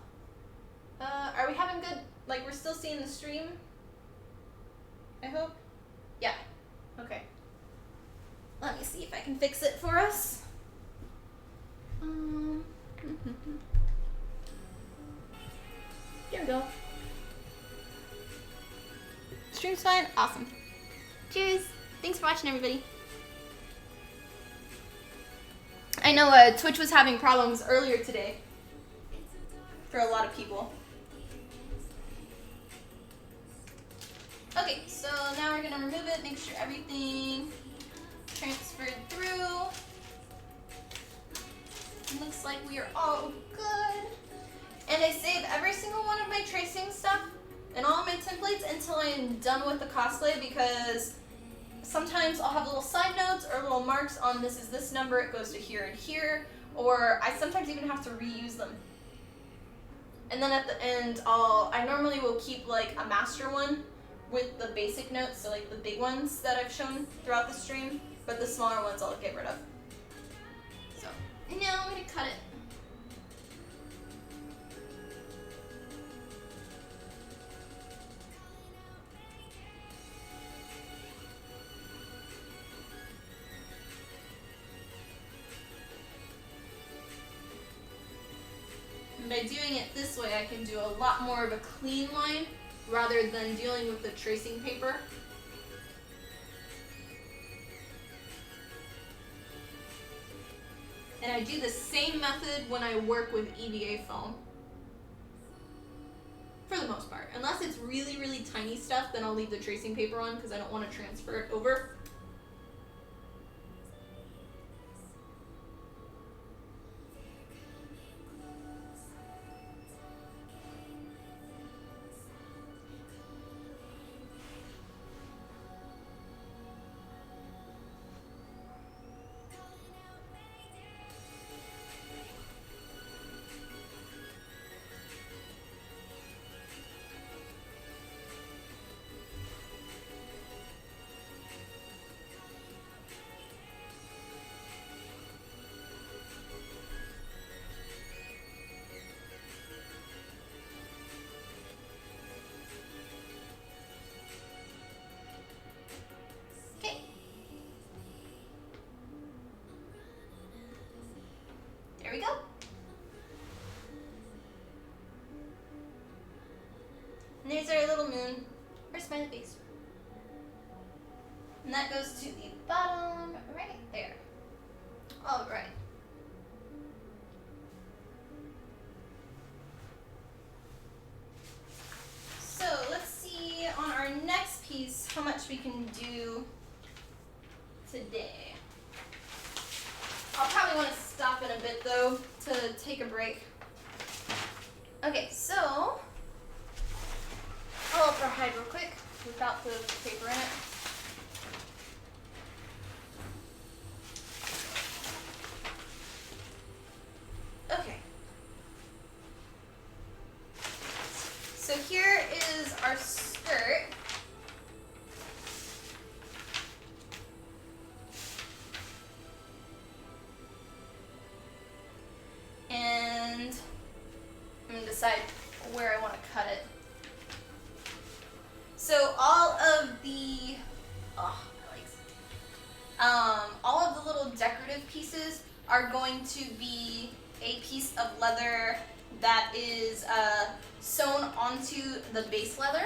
are we having good, like we're still seeing the stream? I hope? Yeah. Okay. Let me see if I can fix it for us. There we go. Stream's fine? Awesome. Cheers! Thanks for watching, everybody. I know Twitch was having problems earlier today for a lot of people. Okay, so now we're gonna remove it, make sure everything transferred through. It looks like we are all good. And I save every single one of my tracing stuff and all my templates until I'm done with the cosplay, because sometimes I'll have little side notes or little marks on this is this number, it goes to here and here, or I sometimes even have to reuse them. And then at the end, I normally will keep like a master one with the basic notes, so like the big ones that I've shown throughout the stream, but the smaller ones I'll get rid of. So now I'm gonna cut it. And by doing it this way, I can do a lot more of a clean line rather than dealing with the tracing paper. And I do the same method when I work with EVA foam. For the most part. Unless it's really, really tiny stuff, then I'll leave the tracing paper on because I don't want to transfer it over. There we go. And there's our little moon, or smiley face. And that goes to the bottom right there. All right. So let's see on our next piece how much we can do today. I'll probably want to stop in a bit though to take a break. Okay, so I'll up our hide real quick without the paper in it. Okay. So here is our skirt. And I'm going to decide where I want to cut it. So all of the, all of the little decorative pieces are going to be a piece of leather that is sewn onto the base leather.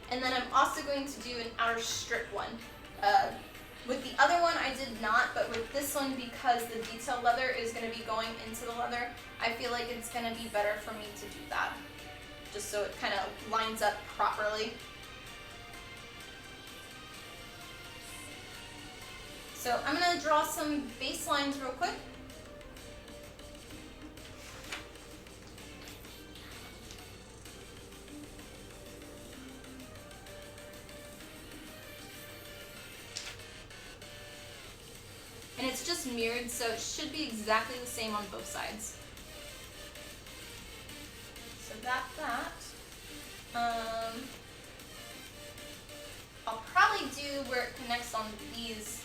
And then I'm also going to do an outer strip one. With the other one I did not, but with this one, because the detail leather is going to be going into the leather, I feel like it's going to be better for me to do that. Just so it kind of lines up properly. So I'm going to draw some base lines real quick. And it's just mirrored, so it should be exactly the same on both sides. So that. I'll probably do where it connects on these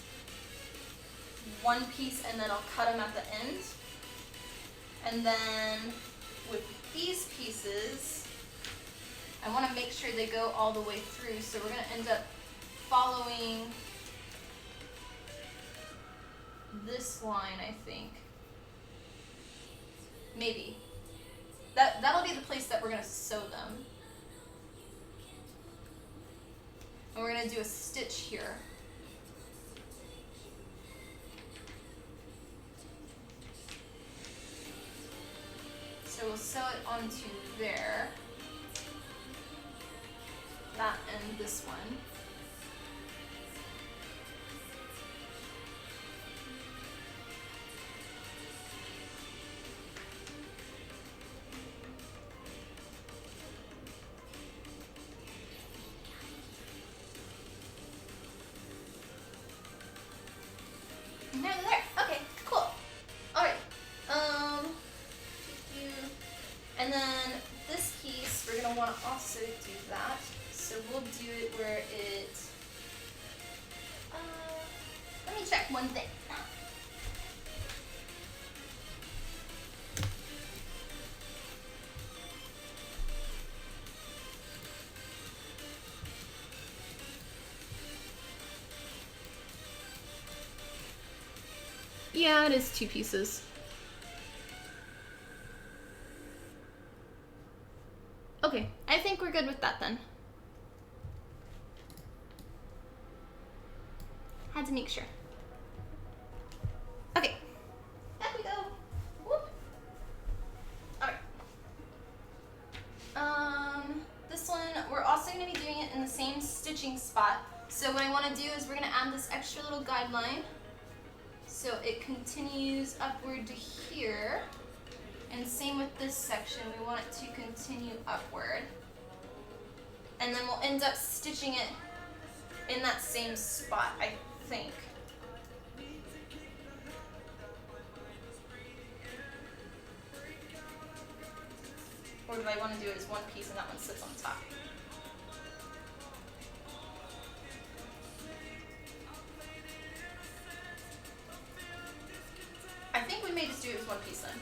one piece, and then I'll cut them at the end. And then with these pieces, I want to make sure they go all the way through, so we're going to end up following this line, I think. Maybe. That'll be the place that we're going to sew them. And we're going to do a stitch here. So we'll sew it onto there. That and this one. And there, okay, cool. Alright, and then this piece we'll do it where it, let me check one thing. Yeah, it is 2 pieces. Okay, I think we're good with that then. Had to make sure. Okay, back we go. Whoop. Alright. This one, we're also going to be doing it in the same stitching spot. So what I want to do is we're going to add this extra little guideline. So it continues upward to here. And same with this section, we want it to continue upward. And then we'll end up stitching it in that same spot, I think. Or do I want to do it as one piece and that one sits on top? I think we may just do it as one piece then.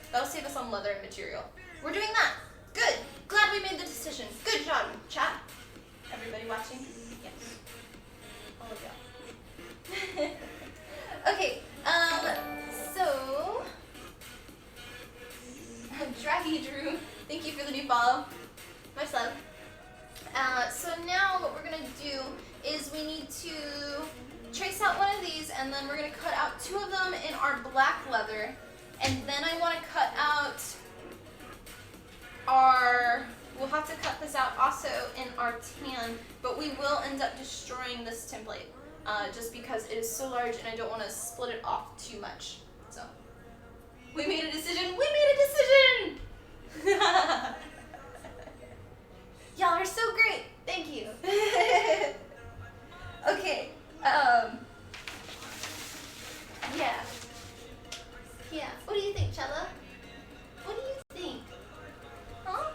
That'll save us on leather and material. We're doing that. Good. Glad we made the decision. Good job, chat. Everybody watching? Yes. All of y'all. Okay. So Draggy Drew, thank you for the new follow. Much love. So now what we're gonna do is we need to trace out one of these, and then we're gonna cut out 2 of them in our black leather. And then I want to cut out we'll have to cut this out also in our tan, but we will end up destroying this template just because it is so large and I don't want to split it off too much. So, we made a decision! We made a decision! Y'all are so great! Thank you! Okay, yeah. Yeah. What do you think, Chella? What do you think? Huh?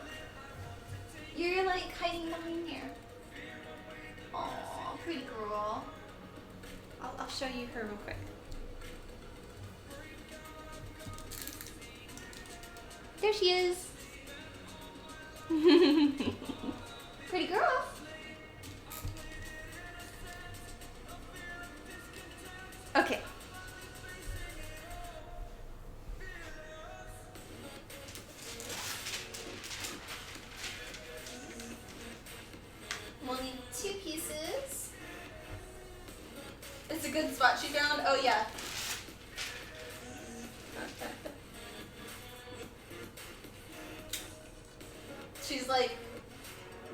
You're like hiding behind here. Aw, pretty girl. I'll show you her real quick. There she is. Pretty girl. Okay. We'll need 2 pieces. It's a good spot she found. Oh yeah. She's like,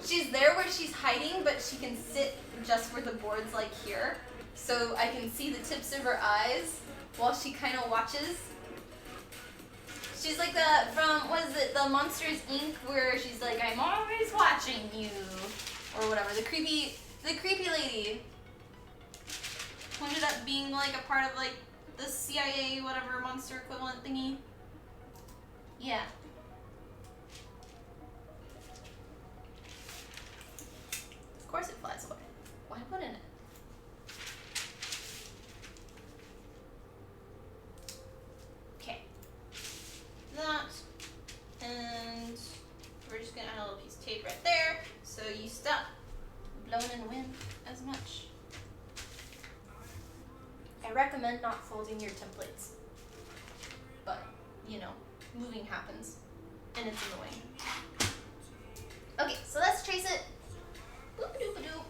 she's there where she's hiding, but she can sit just where the board's like here. So I can see the tips of her eyes while she kind of watches. She's like the, from, what is it, the Monsters Inc. where she's like, I'm always watching you. Or whatever, the creepy lady. Who ended up being like a part of like the CIA, whatever, monster equivalent thingy. Yeah. Of course it flies away. Why put in it? Okay. That. And we're just gonna add a little piece of tape right there so you stop blowing in the wind as much. I recommend not folding your templates. But, you know, moving happens and it's annoying. Okay, so let's trace it. Boop-a-doop-a-doop.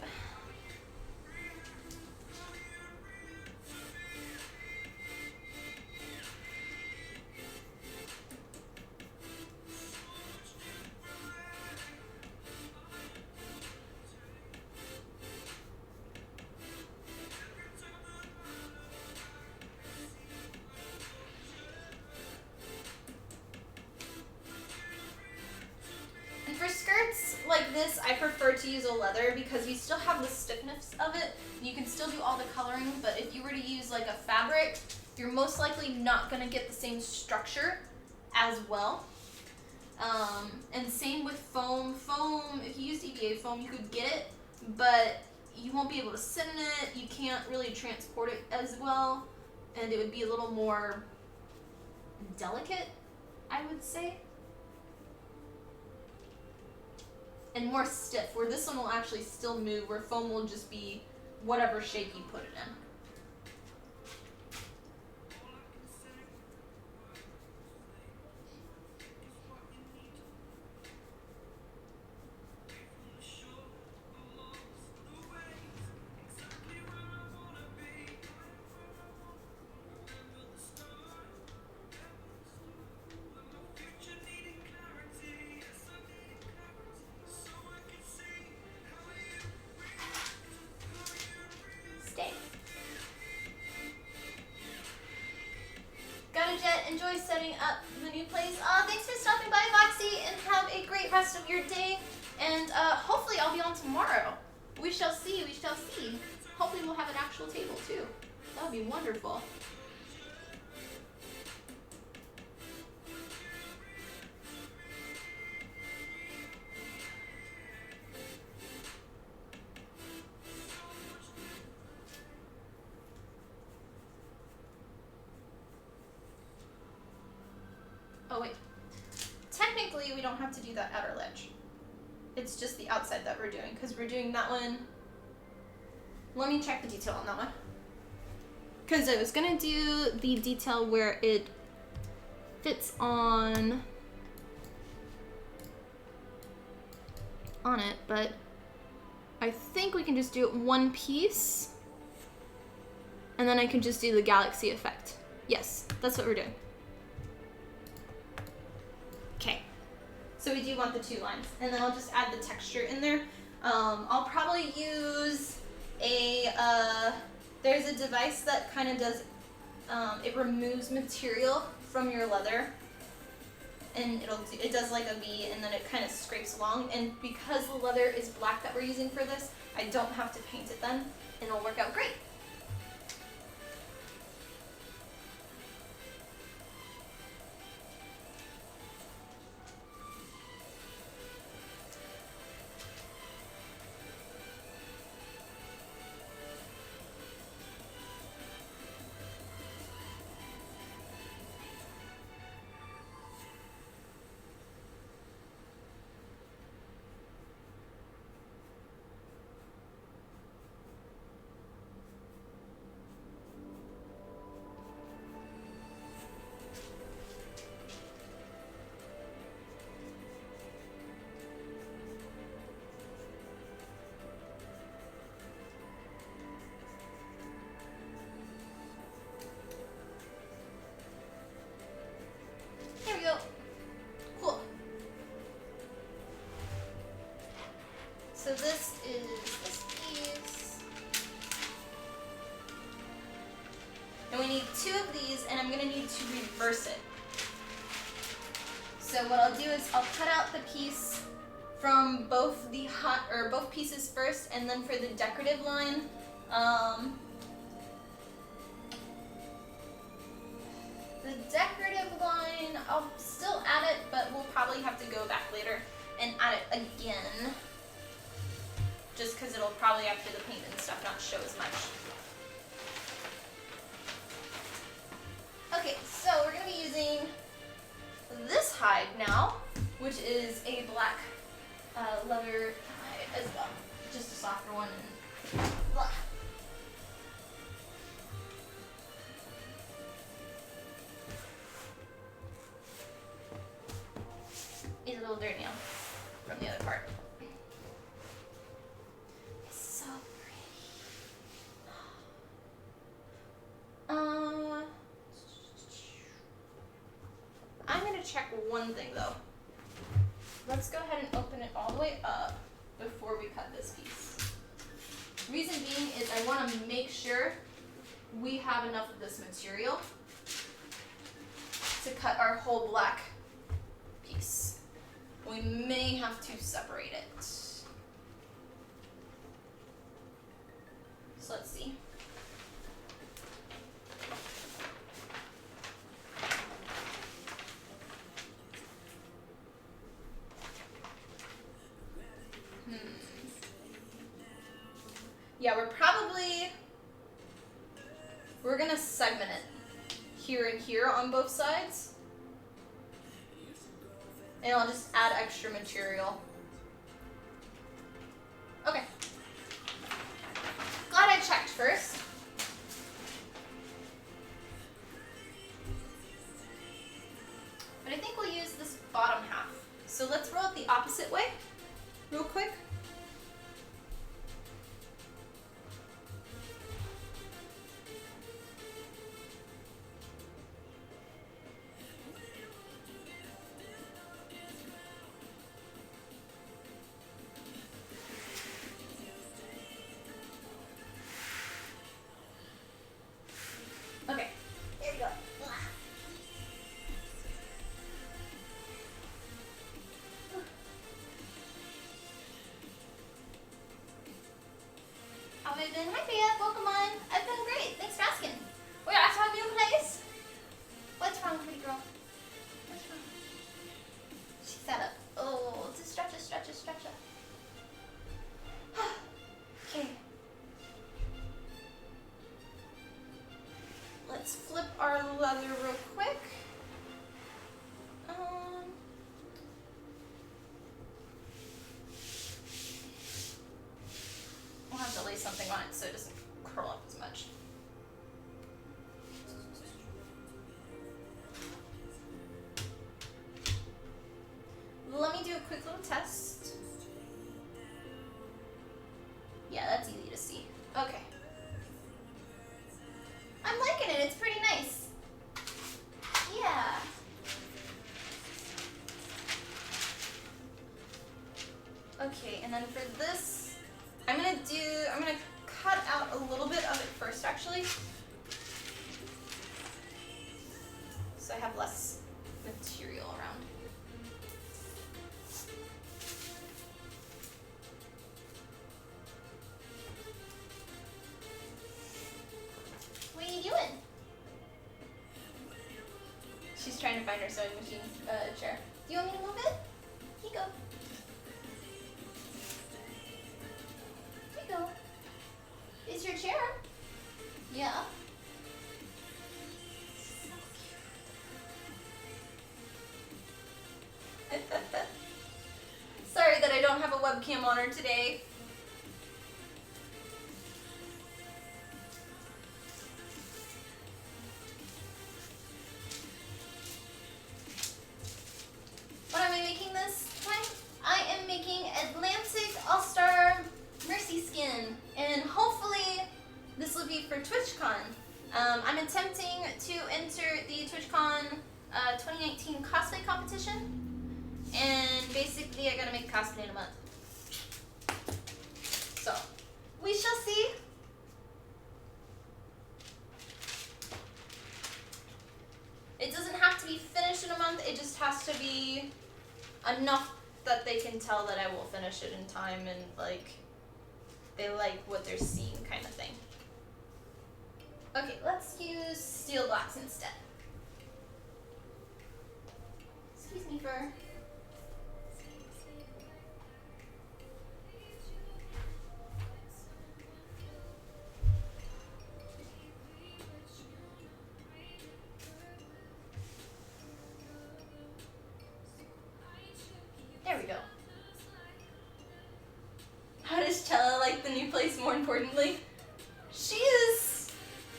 Like this, I prefer to use a leather because you still have the stiffness of it. You can still do all the coloring, but if you were to use like a fabric, you're most likely not going to get the same structure as well. And same with foam. Foam, if you used EVA foam, you could get it, but you won't be able to sit in it. You can't really transport it as well, and it would be a little more delicate, I would say. And more stiff, where this one will actually still move, where foam will just be whatever shape you put it in. Enjoy setting up the new place. Thanks for stopping by, Foxy, and have a great rest of your day. And hopefully I'll be on tomorrow. We shall see, we shall see. Hopefully we'll have an actual table too. That would be wonderful. Oh wait, technically we don't have to do that outer ledge. It's just the outside that we're doing, because we're doing that one. Let me check the detail on that one. Because I was gonna do the detail where it fits on it, but I think we can just do it one piece, and then I can just do the galaxy effect. Yes, that's what we're doing. Okay, so we do want the 2 lines, and then I'll just add the texture in there. I'll probably use there's a device that kind of does, it removes material from your leather, and it does like a V, and then it kind of scrapes along, and because the leather is black that we're using for this, I don't have to paint it then, and it'll work out great. There we go. Cool. So this is this piece. And we need 2 of these, and I'm gonna need to reverse it. So what I'll do is I'll cut out the piece from both both pieces first, and then for the decorative line, the decorative line, I'll still add it, but we'll probably have to go back later and add it again. Just because it'll probably, after the paint and stuff, not show as much. Okay, so we're going to be using this hide now, which is a black leather hide as well. Just a softer one. And blah. He's a little dirty now from the other part. It's so pretty. I'm gonna check one thing though. Let's go ahead and open it all the way up before we cut this piece. Reason being is I want to make sure we have enough of this material to cut our whole black piece. We may have to separate it. So let's see. yeah, we're gonna segment it here and here on both sides. And I'll just add extra material. Okay. Glad I checked first. But I think we'll use this bottom half. So let's roll it the opposite way, real quick. Okay, there we go. How have I been? Hi, Mia. Welcome on. I've been great. Thanks for asking. We're out to have you in place. What's wrong, pretty girl? What's wrong? She sat up. Oh, just stretch it, stretch it, stretch it. Okay. Let's flip our leather real quick. We'll have to lay something on it so it doesn't curl up as much. Let me do a quick little test. Yeah, that's easy to see. Okay. I'm liking it. It's pretty nice. Yeah. Okay, and then for this, I'm gonna cut out a little bit of it first, actually. So I have less material around. What are you doing? She's trying to find her sewing machine chair. Do you want me to move it? Here you go. Here you go. It's your chair. Yeah. Sorry that I don't have a webcam on her today. What am I making this time? I am making Atlantic All-Star Mercy Skin, and hopefully this will be for TwitchCon. I'm attempting to enter the TwitchCon 2019 cosplay competition, and basically I gotta make cosplay in a month. So, we shall see. It doesn't have to be finished in a month, it just has to be enough that they can tell that I will finish it in time and like they like what they're seeing kind of thing. Okay, let's use steel glass instead. Excuse me for... There we go. How does Chella like the new place more importantly?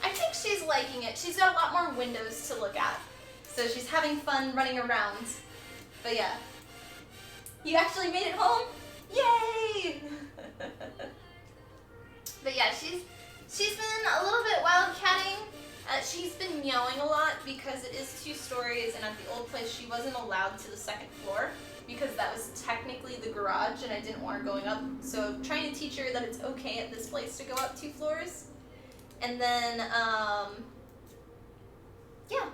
I think she's liking it. She's got a lot more windows to look at. So she's having fun running around. But yeah. You actually made it home? Yay! But yeah, she's been a little bit wildcatting. She's been meowing a lot because it is 2 stories, and at the old place she wasn't allowed to the 2nd floor because that was technically the garage and I didn't want her going up. So I'm trying to teach her that it's okay at this place to go up 2 floors. And then, yeah.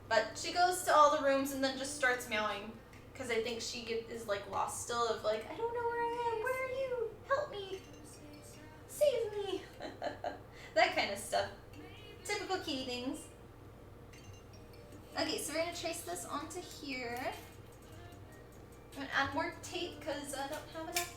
But she goes to all the rooms and then just starts meowing because I think she is like lost still of like, I don't know where I am, where are you? Help me. Save me. That kind of stuff. Typical kitty things. Okay, so we're going to trace this onto here. I'm going to add more tape because I don't have enough.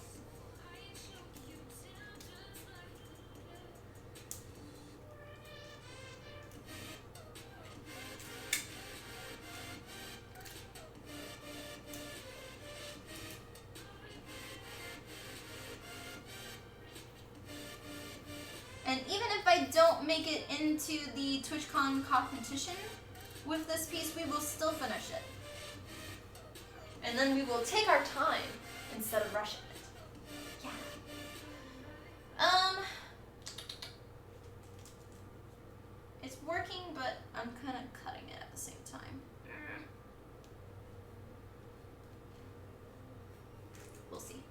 And even if I don't make it into the TwitchCon competition with this piece, we will still finish it. And then we will take our time instead of rushing it. Yeah. It's working, but I'm kind of cutting it at the same time. We'll see.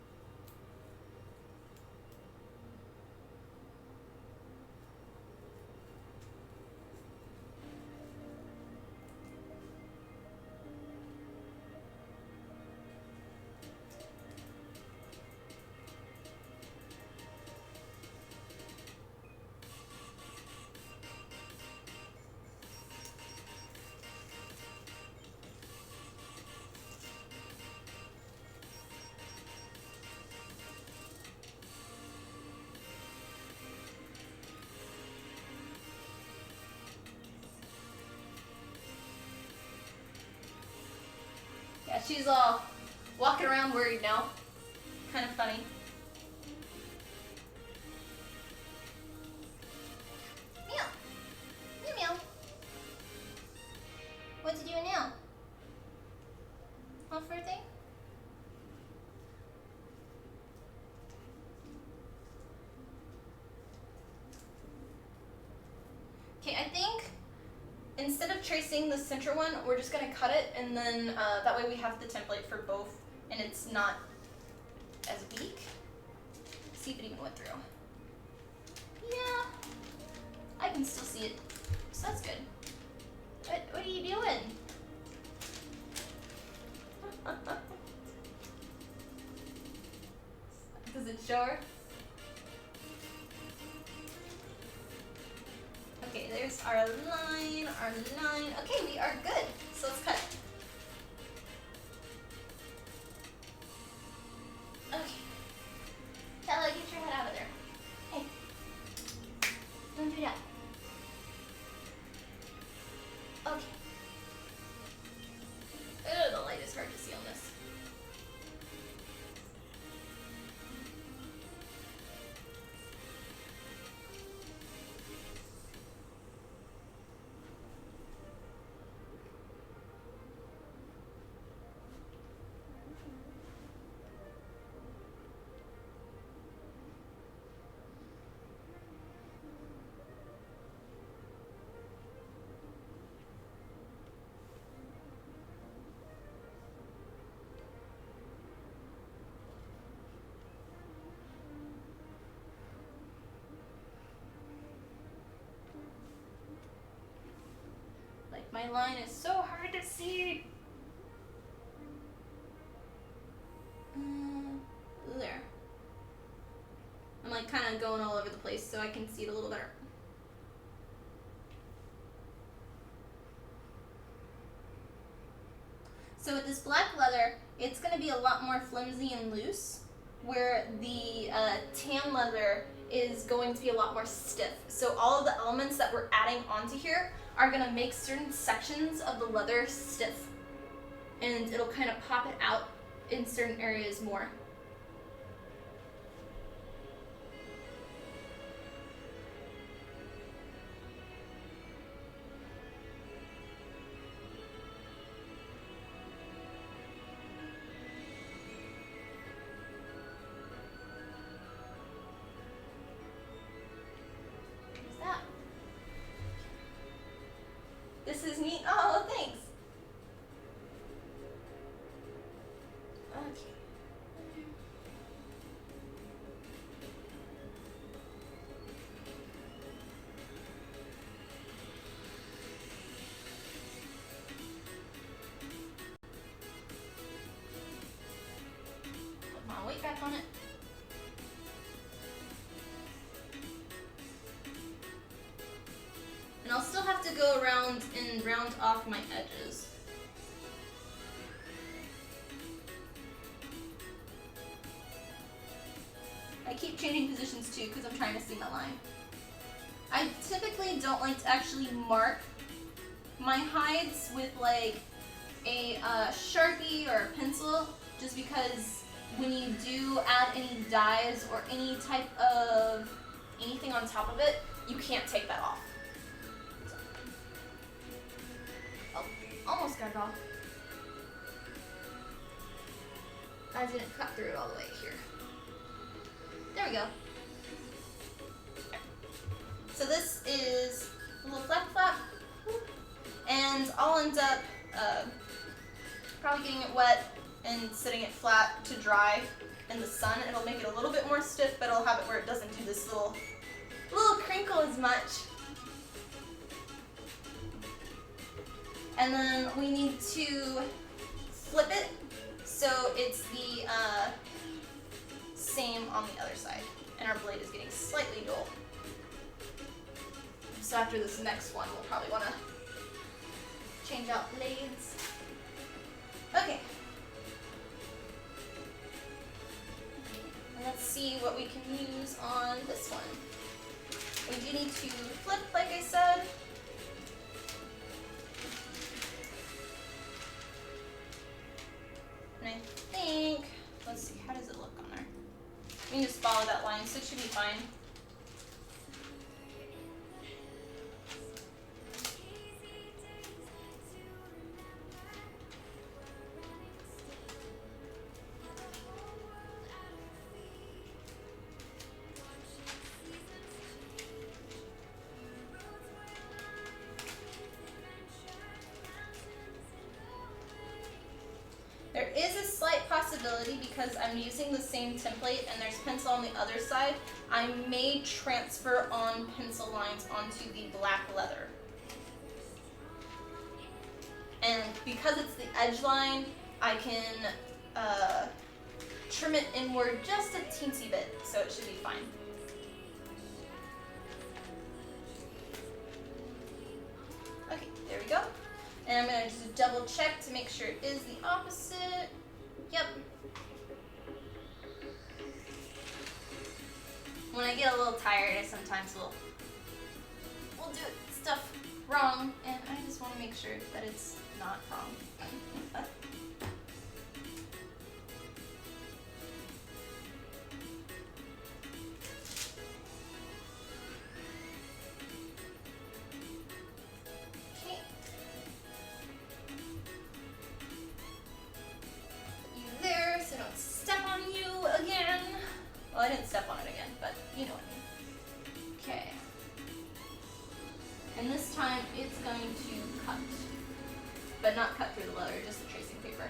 Yeah, she's all walking around worried now. Kind of funny. Meow. Meow meow. What did you do now? All for a thing? Okay, I think instead of tracing the center one, we're just gonna cut it, and then that way we have the template for both, and it's not as weak. See if it even went through. Yeah, I can still see it, so that's good. What are you doing? Does it show her? Okay, there's our line, Okay, we are good. So let's cut. Okay. Stella, get your head out of there. Hey. Don't do that. Okay. Ugh, the light is hard to see on this. My line is so hard to see. There. I'm like kind of going all over the place so I can see it a little better. So with this black leather, it's going to be a lot more flimsy and loose, where the tan leather is going to be a lot more stiff. So all of the elements that we're adding onto here are going to make certain sections of the leather stiff, and it'll kind of pop it out in certain areas more. This is neat. Oh, thanks. Okay. Put my weight back on it. And I'll still have to go around and round off my edges. I keep changing positions too because I'm trying to see my line. I typically don't like to actually mark my hides with like a Sharpie or a pencil, just because when you do add any dyes or any type of anything on top of it, you can't take that off. Oh, almost got it off. I didn't cut through it all the way here. There we go. So this is a little flap, and I'll end up probably getting it wet and setting it flat to dry in the sun. It'll make it a little bit more stiff, but it'll have it where it doesn't do this little crinkle as much. And then we need to flip it so it's the same on the other side. And our blade is getting slightly dull. So after this next one, we'll probably want to change out blades. Okay. And let's see what we can use on this one. We do need to flip, like I said. And I think, let's see, how does it look on there? We can just follow that line, so it should be fine. There is a slight possibility, because I'm using the same template and there's pencil on the other side, I may transfer on pencil lines onto the black leather. And because it's the edge line, I can trim it inward just a teensy bit, so it should be fine. Okay, there we go. And I'm going to just double check to make sure it is the opposite. Yep. When I get a little tired, I sometimes will do stuff wrong, and I just want to make sure that it's not wrong. Well, I didn't step on it again, but you know what I mean. Okay. And this time it's going to cut. But not cut through the leather, just the tracing paper.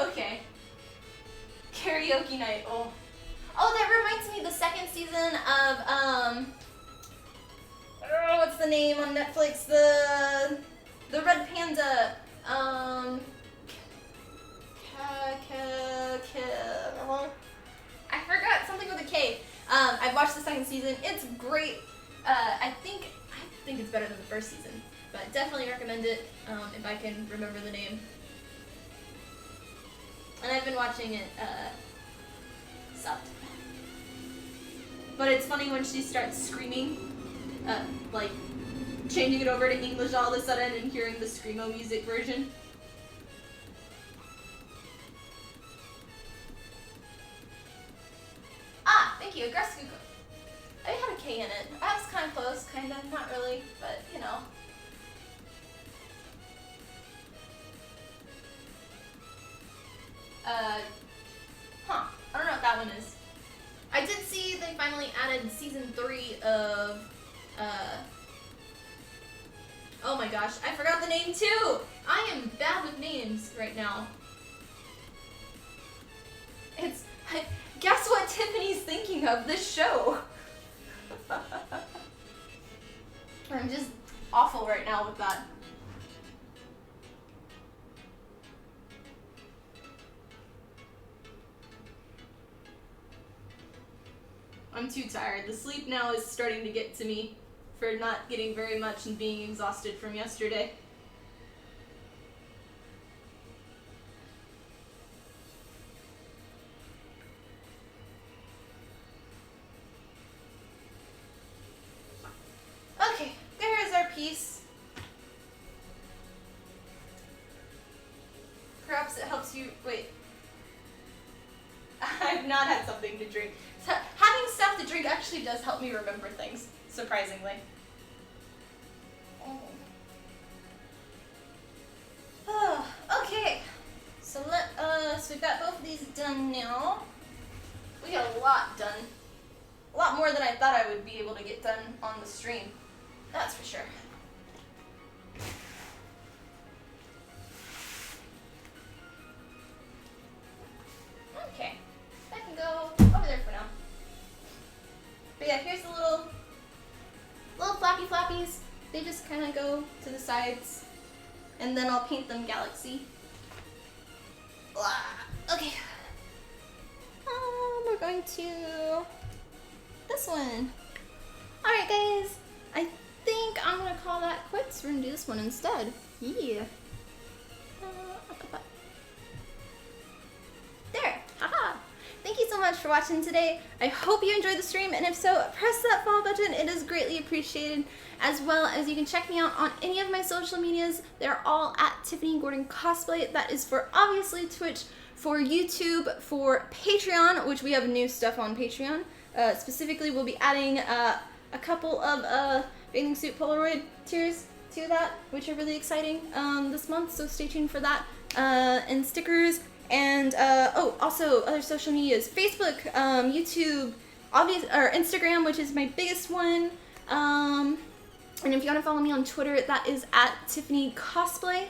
Okay. Karaoke night. Oh. Oh, that reminds me, the second season of what's the name on Netflix? The Red Panda. I forgot something with a K. I've watched the second season. It's great. I think it's better than the first season, but definitely recommend it if I can remember the name. And I've been watching it subbed. But it's funny when she starts screaming, like changing it over to English all of a sudden and hearing the Screamo music version. Ah, thank you, Aggressive. I had a K in it. I was kind of close, kind of, not really, but you know. I don't know what that one is. I did see they finally added season 3 of, oh my gosh, I forgot the name too! I am bad with names right now. It's, guess what Tiffany's thinking of, this show? I'm just awful right now with that. I'm too tired. The sleep now is starting to get to me for not getting very much and being exhausted from yesterday. Okay, there is our piece. Perhaps it helps you, wait. I've not had something to drink. So, having stuff to drink actually does help me remember things, surprisingly. Oh, okay, so we've got both of these done now. We got a lot done. A lot more than I thought I would be able to get done on the stream. That's for sure. Okay, that can go over there for now. But yeah, here's the little flappy flappies. They just kind of go to the sides, and then I'll paint them galaxy. Okay. We're going to this one. All right, guys. I think I'm gonna call that quits. We're gonna do this one instead. Yeah. There. Haha. Thank you so much for watching today. I hope you enjoyed the stream, and if so, press that follow button. It is greatly appreciated. As well as you can check me out on any of my social medias. They're all at Tiffany Gordon Cosplay. That is for obviously Twitch, for YouTube, for Patreon, which we have new stuff on Patreon. Specifically, we'll be adding a couple of bathing suit Polaroid tears to that, which are really exciting this month, so stay tuned for that. And stickers, and also other social medias, Facebook, YouTube, or Instagram, which is my biggest one. And if you want to follow me on Twitter, that is at Tiffany Cosplay,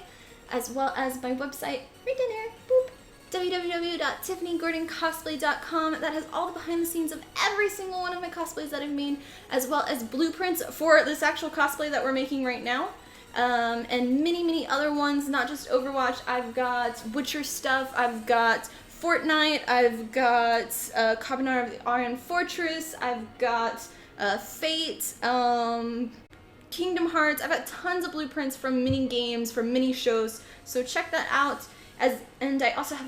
as well as my website right down there, boop, www.tiffanygordoncosplay.com. That has all the behind the scenes of every single one of my cosplays that I've made, as well as blueprints for this actual cosplay that we're making right now. And many other ones, not just Overwatch. I've got Witcher stuff, I've got Fortnite, I've got Carbonara of the Iron Fortress, I've got Fate, Kingdom Hearts. I've got tons of blueprints from mini games, from mini shows, so check that out. And I also have